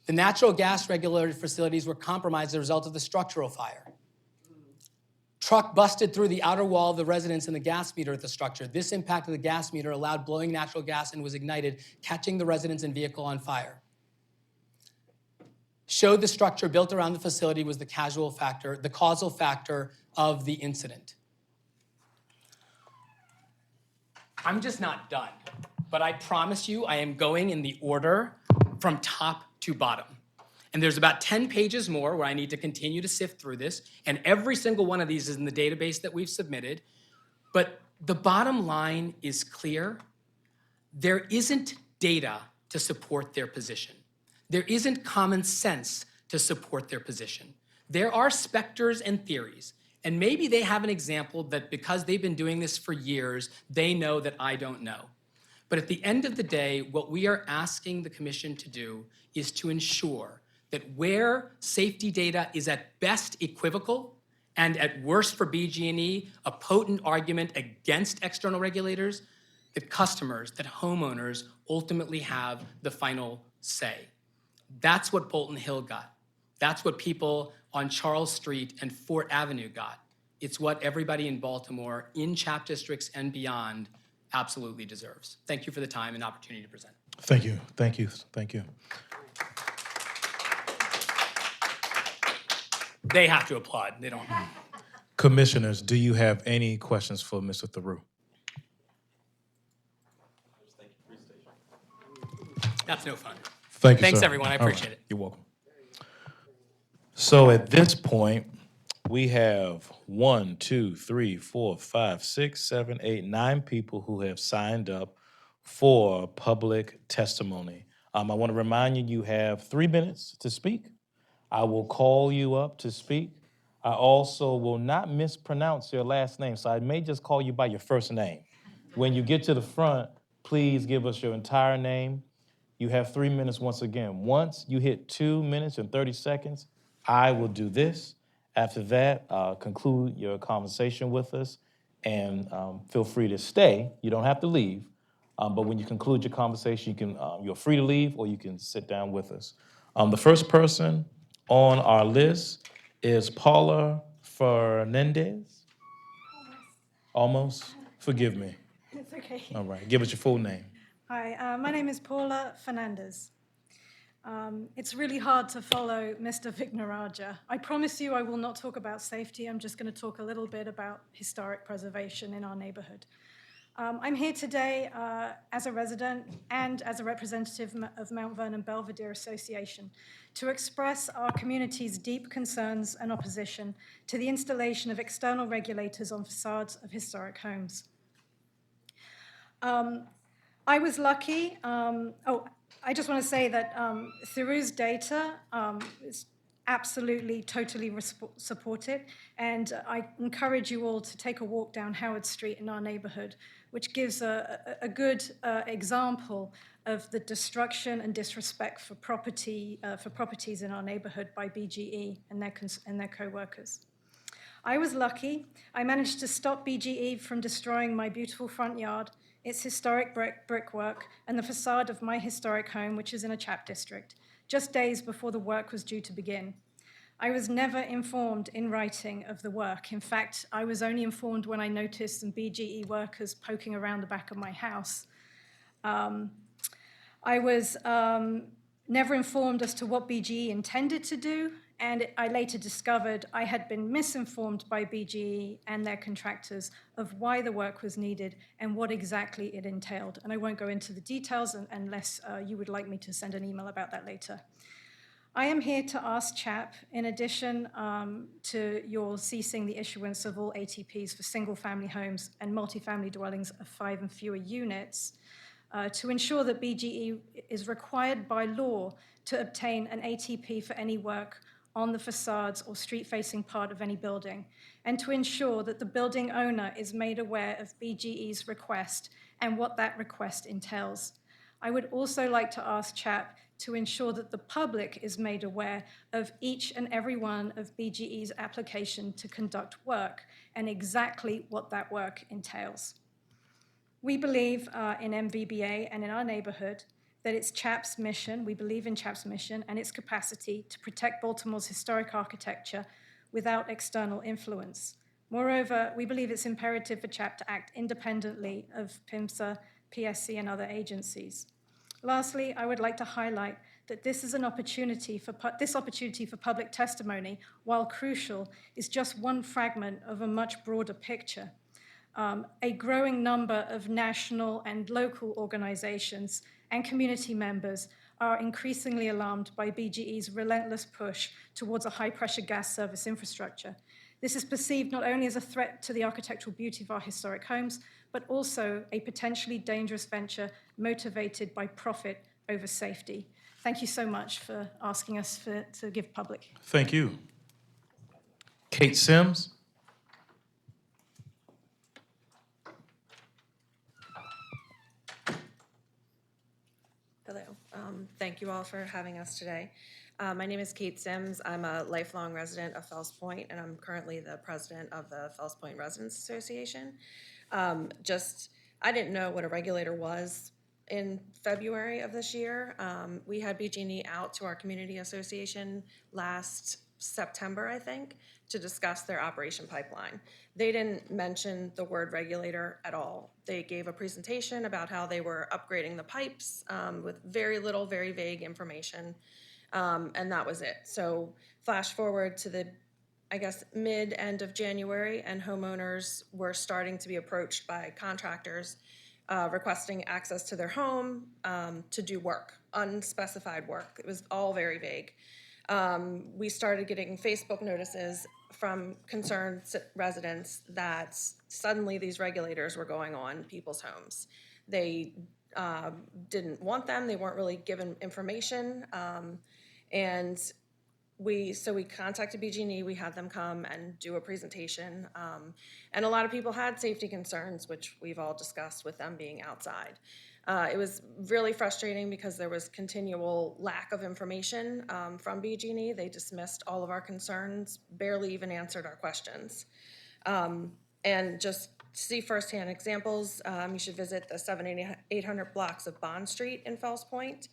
The natural gas regulator facilities were compromised as a result of the structural fire. Truck busted through the outer wall of the residence and the gas meter at the structure. This impacted the gas meter, allowed blowing natural gas, and was ignited, catching the residence and vehicle on fire. Showed the structure built around the facility was the causal factor of the incident. I'm just not done, but I promise you I am going in the order from top to bottom. And there's about 10 pages more where I need to continue to sift through this, and every single one of these is in the database that we've submitted. But the bottom line is clear. There isn't data to support their position. There isn't common sense to support their position. There are specters and theories, and maybe they have an example that because they've been doing this for years, they know that I don't know. But at the end of the day, what we are asking the commission to do is to ensure that where safety data is at best equivocal and at worst for BGE, a potent argument against external regulators, that customers, that homeowners ultimately have the final say. That's what Bolton Hill got. That's what people on Charles Street and Fort Avenue got. It's what everybody in Baltimore, in CHAP districts and beyond, absolutely deserves. Thank you for the time and opportunity to present. Thank you, thank you, thank you. They have to applaud, they don't. Commissioners, do you have any questions for Mr. Theroux? That's no fun. Thank you, Thanks, sir. everyone, I All right, appreciate it. You're welcome. So at this point, we have 1, 2, 3, 4, 5, 6, 7, 8, 9 people who have signed up for public testimony. I want to remind you, you have 3 minutes to speak. I will call you up to speak. I also will not mispronounce your last name, so I may just call you by your first name. When you get to the front, please give us your entire name. You have 3 minutes once again. Once you hit 2 minutes and 30 seconds, I will do this. After that, conclude your conversation with us, and feel free to stay. You don't have to leave, but when you conclude your conversation, you're free to leave or you can sit down with us. The first person on our list is Paula Fernandez. Almost? Forgive me. It's okay. All right, give us your full name. Hi, my name is Paula Fernandez. It's really hard to follow Mr. Vignaraja. I promise you I will not talk about safety. I'm just going to talk a little bit about historic preservation in our neighborhood. I'm here today as a resident and as a representative of Mount Vernon Belvedere Association to express our community's deep concerns and opposition to the installation of external regulators on facades of historic homes. I was lucky. I just want to say that Theroux's data is absolutely, totally supported, and I encourage you all to take a walk down Howard Street in our neighborhood, which gives a good example of the destruction and disrespect for properties in our neighborhood by BGE and their co-workers. I was lucky. I managed to stop BGE from destroying my beautiful front yard, its historic brickwork, and the facade of my historic home, which is in a CHAP district, just days before the work was due to begin. I was never informed in writing of the work. In fact, I was only informed when I noticed some BGE workers poking around the back of my house. I was never informed as to what BGE intended to do, and I later discovered I had been misinformed by BGE and their contractors of why the work was needed and what exactly it entailed. And I won't go into the details unless you would like me to send an email about that later. I am here to ask CHAP, in addition to your ceasing the issuance of all ATPs for single-family homes and multifamily dwellings of 5 and fewer units, to ensure that BGE is required by law to obtain an ATP for any work on the facades or street-facing part of any building, and to ensure that the building owner is made aware of BGE's request and what that request entails. I would also like to ask CHAP to ensure that the public is made aware of each and every one of BGE's application to conduct work and exactly what that work entails. We believe in MVBA and in our neighborhood that it's CHAP's mission, we believe in CHAP's mission and its capacity to protect Baltimore's historic architecture without external influence. Moreover, we believe it's imperative for CHAP to act independently of PIMSA, PSC, and other agencies. Lastly, I would like to highlight that this is an opportunity for public testimony, while crucial, is just one fragment of a much broader picture. A growing number of national and local organizations and community members are increasingly alarmed by BGE's relentless push towards a high-pressure gas service infrastructure. This is perceived not only as a threat to the architectural beauty of our historic homes, but also a potentially dangerous venture motivated by profit over safety. Thank you so much for asking us to give public. Thank you. Kate Sims. Hello. Thank you all for having us today. My name is Kate Sims. I'm a lifelong resident of Fells Point, and I'm currently the president of the Fells Point Residents Association. I didn't know what a regulator was in February of this year. We had BG&E out to our community association last September, I think, to discuss their operation pipeline. They didn't mention the word regulator at all. They gave a presentation about how they were upgrading the pipes with very little, very vague information, and that was it. So flash forward to the, I guess, mid-end of January, and homeowners were starting to be approached by contractors requesting access to their home to do work, unspecified work. It was all very vague. We started getting Facebook notices from concerned residents that suddenly these regulators were going on people's homes. They didn't want them. They weren't really given information. And we contacted BG&E. We had them come and do a presentation. And a lot of people had safety concerns, which we've all discussed with them being outside. It was really frustrating because there was continual lack of information from BG&E. They dismissed all of our concerns, barely even answered our questions. And just to see firsthand examples, you should visit the 7,800 blocks of Bond Street in Fells Point.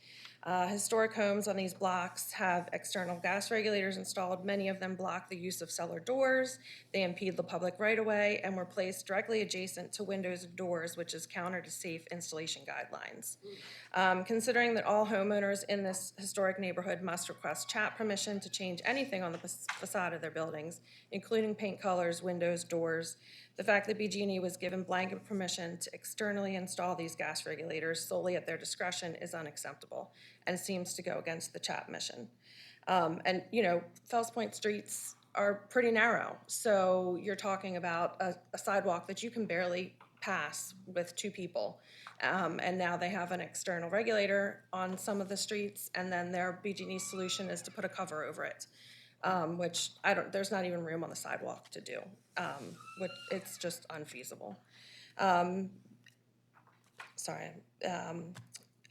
Historic homes on these blocks have external gas regulators installed. Many of them block the use of cellar doors. They impede the public right-of-way and were placed directly adjacent to windows and doors, which is counter to safe installation guidelines. Considering that all homeowners in this historic neighborhood must request CHAP permission to change anything on the facade of their buildings, including paint colors, windows, doors, the fact that BG&E was given blanket permission to externally install these gas regulators solely at their discretion is unacceptable and seems to go against the CHAP mission. And, you know, Fells Point streets are pretty narrow, so you're talking about a sidewalk that you can barely pass with two people. And now they have an external regulator on some of the streets, and then their BG&E solution is to put a cover over it. Which there's not even room on the sidewalk to do, which it's just unfeasible.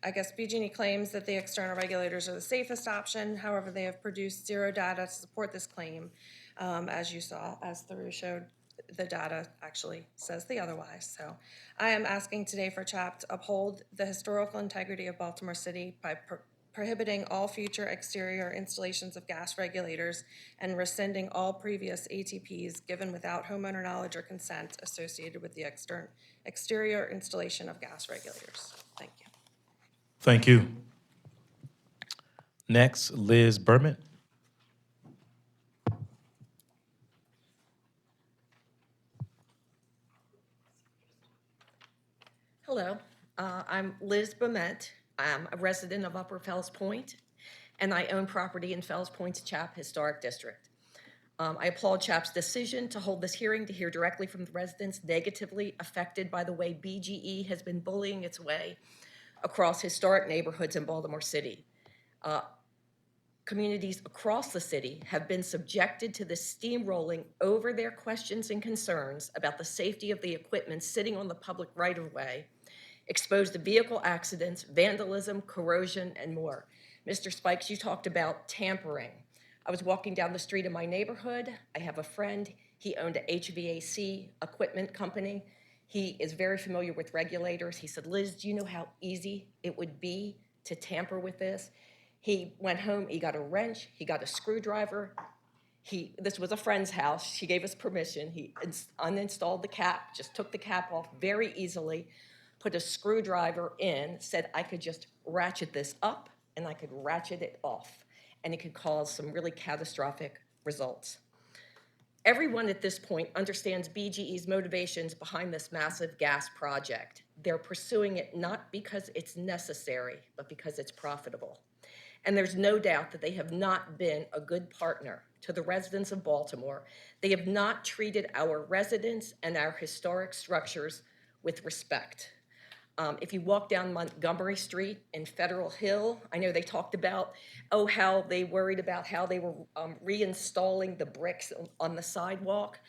I guess BG&E claims that the external regulators are the safest option. However, they have produced zero data to support this claim. As you saw, as Theru showed, the data actually says the otherwise. So I am asking today for CHAP to uphold the historical integrity of Baltimore City by prohibiting all future exterior installations of gas regulators and rescinding all previous ATPs given without homeowner knowledge or consent associated with the exterior installation of gas regulators. Thank you. Thank you. Next, Liz Berman. Hello, I'm Liz Bement. I'm a resident of Upper Fells Point, and I own property in Fells Point's CHAP Historic District. I applaud CHAP's decision to hold this hearing to hear directly from the residents negatively affected by the way BGE has been bullying its way across historic neighborhoods in Baltimore City. communities across the city have been subjected to the steamrolling over their questions and concerns about the safety of the equipment sitting on the public right-of-way, exposed to vehicle accidents, vandalism, corrosion, and more. Mr. Spikes, you talked about tampering. I was walking down the street in my neighborhood. I have a friend. He owned a HVAC equipment company. He is very familiar with regulators. He said, Liz, do you know how easy it would be to tamper with this? He went home, he got a wrench, he got a screwdriver. This was a friend's house. She gave us permission. He uninstalled the cap, just took the cap off very easily, put a screwdriver in, said I could just ratchet this up and I could ratchet it off. And it could cause some really catastrophic results. Everyone at this point understands BGE's motivations behind this massive gas project. They're pursuing it not because it's necessary, but because it's profitable. And there's no doubt that they have not been a good partner to the residents of Baltimore. They have not treated our residents and our historic structures with respect. If you walk down Montgomery Street in Federal Hill, I know they talked about, how they worried about how they were reinstalling the bricks on the sidewalk.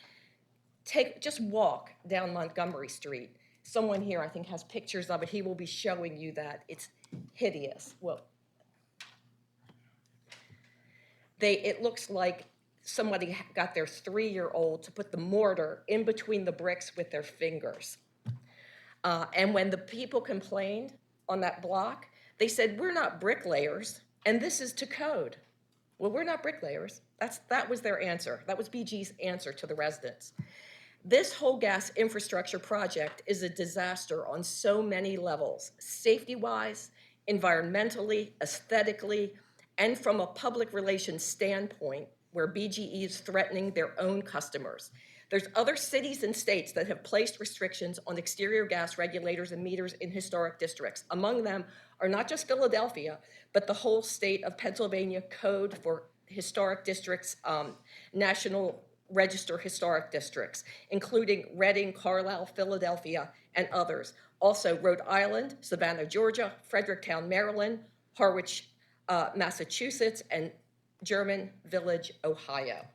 Just walk down Montgomery Street. Someone here, I think, has pictures of it. He will be showing you that. It's hideous. Well, it looks like somebody got their 3-year-old to put the mortar in between the bricks with their fingers. And when the people complained on that block, they said, we're not bricklayers, and this is to code. Well, we're not bricklayers. That was their answer. That was BG's answer to the residents. This whole gas infrastructure project is a disaster on so many levels, safety-wise, environmentally, aesthetically, and from a public relations standpoint, where BGE is threatening their own customers. There's other cities and states that have placed restrictions on exterior gas regulators and meters in historic districts. Among them are not just Philadelphia, but the whole state of Pennsylvania Code for Historic Districts, National Register Historic Districts, including Reading, Carlisle, Philadelphia, and others. Also, Rhode Island, Savannah, Georgia, Fredericktown, Maryland, Harwich, Massachusetts, and German Village, Ohio.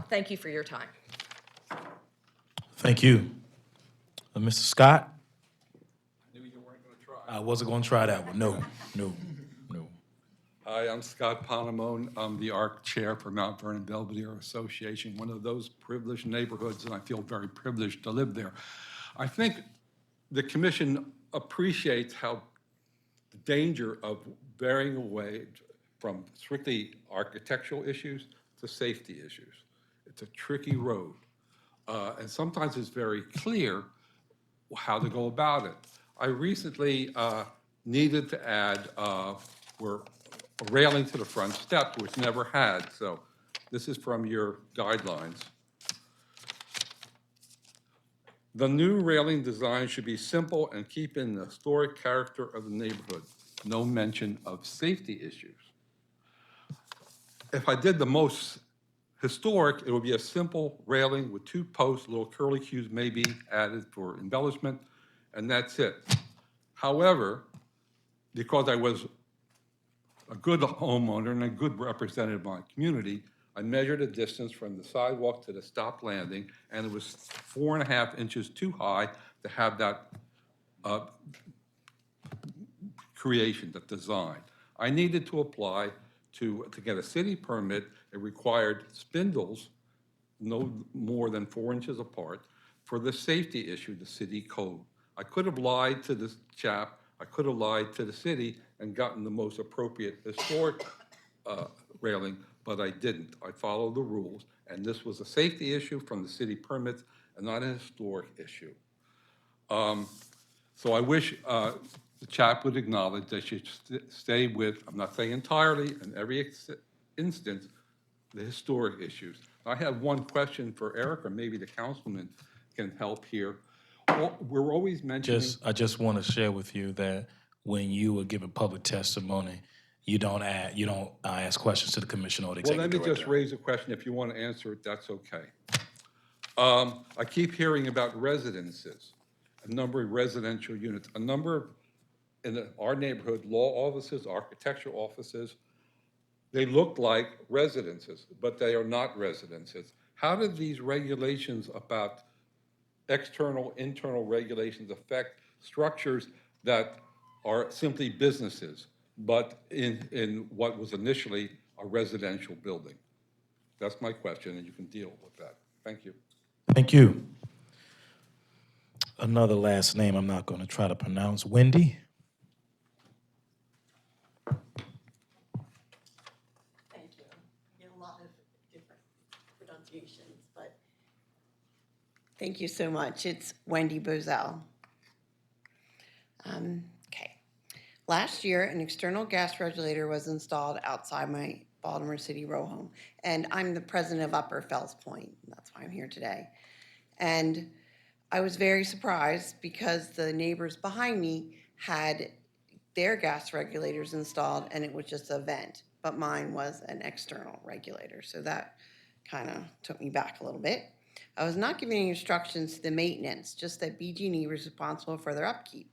Thank you for your time. Thank you. Mr. Scott? I knew you weren't going to try. I wasn't going to try that one. No. Hi, I'm Scott Panamone. I'm the ARC Chair for Mount Vernon Belvedere Association, one of those privileged neighborhoods, and I feel very privileged to live there. I think the commission appreciates how the danger of varying away from strictly architectural issues to safety issues. It's a tricky road. And sometimes it's very clear how to go about it. I recently needed to add a railing to the front step, which never had. So this is from your guidelines. The new railing design should be simple and keep in the historic character of the neighborhood. No mention of safety issues. If I did the most historic, it would be a simple railing with 2 posts, little curlicues may be added for embellishment, and that's it. However, because I was a good homeowner and a good representative of my community, I measured a distance from the sidewalk to the stop landing, and it was 4.5 inches too high to have that creation, that design. I needed to apply to get a city permit. It required spindles no more than 4 inches apart for the safety issue, the city code. I could have lied to the CHAP, I could have lied to the city and gotten the most appropriate historic railing, but I didn't. I followed the rules, and this was a safety issue from the city permits and not a historic issue. So I wish the CHAP would acknowledge they should stay with, I'm not saying entirely, in every instance, the historic issues. I have one question for Eric, or maybe the councilman can help here. We're always mentioning... I just want to share with you that when you are giving public testimony, you don't ask questions to the commission or the executive director. Well, let me just raise a question. If you want to answer it, that's okay. I keep hearing about residences, a number of residential units, a number in our neighborhood, law offices, architectural offices, They look like residences, but they are not residences. How do these regulations about external, internal regulations affect structures that are simply businesses, but in what was initially a residential building? That's my question, and you can deal with that. Thank you. Thank you. Another last name I'm not going to try to pronounce. Wendy? Thank you. Get a lot of different pronunciations, but thank you so much. It's Wendy Bozell. Okay. Last year, an external gas regulator was installed outside my Baltimore City row home, and I'm the president of Upper Fells Point. That's why I'm here today. And I was very surprised because the neighbors behind me had their gas regulators installed and it was just a vent, but mine was an external regulator. So that kind of took me back a little bit. I was not giving any instructions to the maintenance, just that BG&E was responsible for their upkeep.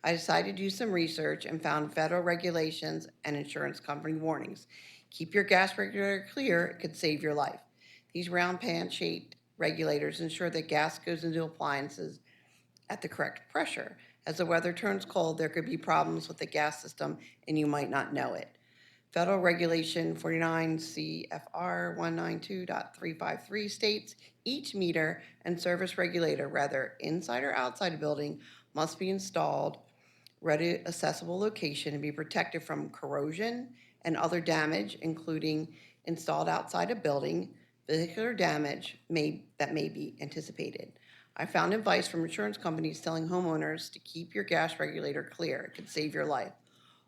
I decided to do some research and found federal regulations and insurance company warnings. Keep your gas regulator clear, it could save your life. These round pan-shaped regulators ensure that gas goes into appliances at the correct pressure. As the weather turns cold, there could be problems with the gas system and you might not know it. Federal Regulation 49 CFR 192.353 states each meter and service regulator, whether inside or outside a building, must be installed ready accessible location and be protected from corrosion and other damage, including installed outside a building, vehicular damage that may be anticipated. I found advice from insurance companies telling homeowners to keep your gas regulator clear. It could save your life.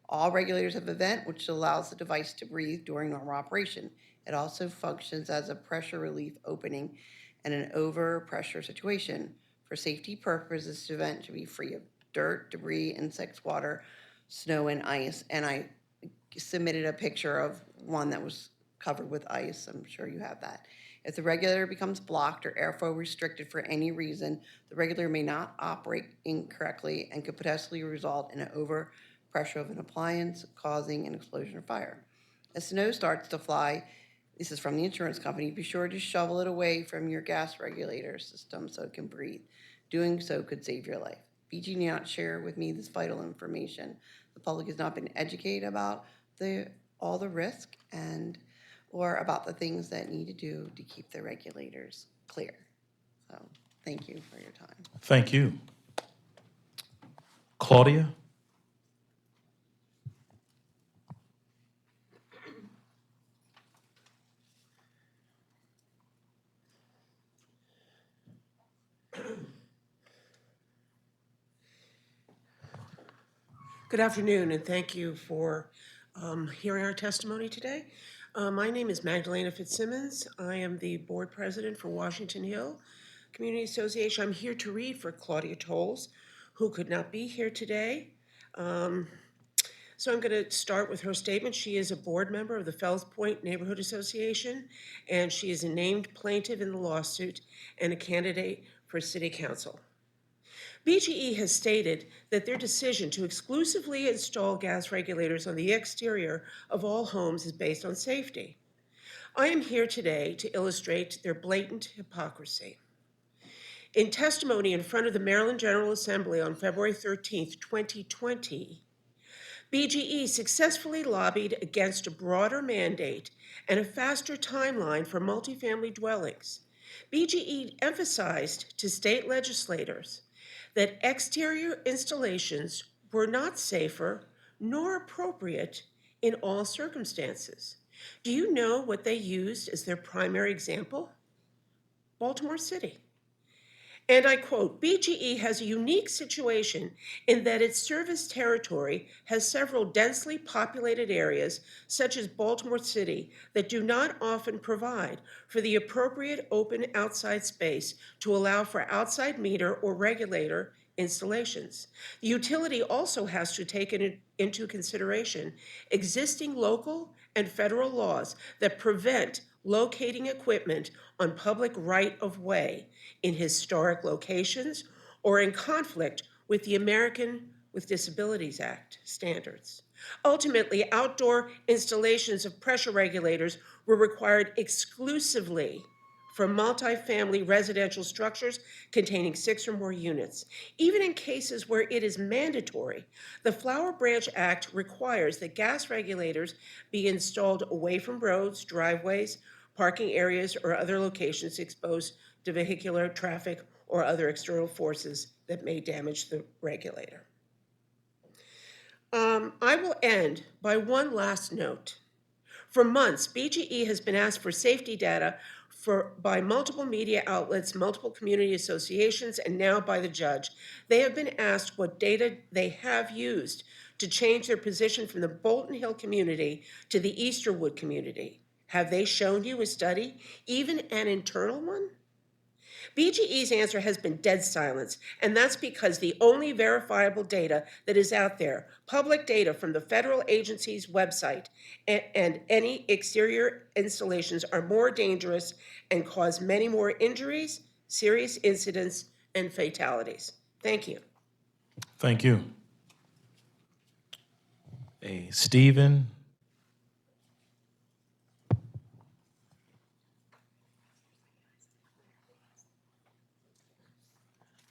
All regulators have a vent, which allows the device to breathe during normal operation. It also functions as a pressure relief opening in an overpressure situation. For safety purposes, the vent should be free of dirt, debris, insects, water, snow, and ice. And I submitted a picture of one that was covered with ice. I'm sure you have that. If the regulator becomes blocked or airflow restricted for any reason, the regulator may not operate incorrectly and could potentially result in an overpressure of an appliance, causing an explosion or fire. As snow starts to fly, this is from the insurance company, be sure to shovel it away from your gas regulator system so it can breathe. Doing so could save your life. BG did not share with me this vital information. The public has not been educated about all the risk or about the things that need to do to keep the regulators clear. So thank you for your time. Thank you. Claudia? Good afternoon, and thank you for hearing our testimony today. My name is Magdalena Fitzsimmons. I am the board president for Washington Hill Community Association. I'm here to read for Claudia Tolles, who could not be here today. So I'm going to start with her statement. She is a board member of the Fells Point Neighborhood Association, and she is a named plaintiff in the lawsuit and a candidate for city council. BGE has stated that their decision to exclusively install gas regulators on the exterior of all homes is based on safety. I am here today to illustrate their blatant hypocrisy. In testimony in front of the Maryland General Assembly on February 13th, 2020, BGE successfully lobbied against a broader mandate and a faster timeline for multifamily dwellings. BGE emphasized to state legislators that exterior installations were not safer nor appropriate in all circumstances. Do you know what they used as their primary example? Baltimore City. And I quote, BGE has a unique situation in that its service territory has several densely populated areas, such as Baltimore City, that do not often provide for the appropriate open outside space to allow for outside meter or regulator installations. The utility also has to take into consideration existing local and federal laws that prevent locating equipment on public right-of-way in historic locations or in conflict with the American with Disabilities Act standards. Ultimately, outdoor installations of pressure regulators were required exclusively for multifamily residential structures containing 6 or more units. Even in cases where it is mandatory, the Flower Branch Act requires that gas regulators be installed away from roads, driveways, parking areas, or other locations exposed to vehicular traffic or other external forces that may damage the regulator. I will end by one last note. For months, BGE has been asked for safety data by multiple media outlets, multiple community associations, and now by the judge. They have been asked what data they have used to change their position from the Bolton Hill community to the Easterwood community. Have they shown you a study, even an internal one? BGE's answer has been dead silence, and that's because the only verifiable data that is out there, public data from the federal agency's website, and any exterior installations are more dangerous and cause many more injuries, serious incidents, and fatalities. Thank you. Thank you. Stephen.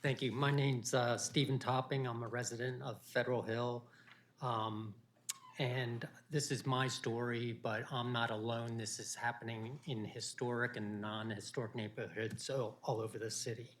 Thank you. My name's Stephen Topping. I'm a resident of Federal Hill. And this is my story, but I'm not alone. This is happening in historic and non-historic neighborhoods all over the city.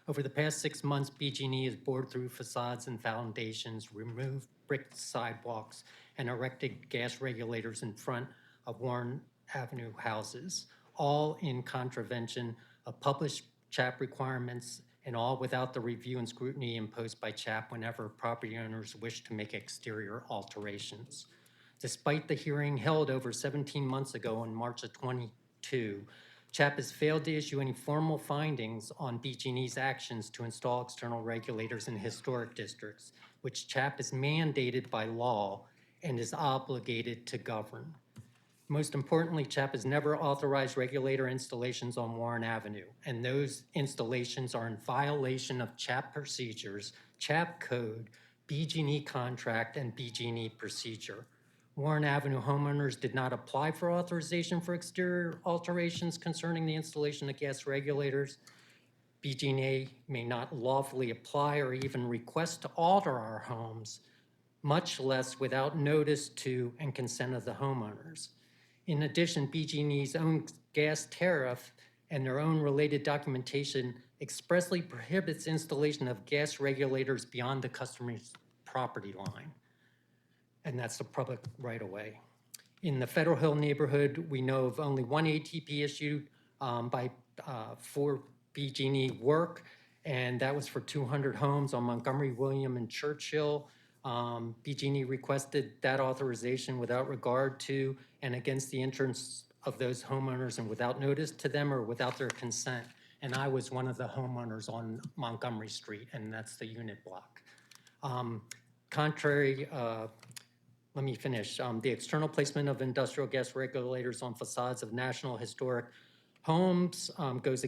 Over the past 6 months, BGE has bored through facades and foundations, removed brick sidewalks, and erected gas regulators in front of Warren Avenue houses, all in contravention of published CHAP requirements and all without the review and scrutiny imposed by CHAP whenever property owners wish to make exterior alterations. Despite the hearing held over 17 months ago in March of 22, CHAP has failed to issue any formal findings on BG&E's actions to install external regulators in historic districts, which CHAP is mandated by law and is obligated to govern. Most importantly, CHAP has never authorized regulator installations on Warren Avenue, and those installations are in violation of CHAP procedures, CHAP code, BG&E contract, and BG&E procedure. Warren Avenue homeowners did not apply for authorization for exterior alterations concerning the installation of gas regulators. BG&E may not lawfully apply or even request to alter our homes, much less without notice to and consent of the homeowners. In addition, BG&E's own gas tariff and their own related documentation expressly prohibits installation of gas regulators beyond the customer's property line. And that's the public right-of-way. In the Federal Hill neighborhood, we know of only one ATP issued for BG&E work, and that was for 200 homes on Montgomery, William, and Churchill. BG&E requested that authorization without regard to and against the interests of those homeowners and without notice to them or without their consent. And I was one of the homeowners on Montgomery Street, and that's the unit block. Let me finish. The external placement of industrial gas regulators on facades of national historic homes goes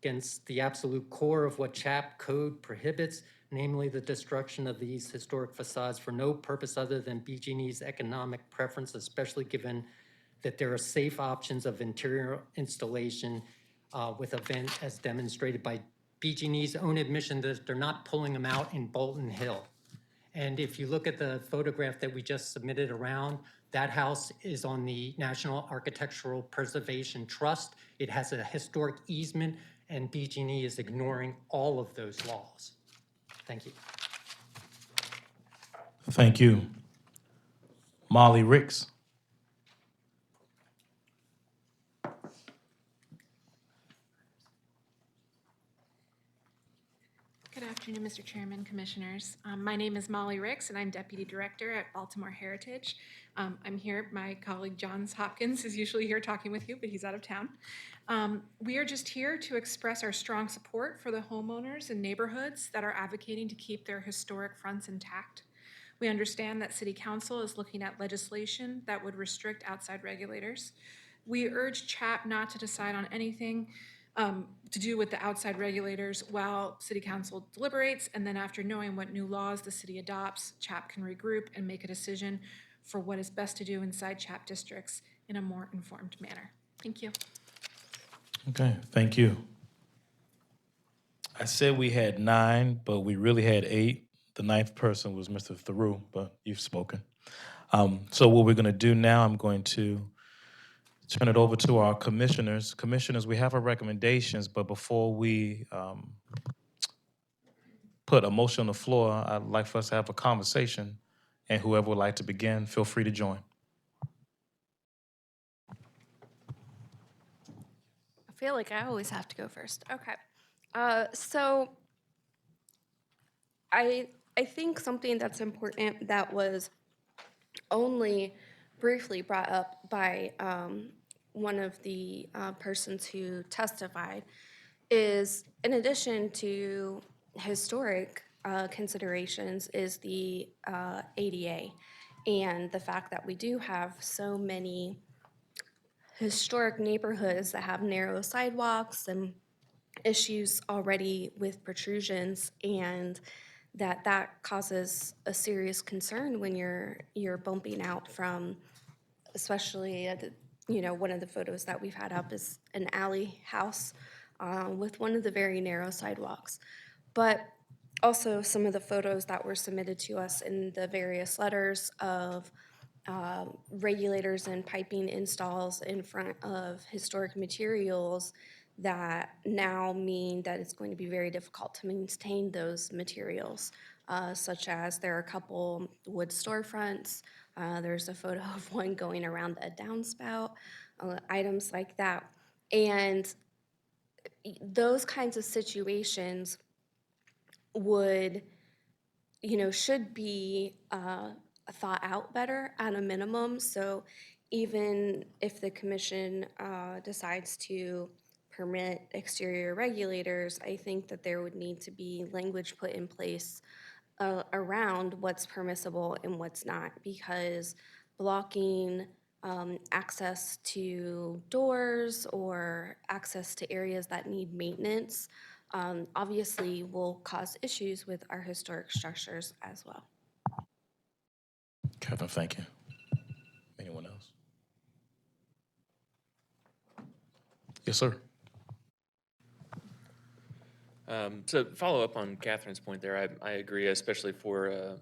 against the absolute core of what CHAP code prohibits, namely the destruction of these historic facades for no purpose other than BG&E's economic preference, especially given that there are safe options of interior installation with a vent as demonstrated by BG&E's own admission that they're not pulling them out in Bolton Hill. And if you look at the photograph that we just submitted around, that house is on the National Architectural Preservation Trust. It has a historic easement, and BG&E is ignoring all of those laws. Thank you. Thank you. Molly Ricks. Good afternoon, Mr. Chairman, Commissioners. My name is Molly Ricks, and I'm Deputy Director at Baltimore Heritage. I'm here. My colleague Johns Hopkins is usually here talking with you, but he's out of town. We are just here to express our strong support for the homeowners and neighborhoods that are advocating to keep their historic fronts intact. We understand that City Council is looking at legislation that would restrict outside regulators. We urge CHAP not to decide on anything to do with the outside regulators while City Council deliberates, and then after knowing what new laws the city adopts, CHAP can regroup and make a decision for what is best to do inside CHAP districts in a more informed manner. Thank you. Okay, thank you. I said we had 9, but we really had 8. The 9th person was Mr. Theroux, but you've spoken. So what we're going to do now, I'm going to turn it over to our commissioners. Commissioners, we have our recommendations, but before we put a motion on the floor, I'd like for us to have a conversation, and whoever would like to begin, feel free to join. I feel like I always have to go first. Okay. So I think something that's important that was only briefly brought up by one of the persons who testified is, in addition to historic considerations, is the ADA and the fact that we do have so many historic neighborhoods that have narrow sidewalks and issues already with protrusions, and that causes a serious concern when you're bumping out from, especially one of the photos that we've had up is an alley house with one of the very narrow sidewalks. But also some of the photos that were submitted to us in the various letters of regulators and piping installs in front of historic materials that now mean that it's going to be very difficult to maintain those materials, such as there are a couple wood storefronts. There's a photo of one going around a downspout, items like that. And those kinds of situations would, should be thought out better at a minimum. So even if the commission decides to permit exterior regulators, I think that there would need to be language put in place around what's permissible and what's not, because blocking access to doors or access to areas that need maintenance obviously will cause issues with our historic structures as well. Kevin, thank you. Anyone else? Yes, sir. So follow up on Catherine's point there, I agree, especially for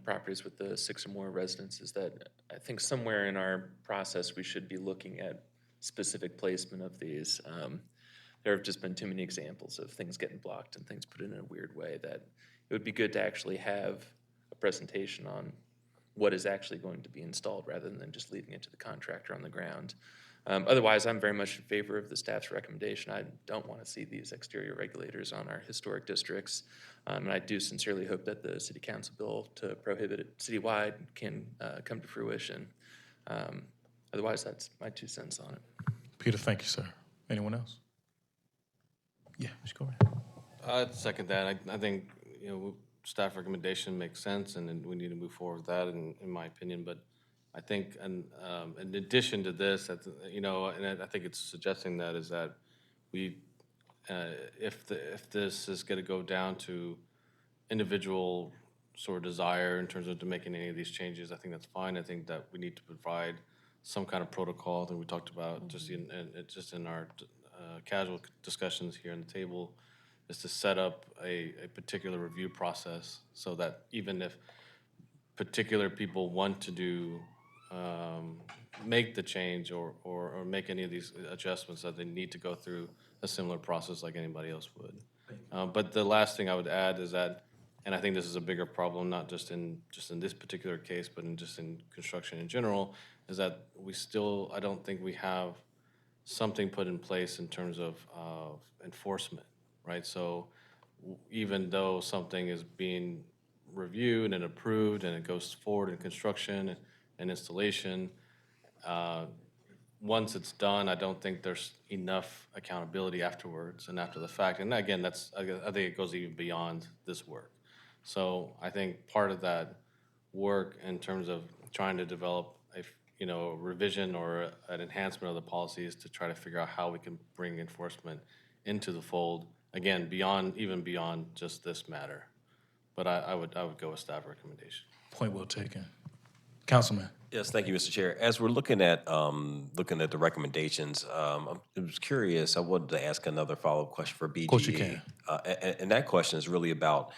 properties with the 6 or more residences, that I think somewhere in our process we should be looking at specific placement of these. There have just been too many examples of things getting blocked and things put in a weird way that it would be good to actually have a presentation on what is actually going to be installed rather than just leaving it to the contractor on the ground. Otherwise, I'm very much in favor of the staff's recommendation. I don't want to see these exterior regulators on our historic districts. And I do sincerely hope that the city council bill to prohibit it citywide can come to fruition. Otherwise, that's my 2 cents on it. Peter, thank you, sir. Anyone else? Yeah, just go ahead. I'd second that. I think, staff recommendation makes sense, and then we need to move forward with that, in my opinion. But I think, in addition to this, and I think it's suggesting that is that we, if this is going to go down to individual sort of desire in terms of to making any of these changes, I think that's fine. I think that we need to provide some kind of protocol that we talked about just in our casual discussions here on the table, is to set up a particular review process so that even if particular people want to do make the change or make any of these adjustments, that they need to go through a similar process like anybody else would. But the last thing I would add is that, and I think this is a bigger problem, not just in this particular case, but in construction in general, is that I don't think we have something put in place in terms of enforcement, right? So even though something is being reviewed and approved and it goes forward in construction and installation, once it's done, I don't think there's enough accountability afterwards and after the fact. And again, I think it goes even beyond this work. So I think part of that work in terms of trying to develop a revision or an enhancement of the policies to try to figure out how we can bring enforcement into the fold, again, even beyond just this matter. But I would go with staff recommendation. Point well taken. Councilman. Yes, thank you, Mr. Chair. As we're looking at the recommendations, I was curious. I wanted to ask another follow-up question for BGE. Of course you can. And that question is really about,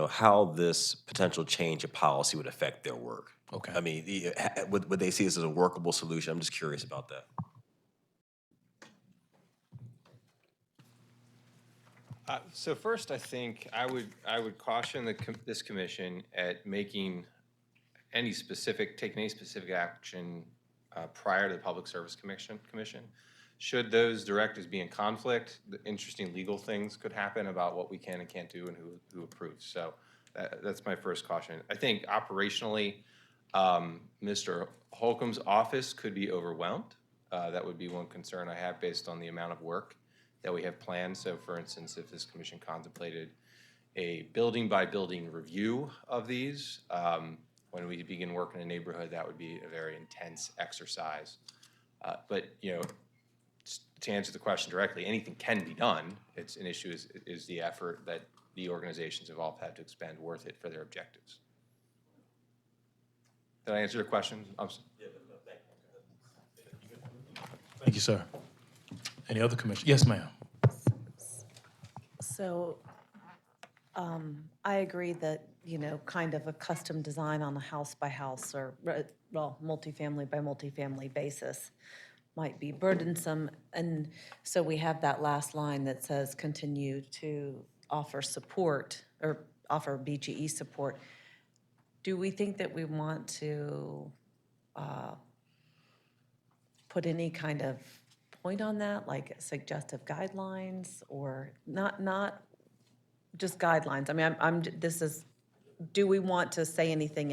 how this potential change of policy would affect their work. Okay. I mean, would they see this as a workable solution? I'm just curious about that. So first, I think I would caution this commission at taking any specific action prior to the Public Service Commission. Should those directives be in conflict, the interesting legal things could happen about what we can and can't do and who approves. So that's my first caution. I think operationally, Mr. Holcomb's office could be overwhelmed. That would be one concern I have based on the amount of work that we have planned. So for instance, if this commission contemplated a building by building review of these, when we begin working in a neighborhood, that would be a very intense exercise. But to answer the question directly, anything can be done. It's an issue is the effort that the organizations involved had to expend worth it for their objectives. Did I answer your question? Thank you, sir. Any other commission? Yes, ma'am. So I agree that, kind of a custom design on a house by house or, multifamily by multifamily basis might be burdensome. And so we have that last line that says continue to offer support or offer BGE support. Do we think that we want to put any kind of point on that, like suggestive guidelines or not just guidelines? I mean, do we want to say anything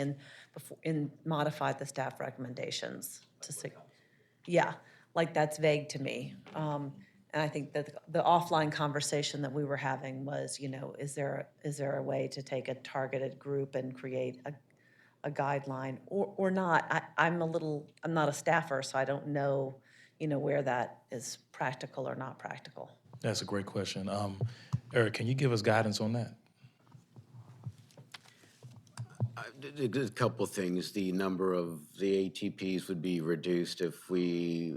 in modify the staff recommendations to say? Yeah, like that's vague to me. And I think that the offline conversation that we were having was, is there a way to take a targeted group and create a guideline or not? I'm not a staffer, so I don't know, where that is practical or not practical. That's a great question. Eric, can you give us guidance on that? A couple of things. The number of the ATPs would be reduced if we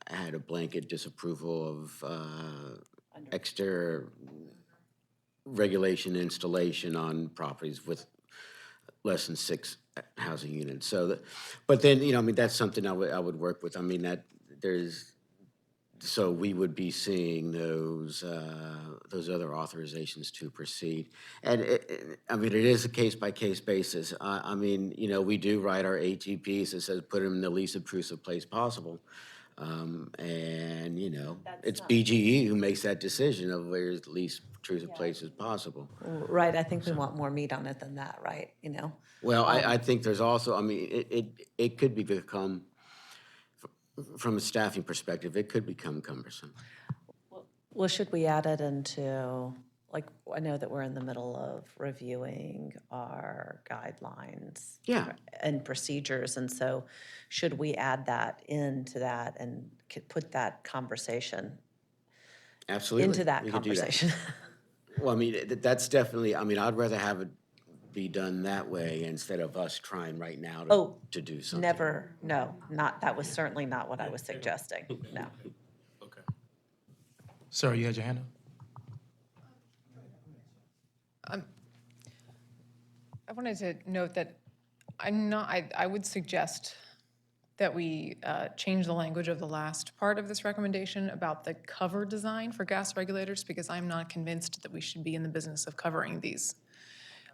had a blanket disapproval of exterior regulation installation on properties with less than 6 housing units. So, but then, that's something I would work with. I mean, so we would be seeing those other authorizations to proceed. And it is a case-by-case basis. We do write our ATPs that says put them in the least obtrusive place possible. It's BGE who makes that decision of where the least obtrusive place is possible. Right, I think we want more meat on it than that, right? Well, I think there's also, it could become, from a staffing perspective, it could become cumbersome. Well, should we add it into, I know that we're in the middle of reviewing our guidelines. Yeah. And procedures, and so should we add that into that and put that conversation? Absolutely. Into that We could do that. conversation? Well, that's definitely, I'd rather have it be done that way instead of us trying right now to do something. Never, no, that was certainly not what I was suggesting, no. Okay. Sir, you had your hand up? I wanted to note that I would suggest that we change the language of the last part of this recommendation about the cover design for gas regulators, because I'm not convinced that we should be in the business of covering these.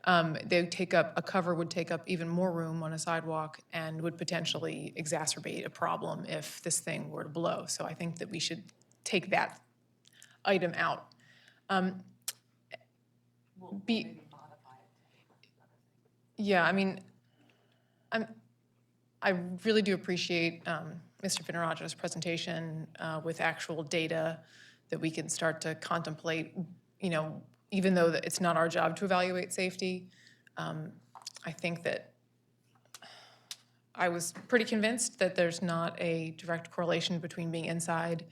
A cover would take up even more room on a sidewalk and would potentially exacerbate a problem if this thing were to blow. So I think that we should take that item out. I really do appreciate Mr. Finaraja's presentation with actual data that we can start to contemplate, even though it's not our job to evaluate safety. I think that I was pretty convinced that there's not a direct correlation between being inside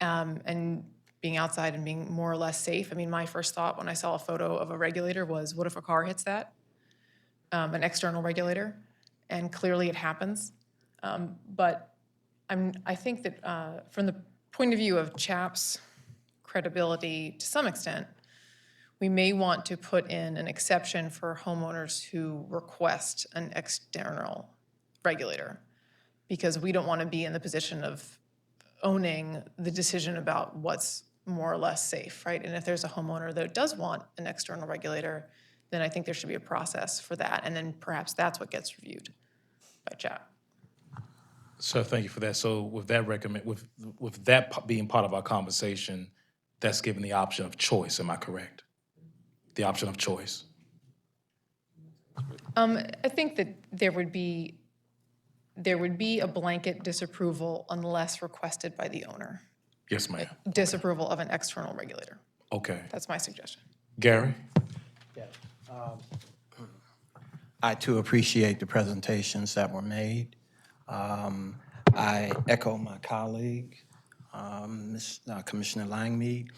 and being outside and being more or less safe. I mean, my first thought when I saw a photo of a regulator was, what if a car hits that? An external regulator? and clearly it happens. But I think that from the point of view of CHAP's credibility, to some extent, we may want to put in an exception for homeowners who request an external regulator, because we don't want to be in the position of owning the decision about what's more or less safe, right? And if there's a homeowner that does want an external regulator, then I think there should be a process for that, and then perhaps that's what gets reviewed by CHAP. Sir, thank you for that. So with that with that being part of our conversation, that's given the option of choice, am I correct? The option of choice. I think that there would be a blanket disapproval unless requested by the owner. Yes, ma'am. Disapproval of an external regulator. Okay. That's my suggestion. Gary? I too appreciate the presentations that were made. I echo my colleague, Commissioner Langmead.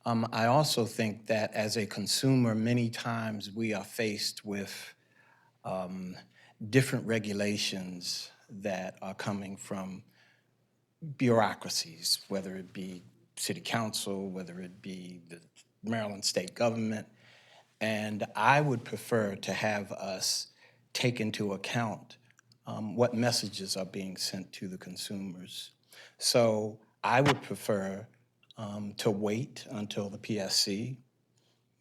I also think that as a consumer, many times we are faced with different regulations that are coming from bureaucracies, whether it be city council, whether it be the Maryland state government. And I would prefer to have us take into account what messages are being sent to the consumers. So I would prefer to wait until the PSC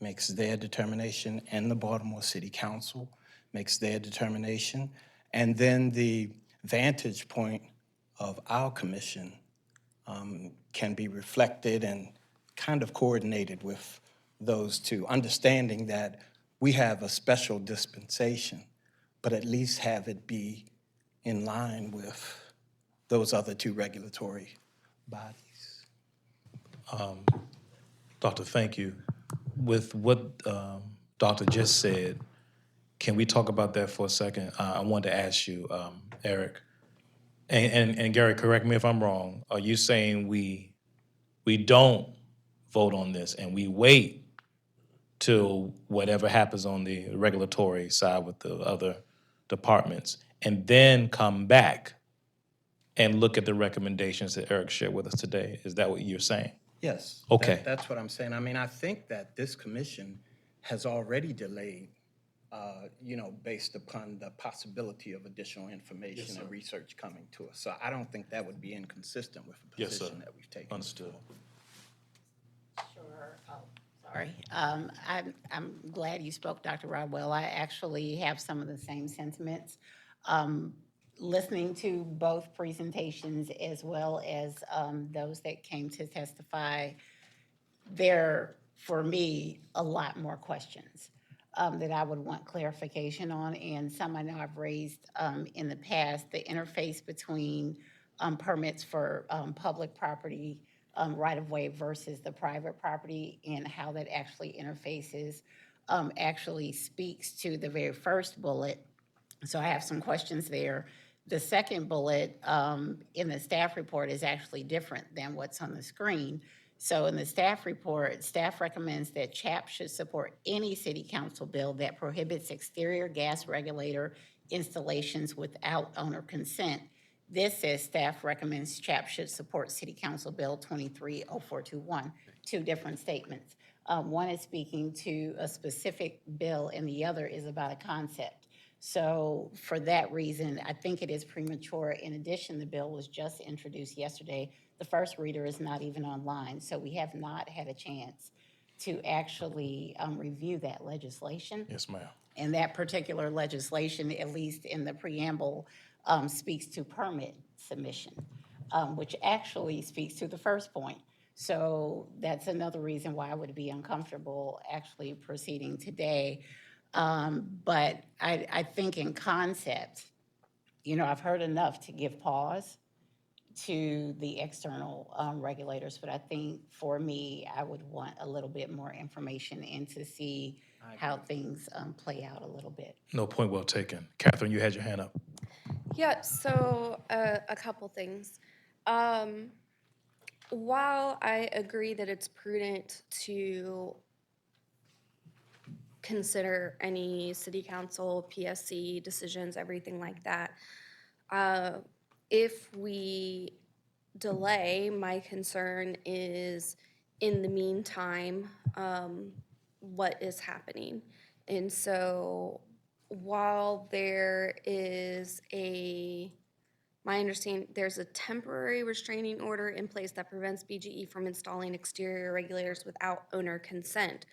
makes their determination and the Baltimore City Council makes their determination, and then the vantage point of our commission can be reflected and kind of coordinated with those two, understanding that we have a special dispensation, but at least have it be in line with those other two regulatory bodies. Doctor, thank you. With what Doctor just said, can we talk about that for a second? I wanted to ask you, Eric, and Gary, correct me if I'm wrong, are you saying we don't vote on this and we wait till whatever happens on the regulatory side with the other departments and then come back and look at the recommendations that Eric shared with us today? Is that what you're saying? Yes. Okay. That's what I'm saying. I mean, I think that this commission has already delayed, based upon the possibility of additional information and research coming to us. So I don't think that would be inconsistent with the position that we've taken. Understood. Sure. Oh, sorry. I'm glad you spoke, Dr. Rodwell. I actually have some of the same sentiments. Listening to both presentations as well as those that came to testify, there, for me, a lot more questions that I would want clarification on, and some I know I've raised in the past. The interface between permits for public property right-of-way versus the private property, and how that actually interfaces actually speaks to the very first bullet. So I have some questions there. The second bullet in the staff report is actually different than what's on the screen. So in the staff report, staff recommends that CHAP should support any city council bill that prohibits exterior gas regulator installations without owner consent. This says staff recommends CHAP should support City Council Bill 230421, two different statements. One is speaking to a specific bill and the other is about a concept. So for that reason, I think it is premature. In addition, the bill was just introduced yesterday. The first reader is not even online, so we have not had a chance to actually review that legislation. Yes, ma'am. And that particular legislation, at least in the preamble, speaks to permit submission, which actually speaks to the first point. So that's another reason why I would be uncomfortable actually proceeding today. But I think in concept, I've heard enough to give pause to the external regulators, but I think for me, I would want a little bit more information and to see how things play out a little bit. No, point well taken. Catherine, you had your hand up. Yeah, so a couple things. While I agree that it's prudent to consider any city council, PSC decisions, everything like that. If we delay, my concern is in the meantime, what is happening. And so while there is my understanding, there's a temporary restraining order in place that prevents BGE from installing exterior regulators without owner consent.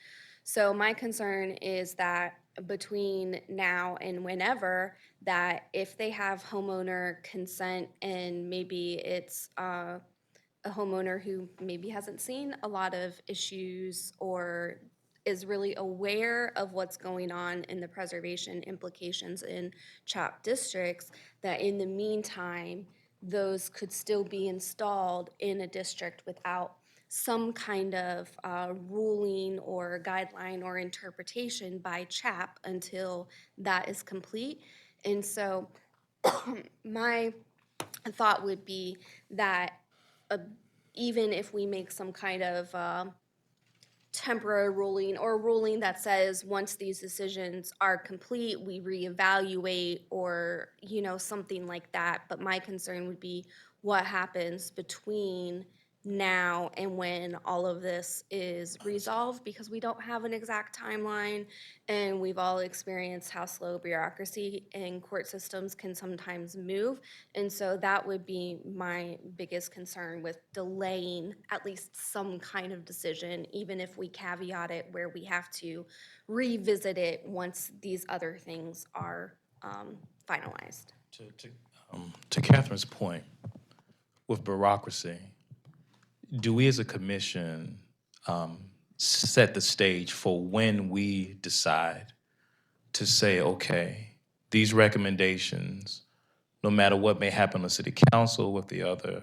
So my concern is that between now and whenever, that if they have homeowner consent and maybe it's a homeowner who maybe hasn't seen a lot of issues or is really aware of what's going on in the preservation implications in CHAP districts, that in the meantime, those could still be installed in a district without some kind of ruling or guideline or interpretation by CHAP until that is complete. And so my thought would be that even if we make some kind of temporary ruling or a ruling that says once these decisions are complete, we reevaluate or, something like that. But my concern would be what happens between now and when all of this is resolved, because we don't have an exact timeline and we've all experienced how slow bureaucracy and court systems can sometimes move. And so that would be my biggest concern with delaying at least some kind of decision, even if we caveat it where we have to revisit it once these other things are finalized. To Catherine's point, with bureaucracy, do we as a commission set the stage for when we decide to say, okay, these recommendations, no matter what may happen on city council with the other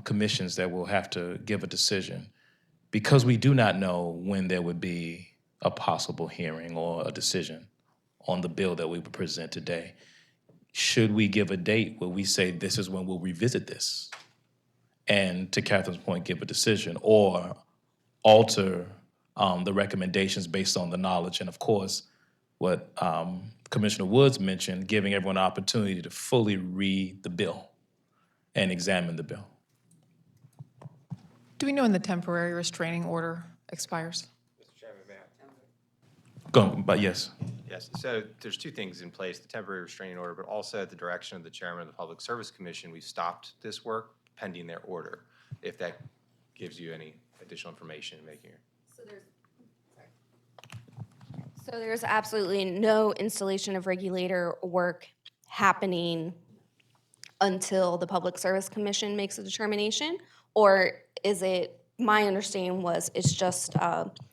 commissions that will have to give a decision, because we do not know when there would be a possible hearing or a decision on the bill that we would present today, should we give a date where we say this is when we'll revisit this? And to Catherine's point, give a decision or alter the recommendations based on the knowledge. And of course, what Commissioner Woods mentioned, giving everyone an opportunity to fully read the bill and examine the bill. Do we know when the temporary restraining order expires? Mr. Chairman, may I? But yes. Yes, so there's two things in place, the temporary restraining order, but also at the direction of the chairman of the Public Service Commission, we've stopped this work pending their order, if that gives you any additional information in making your. So there's absolutely no installation of regulator work happening until the Public Service Commission makes a determination? Or is it, my understanding was, it's just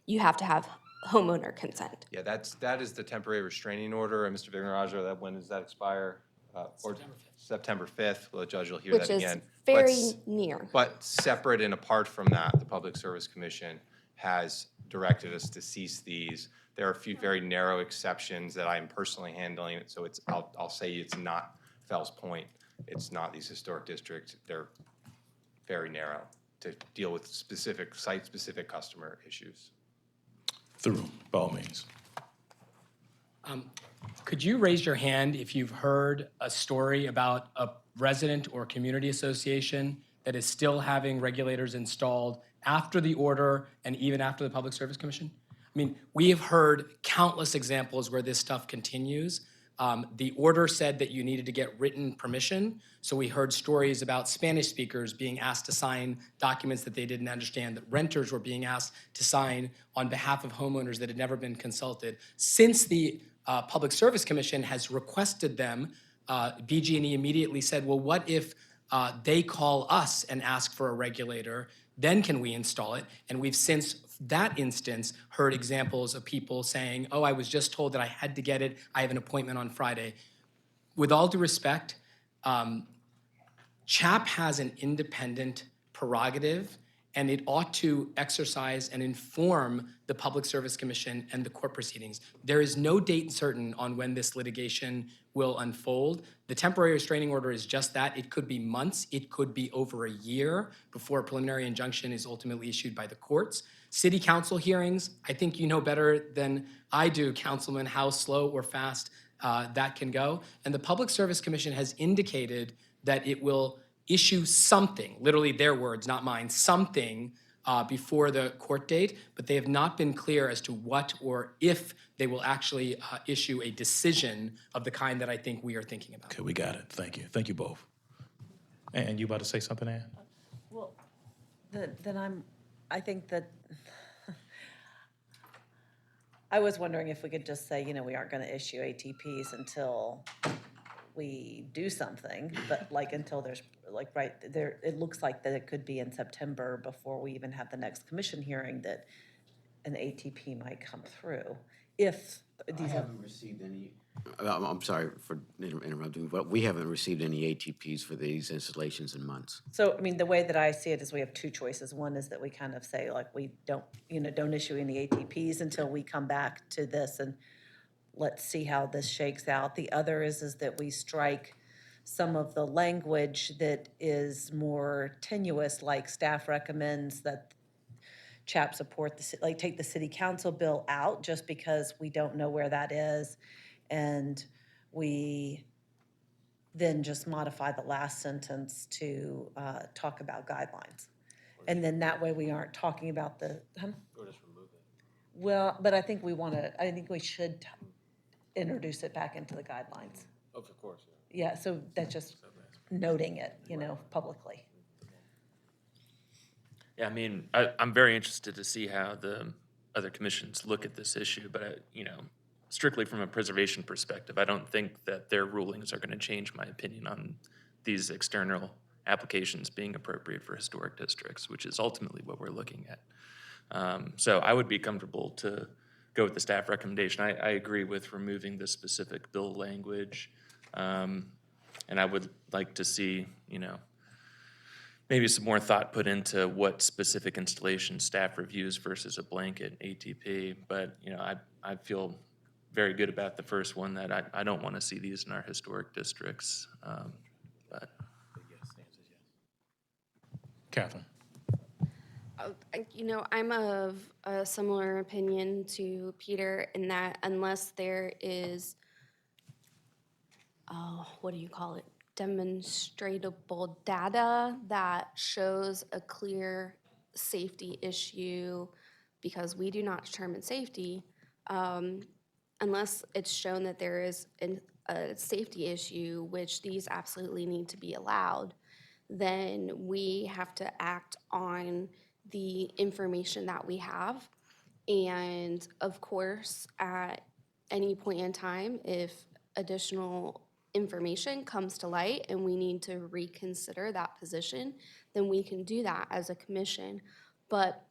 you have to have homeowner consent? Yeah, that is the temporary restraining order, and Mr. Vignarajah, when does that expire? Or September 5th. Well, the judge will hear Which that is again. very near. But separate and apart from that, the Public Service Commission has directed us to cease these. There are a few very narrow exceptions that I am personally handling, so I'll say it's not Fells Point, it's not these historic districts. They're very narrow to deal with specific, site-specific customer issues. Through, by all means. Could you raise your hand if you've heard a story about a resident or community association that is still having regulators installed after the order and even after the Public Service Commission? I mean, we have heard countless examples where this stuff continues. The order said that you needed to get written permission, so we heard stories about Spanish speakers being asked to sign documents that they didn't understand, that renters were being asked to sign on behalf of homeowners that had never been consulted. Since the Public Service Commission has requested them, BGE immediately said, well, what if they call us and ask for a regulator? Then can we install it? And we've since that instance heard examples of people saying, oh, I was just told that I had to get it. I have an appointment on Friday. With all due respect, CHAP has an independent prerogative and it ought to exercise and inform the Public Service Commission and the court proceedings. There is no date certain on when this litigation will unfold. The temporary restraining order is just that. It could be months, it could be over a year before a preliminary injunction is ultimately issued by the courts. City council hearings, I think you know better than I do, Councilman, how slow or fast that can go. And the Public Service Commission has indicated that it will issue something, literally their words, not mine, something before the court date, but they have not been clear as to what or if they will actually issue a decision of the kind that I think we are thinking about. Okay, we got it. Thank you. Thank you both. And you about to say something, Ann? Well, then I think that, I was wondering if we could just say, you know, we aren't going to issue ATPs until we do something, but like until there's, like, right there, it looks like that it could be in September before we even have the next commission hearing that an ATP might come through. If I these haven't received any, I'm sorry for interrupting, but we haven't received any ATPs for these installations in months. So, I mean, the way that I see it is we have two choices. One is that we kind of say, like, we don't, you know, don't issue any ATPs until we come back to this and let's see how this shakes out. The other is that we strike some of the language that is more tenuous, like staff recommends that CHAP support the, like, take the city council bill out just because we don't know where that is. And we then just modify the last sentence to talk about guidelines. And then that way we aren't talking about the, Or just remove it. well, but I think I think we should introduce it back into the guidelines. Of course, Yeah, so that's just noting it, you know, publicly. Yeah, I mean, I'm very interested to see how the other commissions look at this issue, but, you know, strictly from a preservation perspective, I don't think that their rulings are going to change my opinion on these external applications being appropriate for historic districts, which is ultimately what we're looking at. So I would be comfortable to go with the staff recommendation. I agree with removing the specific bill language. And I would like to see, you know, maybe some more thought put into what specific installation staff reviews versus a blanket ATP. But, you know, I feel very good about the first one, that I don't want to see these in our historic districts. But Catherine? You know, I'm of a similar opinion to Peter in that unless there is, what do you call it? Demonstratable data that shows a clear safety issue, because we do not determine safety, unless it's shown that there is a safety issue, which these absolutely need to be allowed, then we have to act on the information that we have. And of course, at any point in time, if additional information comes to light and we need to reconsider that position, then we can do that as a commission. But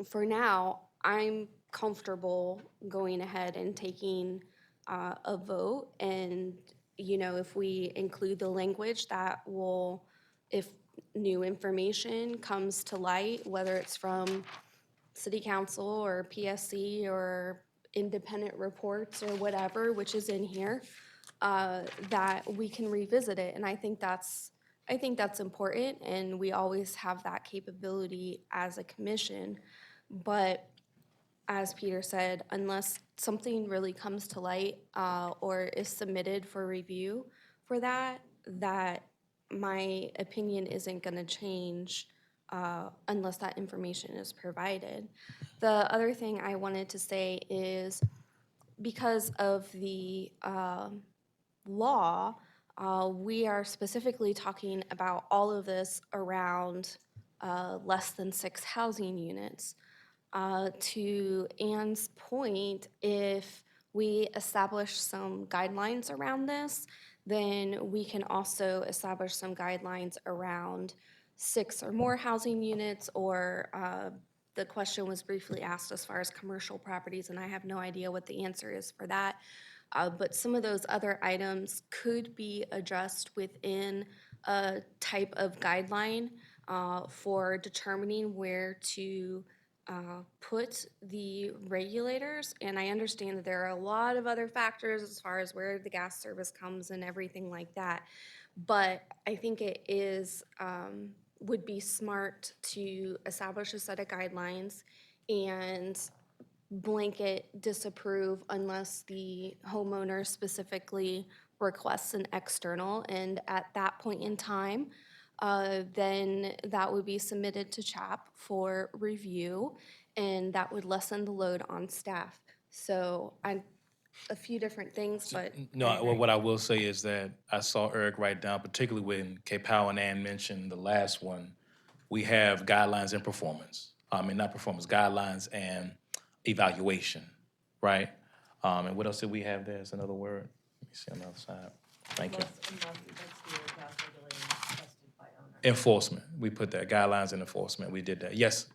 for now, I'm comfortable going ahead and taking a vote. And, you know, if we include the language that will, if new information comes to light, whether it's from city council or PSC or independent reports or whatever, which is in here, that we can revisit it. And I think that's important, and we always have that capability as a commission. But as Peter said, unless something really comes to light or is submitted for review for that my opinion isn't going to change unless that information is provided. The other thing I wanted to say is, because of the law, we are specifically talking about all of this around less than 6 housing units. To Ann's point, if we establish some guidelines around this, then we can also establish some guidelines around 6 or more housing units, or the question was briefly asked as far as commercial properties, and I have no idea what the answer is for that. But some of those other items could be addressed within a type of guideline for determining where to put the regulators. And I understand that there are a lot of other factors as far as where the gas service comes and everything like that. But I think it is would be smart to establish a set of guidelines and blanket disapprove unless the homeowner specifically requests an external. And at that point in time, then that would be submitted to CHAP for review, and that would lessen the load on staff. So a few different things, but No, what I will say is that I saw Eric write down, particularly when K. Powell and Ann mentioned the last one, we have guidelines and performance. I mean, not performance, guidelines and evaluation, right? And what else did we have there? Is another word? Let me see on the other side. Thank you. Enforcement. We put that, guidelines and enforcement. We did that. Yes,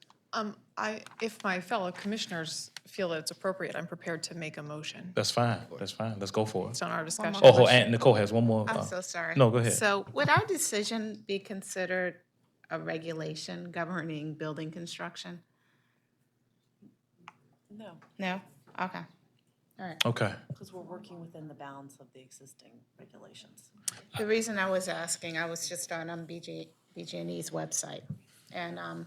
If my fellow commissioners feel that it's appropriate, I'm prepared to make a motion. that's fine. That's fine. Let's go for it. It's on our discussion. Oh, and Nicole has one more. I'm so sorry. No, go ahead. So would our decision be considered a regulation governing building construction? No, No? Okay. All right. Okay. because we're working within the bounds of the existing regulations. The reason I was asking, I was just on BGE's website, and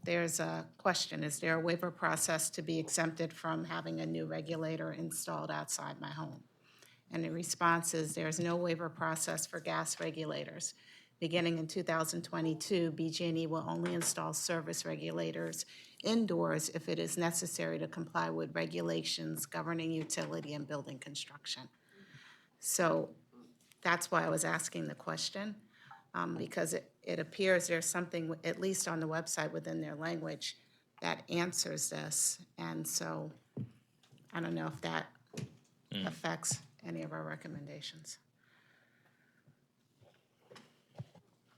there's a question, is there a waiver process to be exempted from having a new regulator installed outside my home? And the response is, there is no waiver process for gas regulators. Beginning in 2022, BGE will only install service regulators indoors if it is necessary to comply with regulations governing utility and building construction. So that's why I was asking the question, because it appears there's something, at least on the website within their language, that answers this. And so I don't know if that affects any of our recommendations.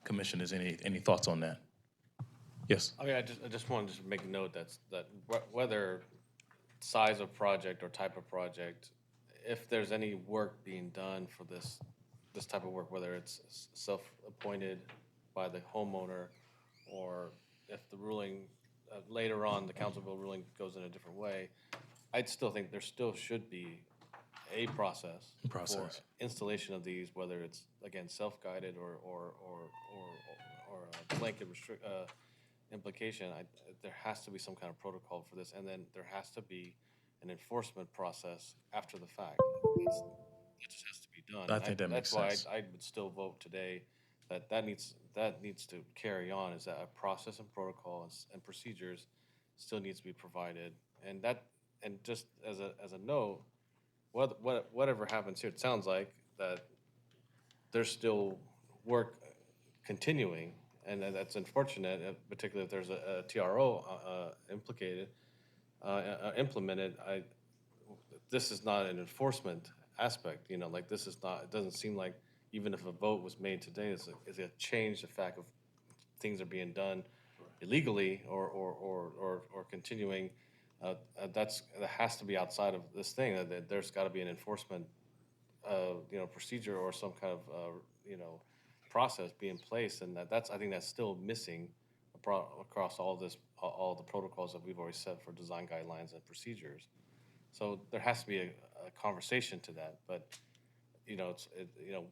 Commissioners, any thoughts on that? Yes. I mean, I just wanted to make a note that whether size of project or type of project, if there's any work being done for this type of work, whether it's self-appointed by the homeowner, or if the ruling, later on, the councilville ruling goes in a different way, I'd still think there still should be a process for installation of these, whether it's, again, self-guided or a blanket implication. There has to be some kind of protocol for this, and then there has to be an enforcement process after the fact. It just has to be done. I think that makes sense. That's why I would still vote today that needs to carry on, is that a process and protocols and procedures still needs to be provided. And just as a note, whatever happens here, it sounds like that there's still work continuing, and that's unfortunate, particularly if there's a TRO implemented. This is not an enforcement aspect, like this is not, it doesn't seem like, even if a vote was made today, is a change the fact of things are being done illegally or continuing. That has to be outside of this thing. That there's got to be an enforcement, procedure or some kind of, process being placed, and I think that's still missing across all the protocols that we've already set for design guidelines and procedures. So there has to be a conversation to that, but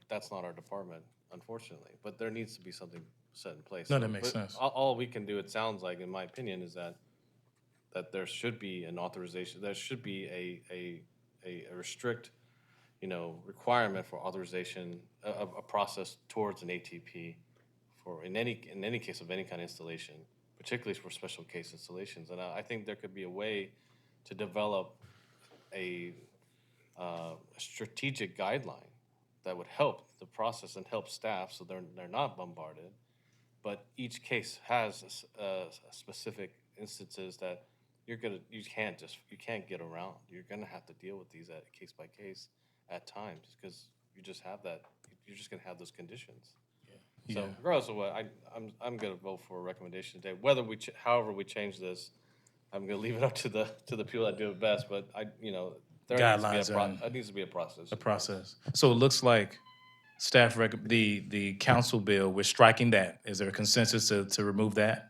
that's not our department, unfortunately. But there needs to be something set in place. No, that makes sense. All we can do, it sounds like, in my opinion, is that there should be an authorization. There should be a restrict, requirement for authorization of a process towards an ATP for in any case of any kind of installation, particularly for special case installations. And I think there could be a way to develop a strategic guideline that would help the process and help staff so they're not bombarded. But each case has specific instances that you can't get around. You're gonna have to deal with these at case by case at times, because you just have that. You're just gonna have those conditions. Yeah. So regardless of what, I'm gonna vote for a recommendation today. Whether however we change this, I'm gonna leave it up to the people that do it best. But there Guidelines needs to be a process. A process. So it looks like the council bill, we're striking that. Is there a consensus to remove that?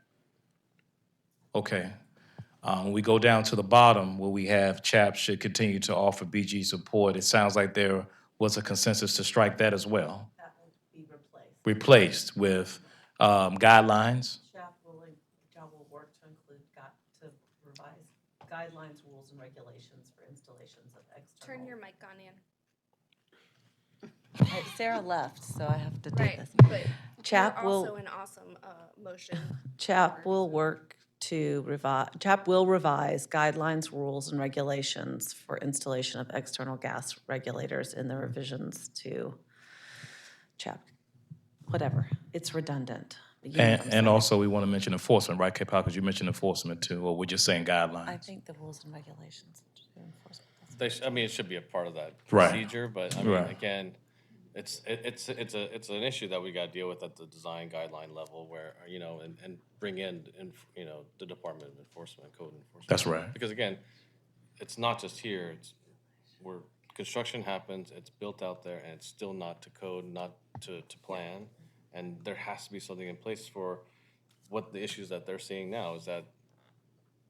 Okay. When we go down to the bottom where we have CHAP should continue to offer BG support, it sounds like there was a consensus to strike that as well. That will be replaced. Replaced with guidelines. CHAP will work to include, to revise guidelines, rules, and regulations for installations of external. Turn your mic on, Ann. Sarah left, so I have to do Right, this. but CHAP you're will. also an awesome motion. CHAP will work to revise, CHAP will revise guidelines, rules, and regulations for installation of external gas regulators in the revisions to CHAP. Whatever, it's redundant. You know what I'm And saying. also we want to mention enforcement, right, K-Pop? Because you mentioned enforcement too, or we're just saying I guidelines. think the rules and regulations. Enforcement. I mean, it should be a part of that Right. procedure, but I mean, Right. again, it's an issue that we got to deal with at the design guideline level where, you know, and bring in, you know, the Department of Enforcement, Code Enforcement. That's right. Because again, it's not just here, it's where construction happens, it's built out there, and it's still not to code, not to plan. And there has to be something in place for what the issues that they're seeing now is that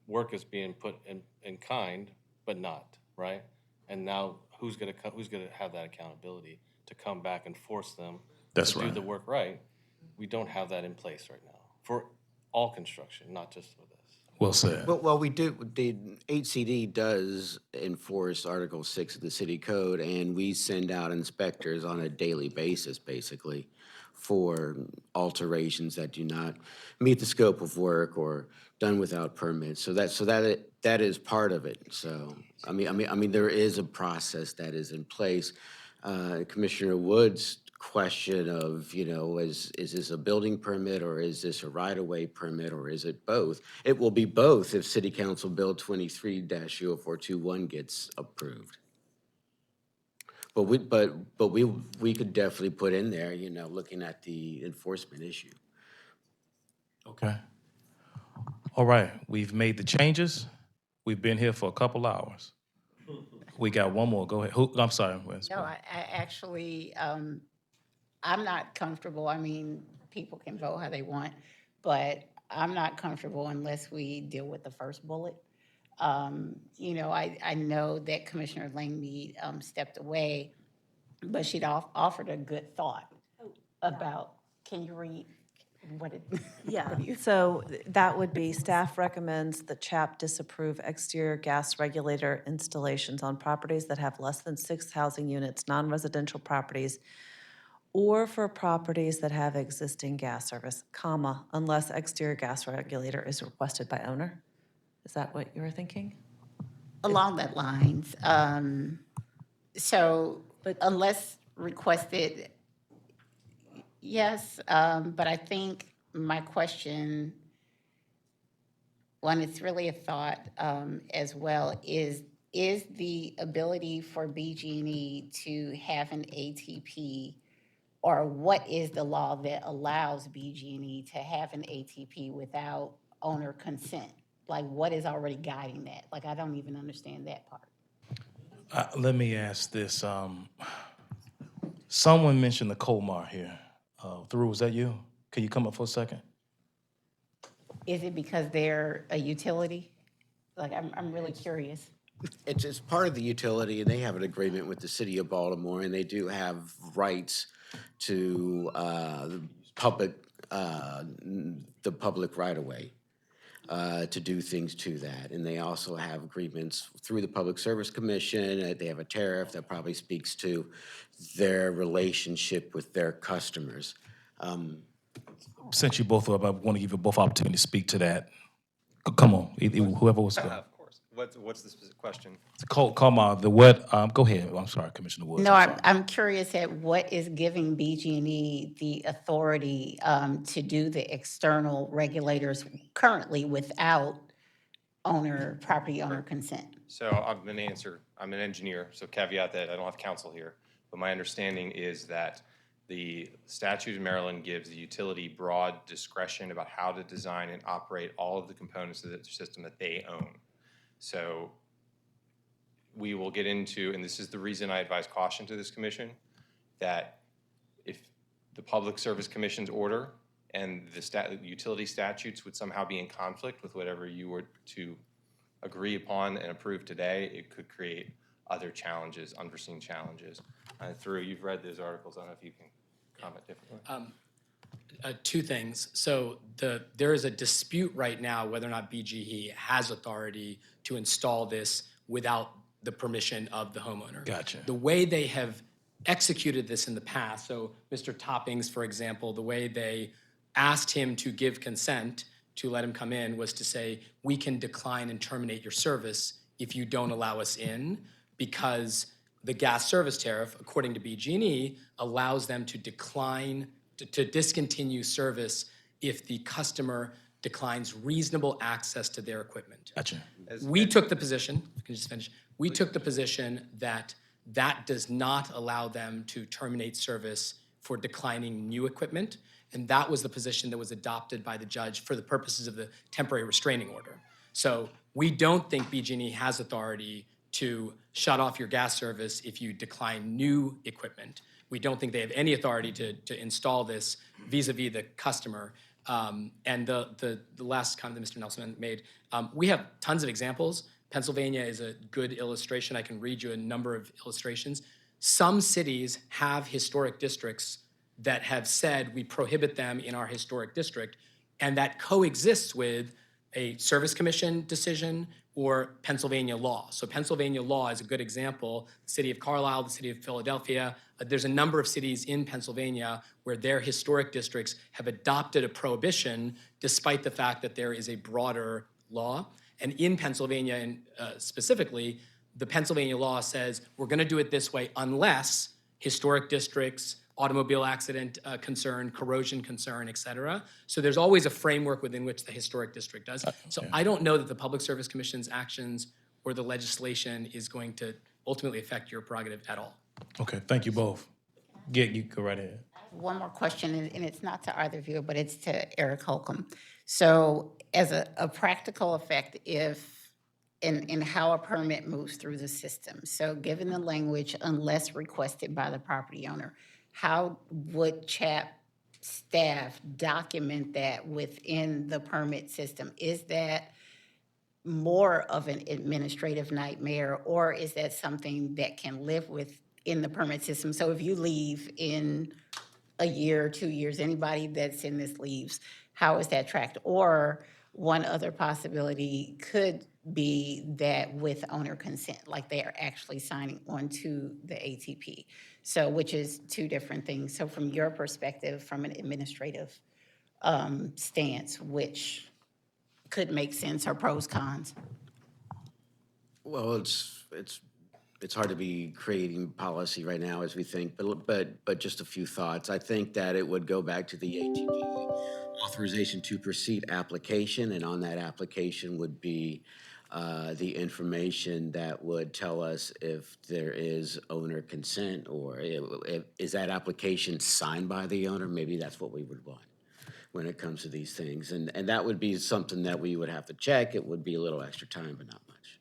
work is being put in kind, but not, right? And now who's gonna have that accountability to come back and force them That's to right. do the work right? We don't have that in place right now for all construction, not just for this. Well said. Well, we do, the HCD does enforce Article 6 of the city code, and we send out inspectors on a daily basis, basically, for alterations that do not meet the scope of work or done without permits. So that is part of it. So, I mean, there is a process that is in place. Commissioner Wood's question of, you know, is this a building permit or is this a right-of-way permit or is it both? It will be both if City Council Bill 23-0421 gets approved. But we could definitely put in there, you know, looking at the enforcement issue. Okay. All right, we've made the changes. We've been here for a couple hours. We got one more. Go ahead. I'm sorry. No, I actually, I'm not comfortable. I mean, people can vote how they want, but I'm not comfortable unless we deal with the first bullet. You know, I know that Commissioner Langmead stepped away, but she'd offered a good thought about, can you read what it? Yeah, so that would be, staff recommends that CHAP disapprove exterior gas regulator installations on properties that have less than 6 housing units, non-residential properties, or for properties that have existing gas service, comma, unless exterior gas regulator is requested by owner? Is that what you were thinking? Along that lines. So, but unless requested, yes, but I think my question, one, it's really a thought as well, is the ability for BG&E to have an ATP, or what is the law that allows BG&E to have an ATP without owner consent? Like, what is already guiding that? Like, I don't even understand that part. Let me ask this. Someone mentioned the Colmar here. Through, was that you? Can you come up for a second? Is it because they're a utility? Like, I'm really curious. It's part of the utility, and they have an agreement with the city of Baltimore, and they do have rights to the public right-of-way to do things to that. And they also have agreements through the Public Service Commission. They have a tariff that probably speaks to their relationship with their customers. Since you both are up, I want to give you both opportunity to speak to that. Come on, whoever was going. Of course. What's the specific question? Colmar, the what? Go ahead. I'm sorry, Commissioner Woods. No, I'm curious at what is giving BG&E the authority to do the external regulators currently without property owner consent? So I'm going to answer. I'm an engineer, so caveat that I don't have counsel here. But my understanding is that the statute in Maryland gives the utility broad discretion about how to design and operate all of the components of the system that they own. So we will get into, and this is the reason I advise caution to this commission, that the Public Service Commission's order and the utility statutes would somehow be in conflict with whatever you were to agree upon and approve today, it could create other challenges, unforeseen challenges. You've read those articles, I don't know if you can comment differently. Two things. So there is a dispute right now whether or not BGE has authority to install this without the permission of the homeowner. Gotcha. The way they have executed this in the past, so Mr. Toppings, for example, the way they asked him to give consent to let him come in was to say, we can decline and terminate your service if you don't allow us in, because the gas service tariff, according to BGE, allows them to decline, to discontinue service if the customer declines reasonable access to their equipment. Gotcha. We took the position, can you just finish? We took the position that that does not allow them to terminate service for declining new equipment, and that was the position that was adopted by the judge for the purposes of the temporary restraining order. So we don't think BG&E has authority to shut off your gas service if you decline new equipment. We don't think they have any authority to install this vis-a-vis the customer. And the last comment that Mr. Nelson made, we have tons of examples. Pennsylvania is a good illustration. I can read you a number of illustrations. Some cities have historic districts that have said we prohibit them in our historic district, and that coexists with a service commission decision or Pennsylvania law. So Pennsylvania law is a good example. The city of Carlisle, the city of Philadelphia, there's a number of cities in Pennsylvania where their historic districts have adopted a prohibition despite the fact that there is a broader law. And in Pennsylvania, and specifically, the Pennsylvania law says we're going to do it this way unless historic districts, automobile accident concern, corrosion concern, et cetera. So there's always a framework within which the historic district does. So I don't know that the Public Service Commission's actions or the legislation is going to ultimately affect your prerogative at all. Okay, thank you both. You go right ahead. One more question, and it's not to either of you, but it's to Eric Holcomb. So as a practical effect, if in how a permit moves through the system, so given the language, unless requested by the property owner, how would CHAP staff document that within the permit system? Is that more of an administrative nightmare, or is that something that can live within the permit system? So if you leave in a year or 2 years, anybody that's in this leaves, how is that tracked? Or one other possibility could be that with owner consent, like they are actually signing onto the ATP. So, which is two different things. So from your perspective, from an administrative stance, which could make sense, or pros, cons? Well, it's hard to be creating policy right now as we think, but just a few thoughts. I think that it would go back to the ATP authorization to proceed application, and on that application would be the information that would tell us if there is owner consent, or is that application signed by the owner? Maybe that's what we would want when it comes to these things. And that would be something that we would have to check. It would be a little extra time, but not much.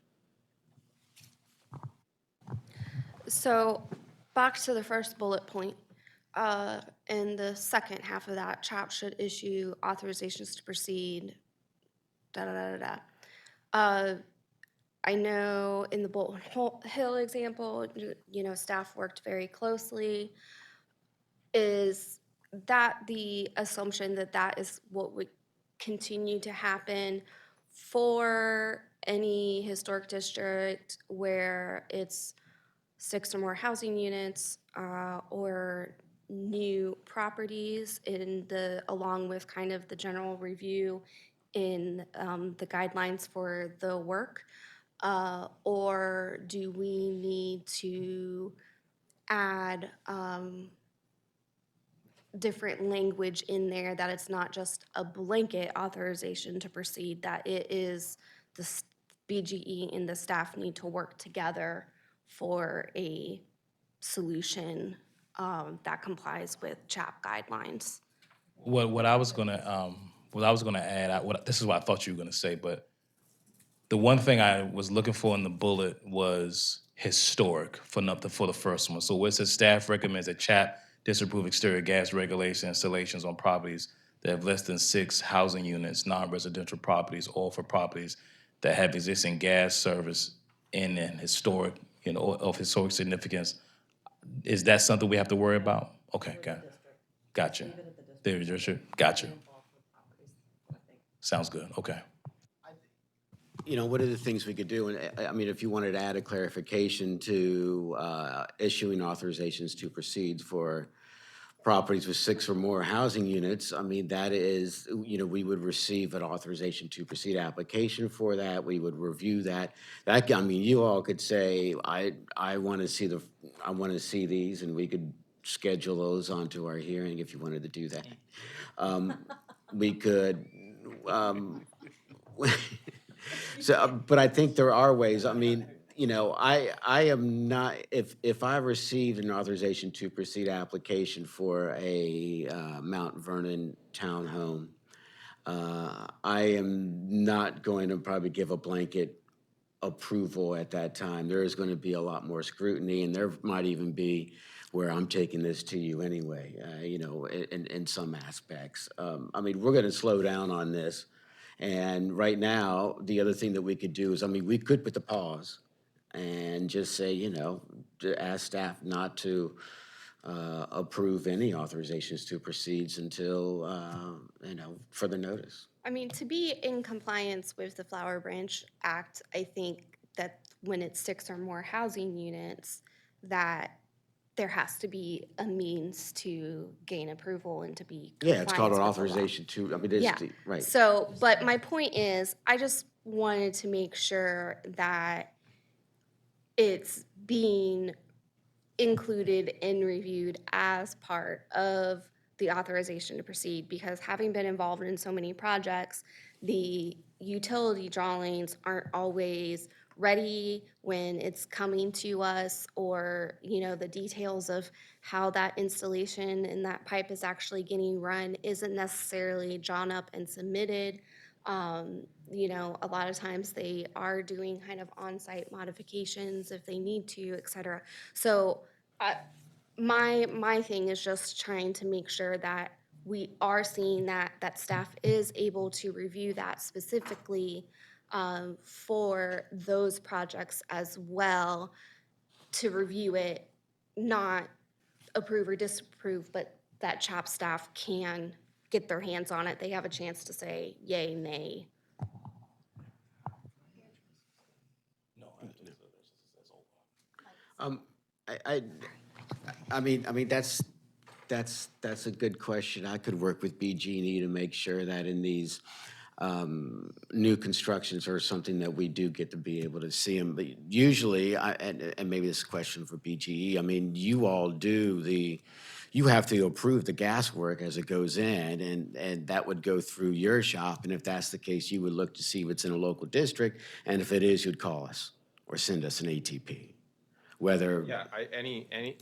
So back to the first bullet point. In the second half of that, CHAP should issue authorizations to proceed, I know in the Bolton Hill example, staff worked very closely. Is that the assumption that that is what would continue to happen for any historic district where it's 6 or more housing units or new properties along with kind of the general review in the guidelines for the work? Or do we need to add different language in there that it's not just a blanket authorization to proceed, that it is the BGE and the staff need to work together for a solution that complies with CHAP guidelines? What I was gonna add, this is what I thought you were gonna say, but the one thing I was looking for in the bullet was historic for the first one. So where it says staff recommends that CHAP disapprove exterior gas regulation installations on properties that have less than 6 housing units, non-residential properties, or for properties that have existing gas service in an historic, of historic significance. Is that something we have to worry about? Okay, gotcha. Their district, gotcha. Sounds good, okay. One of the things we could do, and I mean, if you wanted to add a clarification to issuing authorizations to proceed for properties with 6 or more housing units, I mean, that is, we would receive an authorization to proceed application for that. We would review that. I mean, you all could say, I want to see these, and we could schedule those onto our hearing if you wanted to do that. We could, so, but I think there are ways. I mean, I am not, if I received an authorization to proceed application for a Mount Vernon townhome, I am not going to probably give a blanket approval at that time. There is going to be a lot more scrutiny, and there might even be where I'm taking this to you anyway, in some aspects. I mean, we're going to slow down on this. And right now, the other thing that we could do is, I mean, we could put the pause and just say, to ask staff not to approve any authorizations to proceed until, further notice. I mean, to be in compliance with the Flower Branch Act, I think that when it's 6 or more housing units, that there has to be a means to gain approval and to be Yeah, it's called an compliance with the law. authorization to, I mean, it's, Yeah. right. So, but my point is, I just wanted to make sure that it's being included and reviewed as part of the authorization to proceed, because having been involved in so many projects, the utility drawings aren't always ready when it's coming to us, or, the details of how that installation and that pipe is actually getting run isn't necessarily drawn up and submitted. A lot of times they are doing kind of on-site modifications if they need to, et cetera. So my thing is just trying to make sure that we are seeing that staff is able to review that specifically for those projects as well, to review it, not approve or disapprove, but that CHAP staff can get their hands on it. They have a chance to say yay, nay. I mean, that's a good question. I could work with BGE to make sure that in these new constructions or something that we do get to be able to see them. But usually, and maybe this is a question for BGE, I mean, you all you have to approve the gas work as it goes in, and that would go through your shop. And if that's the case, you would look to see what's in a local district. And if it is, you'd call us or send us an ATP. Whether Yeah,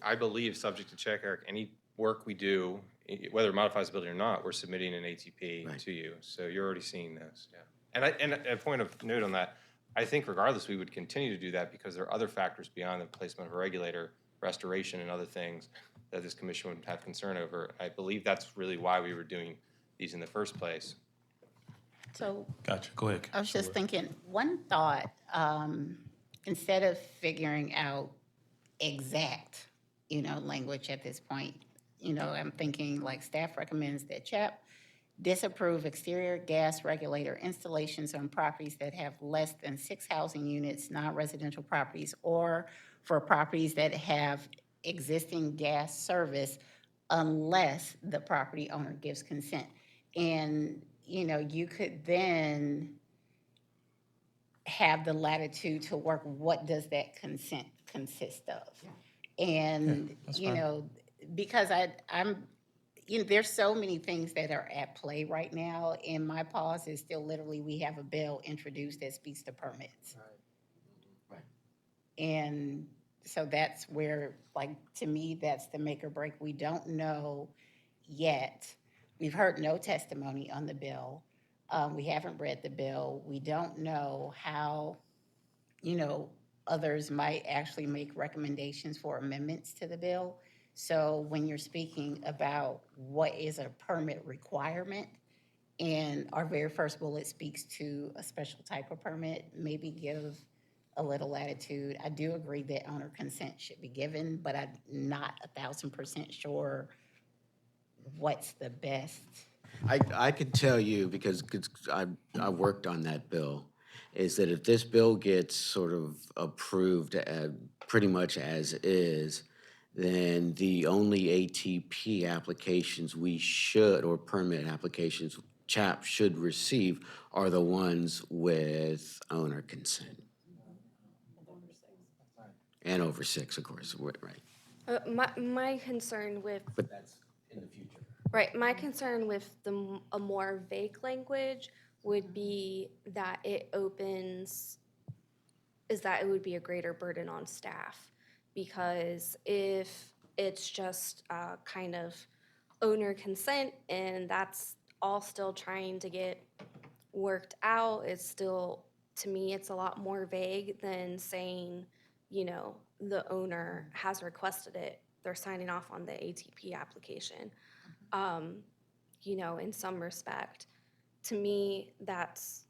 I believe, subject to check, Eric, any work we do, whether it modifies the building or not, we're submitting an ATP to you. So you're already seeing this, yeah. And a point of note on that, I think regardless, we would continue to do that because there are other factors beyond the placement of a regulator, restoration and other things that this commission would have concern over. I believe that's really why we were doing these in the first place. So Gotcha, go ahead. I was just thinking, one thought, instead of figuring out exact, language at this point, I'm thinking like staff recommends that CHAP disapprove exterior gas regulator installations on properties that have less than 6 housing units, non-residential properties, or for properties that have existing gas service unless the property owner gives consent. And, you could then have the latitude to work, what does that consent consist of? And, because I'm, there's so many things that are at play right now, and my pause is still literally, we have a bill introduced that speaks to permits. Right. And so that's where, like, to me, that's the make or break. We don't know yet. We've heard no testimony on the bill. We haven't read the bill. We don't know how, others might actually make recommendations for amendments to the bill. So when you're speaking about what is a permit requirement, and our very first bullet speaks to a special type of permit, maybe give a little latitude. I do agree that owner consent should be given, but I'm not 1,000% sure what's the best. I could tell you, because I worked on that bill, is that if this bill gets sort of approved pretty much as is, then the only ATP applications we should, or permit applications CHAP should receive are the ones with owner consent. And over 6, of course, right. My concern with, But that's in the future. right, my concern with a more vague language would be that it would be a greater burden on staff. Because if it's just kind of owner consent and that's all still trying to get worked out, it's still, to me, it's a lot more vague than saying, the owner has requested it, they're signing off on the ATP application. In some respect, to me, that's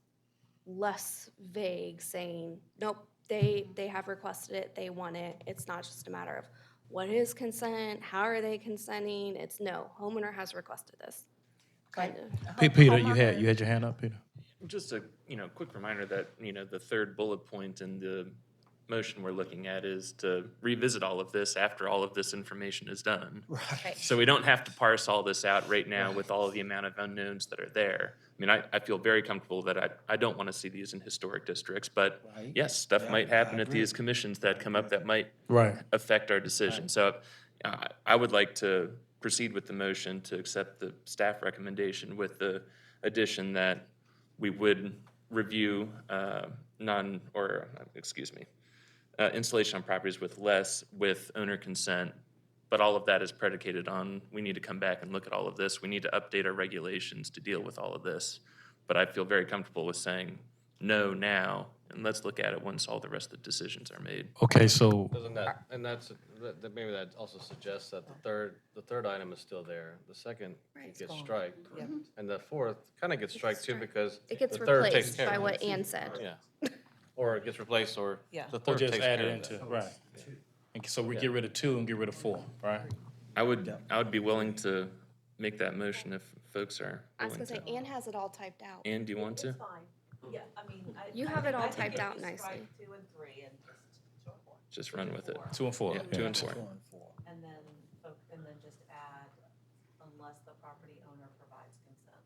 less vague, saying, nope, they have requested it, they want it. It's not just a matter of what is consent, how are they consenting? It's no, homeowner has requested this, kind of. Peter, you had your hand up, Peter? Just a, quick reminder that, the third bullet point in the motion we're looking at is to revisit all of this after all of this information is done. Right. So we don't have to parse all this out right now with all of the amount of unknowns that are there. I mean, I feel very comfortable that I don't want to see these in historic districts, but Right. yes, stuff Yeah, might I happen at agree. these commissions that come up that might Right. affect our decision. So I would like to proceed with the motion to accept the staff recommendation with the addition that we would review installation on properties with owner consent, but all of that is predicated on, we need to come back and look at all of this. We need to update our regulations to deal with all of this. But I feel very comfortable with saying no now, and let's look at it once all the rest of the decisions are made. Okay, so, Doesn't that, and maybe that also suggests that the third item is still there. The second gets striked. And the fourth kind of gets striked too because It gets the third takes replaced care by of what it. Ann said. Yeah. Or it gets replaced, or Yeah. the or third just takes add care it of into, that. right. And so we get rid of 2 and get rid of 4, right? I would be willing to make that motion if folks are I was willing gonna to. say, Ann has it all typed out. Ann, do you want to? Fine. Yeah, I mean. You have it all typed out nicely. 2 and 3 and just. Just run with it. 2 and 4. Yeah, 2 and 4. And then, just add, unless the property owner provides consent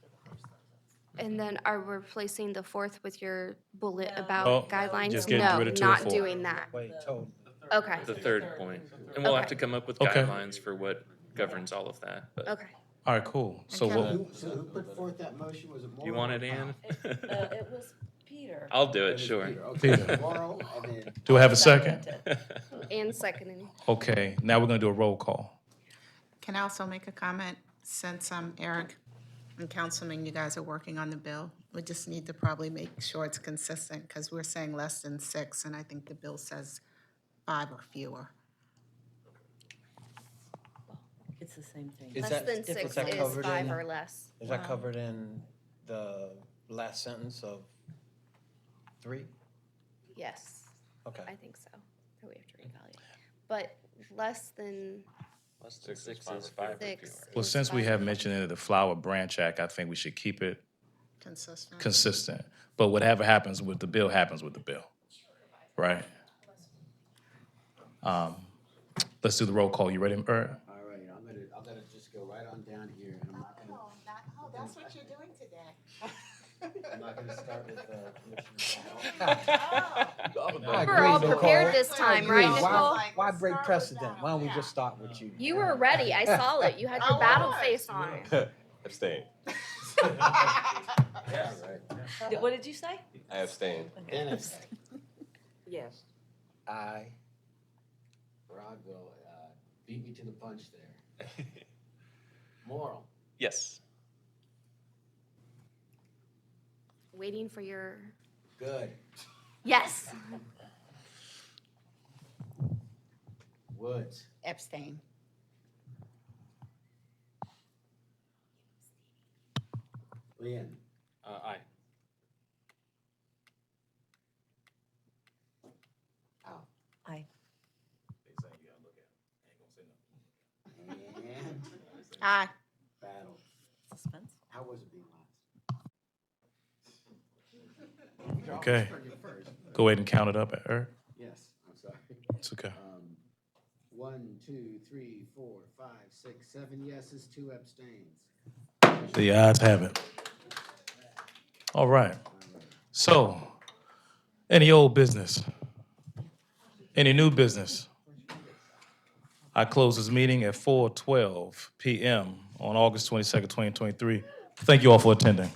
to the first sentence. And then are we replacing the 4th with your bullet No. about No, guidelines? just getting No, rid of 2 and not 4. doing that. Wait, totally. Okay, The third point. And we'll have Okay. to come up with Okay. guidelines for what governs all of that. But okay. All right, cool. So what, So who put forth that motion? Was it Morrow? you want it, Ann? It was Peter. I'll do it, sure. Peter. Morrow, and then do I have a second? And seconding. Okay, now we're gonna do a roll call. Can I also make a comment? Since Eric and Councilman, you guys are working on the bill, we just need to probably make sure it's consistent, because we're saying less than 6, and I think the bill says 5 or fewer. It's the same thing. Is Less that- than is 6 that is covered 5 in- or less. Is that covered in the last sentence of 3? Yes, Okay. I think so. That we have to reevaluate. But less than Less than 6 is 5 or 6. fewer. Well, is since we 5 have or mentioned it in the Flower Branch Act, I think we should keep it Consistent. consistent. But whatever happens with the bill happens with the bill, right? Let's do the roll call. You ready, Ert? All right, I'm gonna just go right on down here, and I'm not gonna, Oh, that's what you're doing today. I'm not gonna start with Commissioner Bell. We're all prepared this time, right, Nicole? Why break precedent? Why don't we just start with you? You were ready. I saw it. You had your battle face on. Abstain. Yeah, right. What did you say? I abstain. Dennis, Yes. I, Rod will beat me to the punch there. Morrow. Yes. Waiting for your, Good. yes. Woods. Abstain. Leon. Aye. Aye. And Aye. Battle. Suspense. How was it being last? Okay. Go ahead and count it up, Eric. Yes, I'm sorry. It's okay. 1, 2, 3, 4, 5, 6, 7 yeses, 2 abstains. The ayes have it. All right. So, any old business? Any new business? I close this meeting at 4:12 p.m. on August 22nd, 2023. Thank you all for attending.